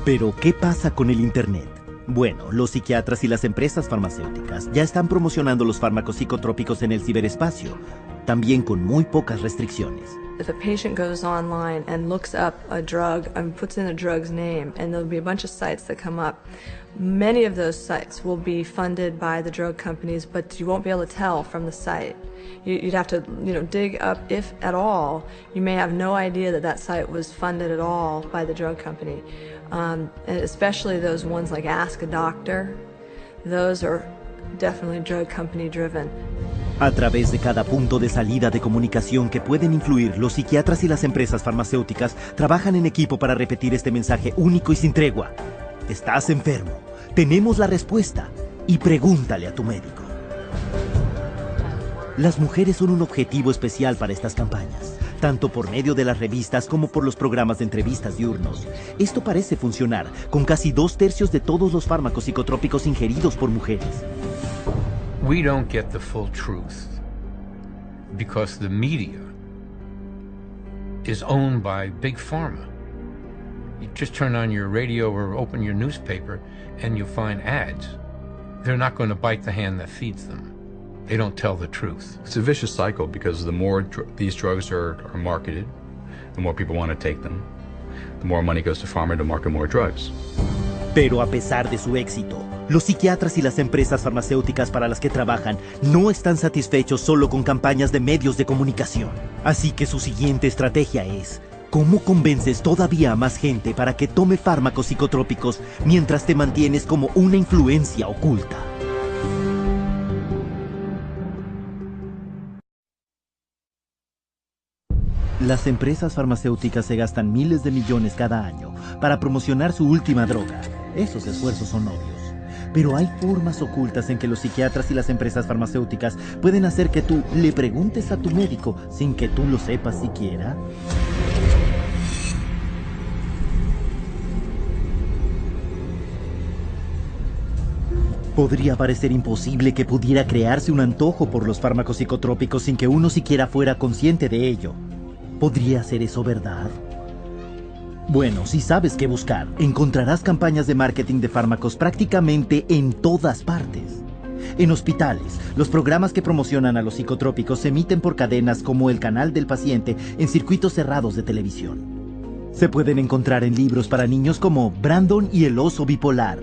Pero, ¿qué pasa con el Internet? Bueno, los psiquiatras y las empresas farmacéuticas ya están promocionando los fármacos psicotrópicos en el ciberespacio, también con muy pocas restricciones. If a patient goes online and looks up a drug and puts in a drug's name, and there'll be a bunch of sites that come up, many of those sites will be funded by the drug companies, but you won't be able to tell from the site. You'd have to, dig up, if at all. You may have no idea that that site was funded at all by the drug company. And especially those ones like Ask a Doctor, those are definitely drug company driven. A través de cada punto de salida de comunicación que pueden influir, los psiquiatras y las empresas farmacéuticas trabajan en equipo para repetir este mensaje único y sin tregua. Estás enfermo, tenemos la respuesta y pregúntale a tu médico. Las mujeres son un objetivo especial para estas campañas, tanto por medio de las revistas como por los programas de entrevistas diurnos. Esto parece funcionar con casi 2/3 de todos los fármacos psicotrópicos ingeridos por mujeres. We don't get the full truth because the media is owned by Big Pharma. You just turn on your radio or open your newspaper and you'll find ads. They're not going to bite the hand that feeds them. They don't tell the truth. It's a vicious cycle because the more these drugs are marketed, the more people want to take them. The more money goes to pharma to market more drugs. Pero a pesar de su éxito, los psiquiatras y las empresas farmacéuticas para las que trabajan no están satisfechos solo con campañas de medios de comunicación. Así que su siguiente estrategia es: ¿cómo convences todavía a más gente para que tome fármacos psicotrópicos mientras te mantienes como una influencia oculta? Las empresas farmacéuticas se gastan miles de millones cada año para promocionar su última droga. Esos esfuerzos son obvios. Pero hay formas ocultas en que los psiquiatras y las empresas farmacéuticas pueden hacer que tú le preguntes a tu médico sin que tú lo sepas siquiera. Podría parecer imposible que pudiera crearse un antojo por los fármacos psicotrópicos sin que uno siquiera fuera consciente de ello. ¿Podría ser eso verdad? Bueno, si sabes qué buscar, encontrarás campañas de marketing de fármacos prácticamente en todas partes. En hospitales, los programas que promocionan a los psicotrópicos se emiten por cadenas como El Canal del Paciente en circuitos cerrados de televisión. Se pueden encontrar en libros para niños como Brandon y el oso bipolar,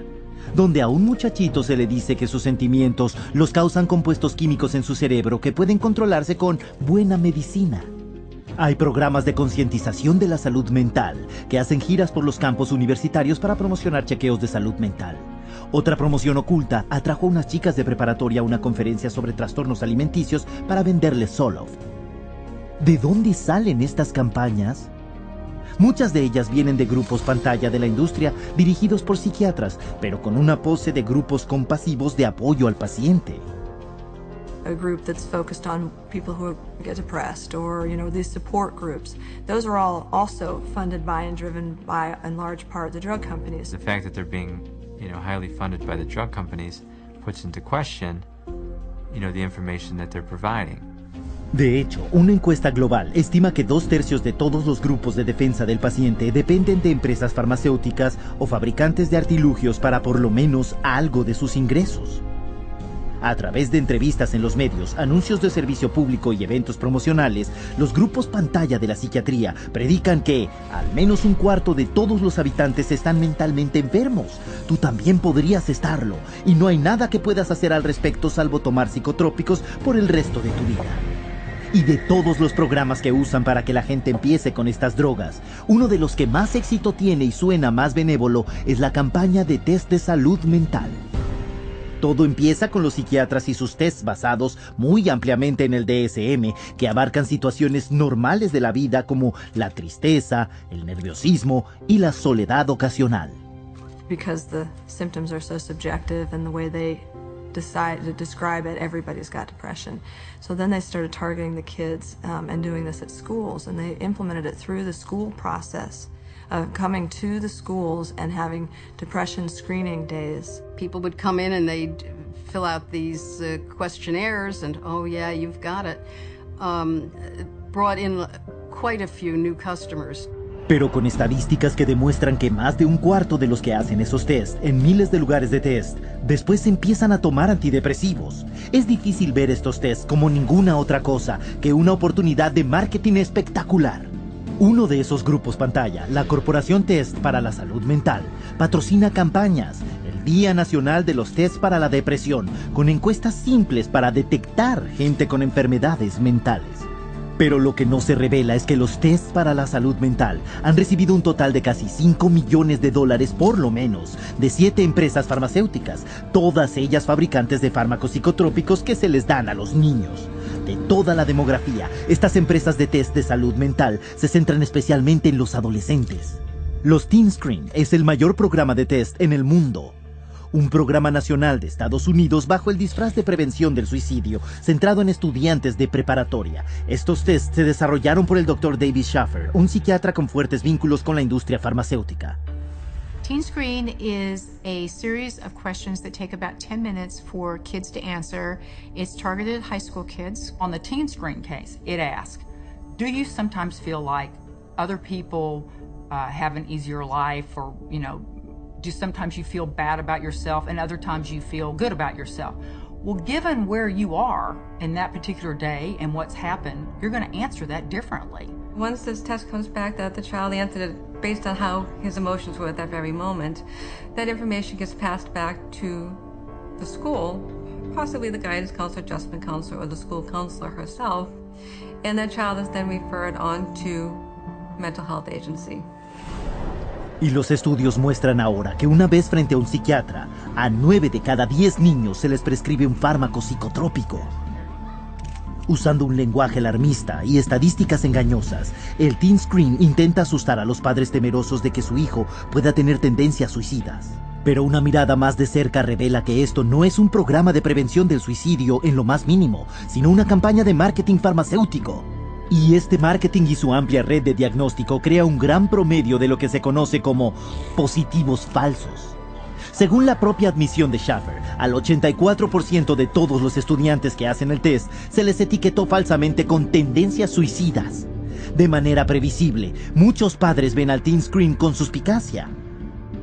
donde a un muchachito se le dice que sus sentimientos los causan compuestos químicos en su cerebro que pueden controlarse con buena medicina. Hay programas de concientización de la salud mental que hacen giras por los campos universitarios para promocionar chequeos de salud mental. Otra promoción oculta atrajo a unas chicas de preparatoria a una conferencia sobre trastornos alimenticios para venderles Zoloft. ¿De dónde salen estas campañas? Muchas de ellas vienen de grupos pantalla de la industria dirigidos por psiquiatras, pero con una pose de grupos compasivos de apoyo al paciente. A group that's focused on people who get depressed, or these support groups. Those are all also funded by and driven by, in large part, the drug companies. The fact that they're being, highly funded by the drug companies puts into question, the information that they're providing. De hecho, una encuesta global estima que 2/3 de todos los grupos de defensa del paciente dependen de empresas farmacéuticas o fabricantes de artilugios para por lo menos algo de sus ingresos. A través de entrevistas en los medios, anuncios de servicio público y eventos promocionales, los grupos pantalla de la psiquiatría predican que al menos un cuarto de todos los habitantes están mentalmente enfermos. Tú también podrías estarlo, y no hay nada que puedas hacer al respecto salvo tomar psicotrópicos por el resto de tu vida. Y de todos los programas que usan para que la gente empiece con estas drogas, uno de los que más éxito tiene y suena más benévolo es la campaña de test de salud mental. Todo empieza con los psiquiatras y sus tests basados muy ampliamente en el DSM, que abarcan situaciones normales de la vida como la tristeza, el nerviosismo y la soledad ocasional. Because the symptoms are so subjective and the way they decide to describe it, everybody's got depression. So then they started targeting the kids and doing this at schools, and they implemented it through the school process. Coming to the schools and having depression screening days. People would come in and they'd fill out these questionnaires and, oh yeah, you've got it. Brought in quite a few new customers. Pero con estadísticas que demuestran que más de un cuarto de los que hacen esos test en miles de lugares de test, después empiezan a tomar antidepresivos. Es difícil ver estos tests como ninguna otra cosa que una oportunidad de marketing espectacular. Uno de esos grupos pantalla, la Corporación Test para la Salud Mental, patrocina campañas, el Día Nacional de los Tests para la Depresión, con encuestas simples para detectar gente con enfermedades mentales. Pero lo que no se revela es que los tests para la salud mental han recibido un total de casi $5 millones por lo menos, de 7 empresas farmacéuticas, todas ellas fabricantes de fármacos psicotrópicos que se les dan a los niños. De toda la demografía, estas empresas de test de salud mental se centran especialmente en los adolescentes. Los Teen Screen es el mayor programa de test en el mundo. Un programa nacional de Estados Unidos bajo el disfraz de prevención del suicidio, centrado en estudiantes de preparatoria. Estos tests se desarrollaron por el Dr. David Schaffer, un psiquiatra con fuertes vínculos con la industria farmacéutica. Teen Screen is a series of questions that take about 10 minutes for kids to answer. It's targeted at high school kids. On the Teen Screen case, it asks, do you sometimes feel like other people have an easier life, or, you know, do sometimes you feel bad about yourself and other times you feel good about yourself? Well, given where you are in that particular day and what's happened, you're going to answer that differently. Once this test comes back that the child answered it based on how his emotions were at that very moment, that information gets passed back to the school, possibly the guidance counselor, adjustment counselor, or the school counselor herself, and that child is then referred on to mental health agency. Y los estudios muestran ahora que una vez frente a un psiquiatra, a 9 de cada 10 niños se les prescribe un fármaco psicotrópico. Usando un lenguaje alarmista y estadísticas engañosas, el Teen Screen intenta asustar a los padres temerosos de que su hijo pueda tener tendencias suicidas. Pero una mirada más de cerca revela que esto no es un programa de prevención del suicidio en lo más mínimo, sino una campaña de marketing farmacéutico. Y este marketing y su amplia red de diagnóstico crea un gran promedio de lo que se conoce como positivos falsos. Según la propia admisión de Schaffer, al 84% de todos los estudiantes que hacen el test se les etiquetó falsamente con tendencias suicidas. De manera previsible, muchos padres ven al Teen Screen con suspicacia.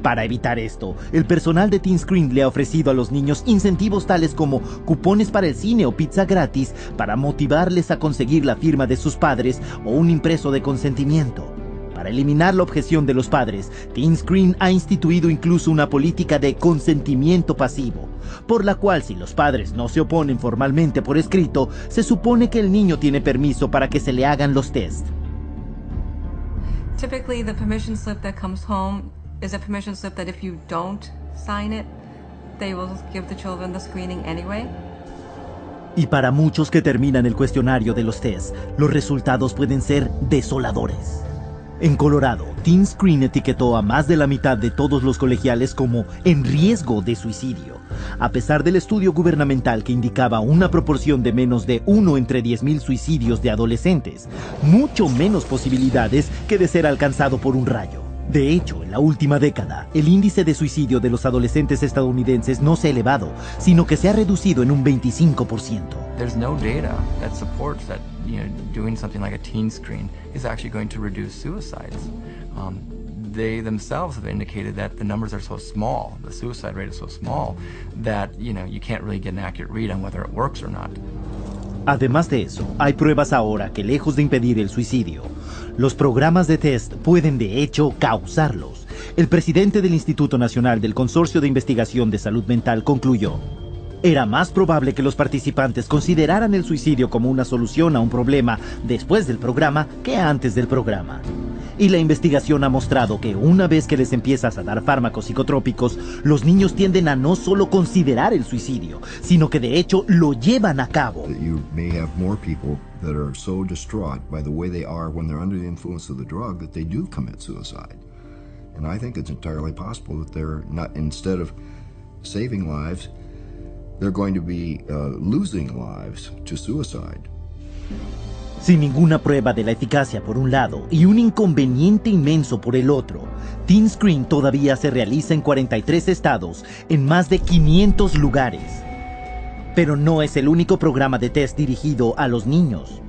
Para evitar esto, el personal de Teen Screen le ha ofrecido a los niños incentivos tales como cupones para el cine o pizza gratis para motivarles a conseguir la firma de sus padres o un impreso de consentimiento. Para eliminar la objeción de los padres, Teen Screen ha instituido incluso una política de consentimiento pasivo, por la cual si los padres no se oponen formalmente por escrito, se supone que el niño tiene permiso para que se le hagan los tests. Typically, the permission slip that comes home is a permission slip that if you don't sign it, they will give the children the screening anyway. Y para muchos que terminan el cuestionario de los tests, los resultados pueden ser desoladores. En Colorado, Teen Screen etiquetó a más de la mitad de todos los colegiales como en riesgo de suicidio, a pesar del estudio gubernamental que indicaba una proporción de menos de 1 entre 10,000 suicidios de adolescentes, mucho menos posibilidades que de ser alcanzado por un rayo. De hecho, en la última década, el índice de suicidio de los adolescentes estadounidenses no se ha elevado, sino que se ha reducido en un 25%. There's no data that supports that, doing something like a Teen Screen is actually going to reduce suicides. they themselves have indicated that the numbers are so small, the suicide rate is so small, that, you can't really get an accurate read on whether it works or not. Además de eso, hay pruebas ahora que lejos de impedir el suicidio, los programas de test pueden de hecho causarlos. El presidente del Instituto Nacional del Consorcio de Investigación de Salud Mental concluyó: era más probable que los participantes consideraran el suicidio como una solución a un problema después del programa que antes del programa. Y la investigación ha mostrado que una vez que les empiezas a dar fármacos psicotrópicos, los niños tienden a no solo considerar el suicidio, sino que de hecho lo llevan a cabo. You may have more people that are so distraught by the way they are when they're under the influence of the drug that they do commit suicide. And I think it's entirely possible that they're not, instead of saving lives, they're going to be losing lives to suicide. Sin ninguna prueba de la eficacia por un lado y un inconveniente inmenso por el otro, Teen Screen todavía se realiza en 43 estados, en más de 500 lugares. Pero no es el único programa de test dirigido a los niños.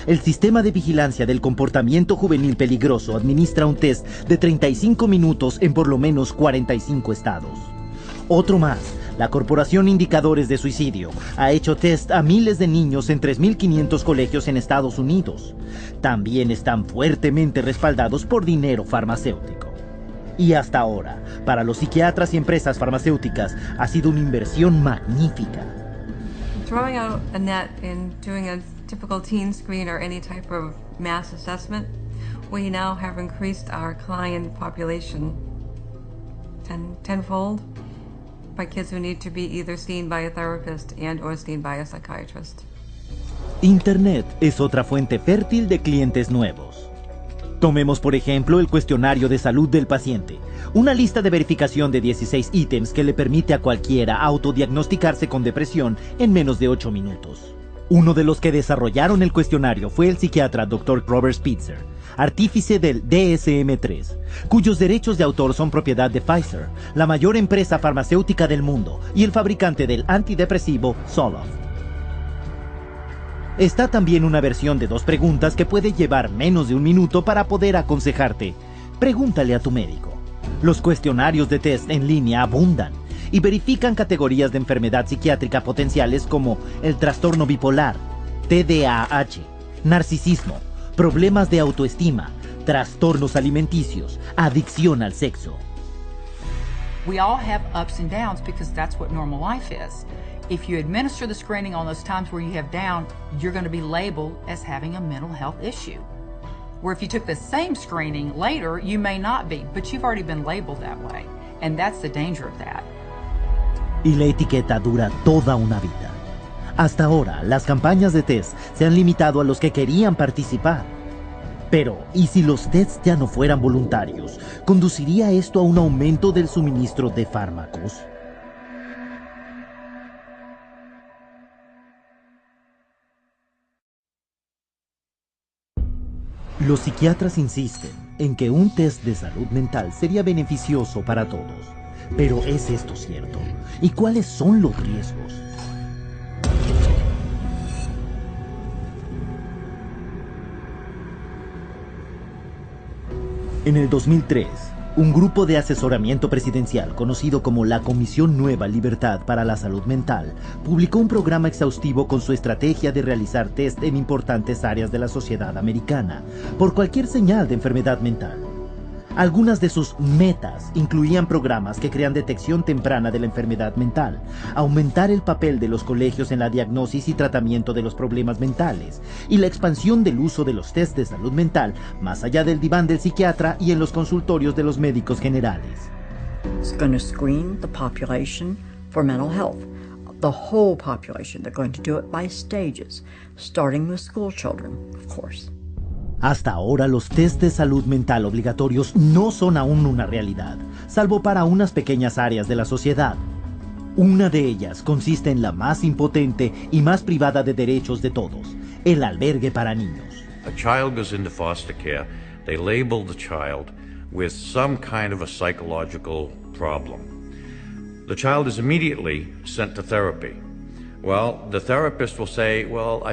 El Sistema de Vigilancia del Comportamiento Juvenil Peligroso administra un test de 35 minutos en por lo menos 45 estados. Otro más, la Corporación Indicadores de Suicidio ha hecho test a miles de niños en 3.500 colegios en Estados Unidos. También están fuertemente respaldados por dinero farmacéutico. Y hasta ahora, para los psiquiatras y empresas farmacéuticas, ha sido una inversión magnífica. Throwing out a net and doing a typical teen screen or any type of mass assessment, we now have increased our client population tenfold. By kids who need to be either seen by a therapist and or seen by a psychiatrist. Internet es otra fuente fértil de clientes nuevos. Tomemos por ejemplo el cuestionario de salud del paciente, una lista de verificación de 16 ítems que le permite a cualquiera autodiagnosticarse con depresión en menos de 8 minutos. Uno de los que desarrollaron el cuestionario fue el psiquiatra Dr. Robert Spitzer, artífice del DSM-3, cuyos derechos de autor son propiedad de Pfizer, la mayor empresa farmacéutica del mundo, y el fabricante del antidepresivo Zoloft. Está también una versión de 2 preguntas que puede llevar menos de 1 minuto para poder aconsejarte. Pregúntale a tu médico. Los cuestionarios de test en línea abundan y verifican categorías de enfermedad psiquiátrica potenciales como el trastorno bipolar, TDAH, narcisismo, problemas de autoestima, trastornos alimenticios, adicción al sexo. We all have ups and downs because that's what normal life is. If you administer the screening on those times where you have down, you're going to be labeled as having a mental health issue. Where if you took the same screening later, you may not be, but you've already been labeled that way. And that's the danger of that. Y la etiqueta dura toda una vida. Hasta ahora, las campañas de test se han limitado a los que querían participar. Pero, ¿y si los tests ya no fueran voluntarios? ¿Conduciría esto a un aumento del suministro de fármacos? Los psiquiatras insisten en que un test de salud mental sería beneficioso para todos. Pero ¿es esto cierto? ¿Y cuáles son los riesgos? En el 2003, un grupo de asesoramiento presidencial conocido como la Comisión Nueva Libertad para la Salud Mental publicó un programa exhaustivo con su estrategia de realizar test en importantes áreas de la sociedad americana por cualquier señal de enfermedad mental. Algunas de sus metas incluían programas que crean detección temprana de la enfermedad mental, aumentar el papel de los colegios en la diagnosis y tratamiento de los problemas mentales, y la expansión del uso de los test de salud mental más allá del diván del psiquiatra y en los consultorios de los médicos generales. It's going to screen the population for mental health. The whole population. They're going to do it by stages, starting with school children, of course. Hasta ahora los test de salud mental obligatorios no son aún una realidad, salvo para unas pequeñas áreas de la sociedad. Una de ellas consiste en la más impotente y más privada de derechos de todos, el albergue para niños. A child goes into foster care, they label the child with some kind of a psychological problem. The child is immediately sent to therapy. Well, the therapist will say, well,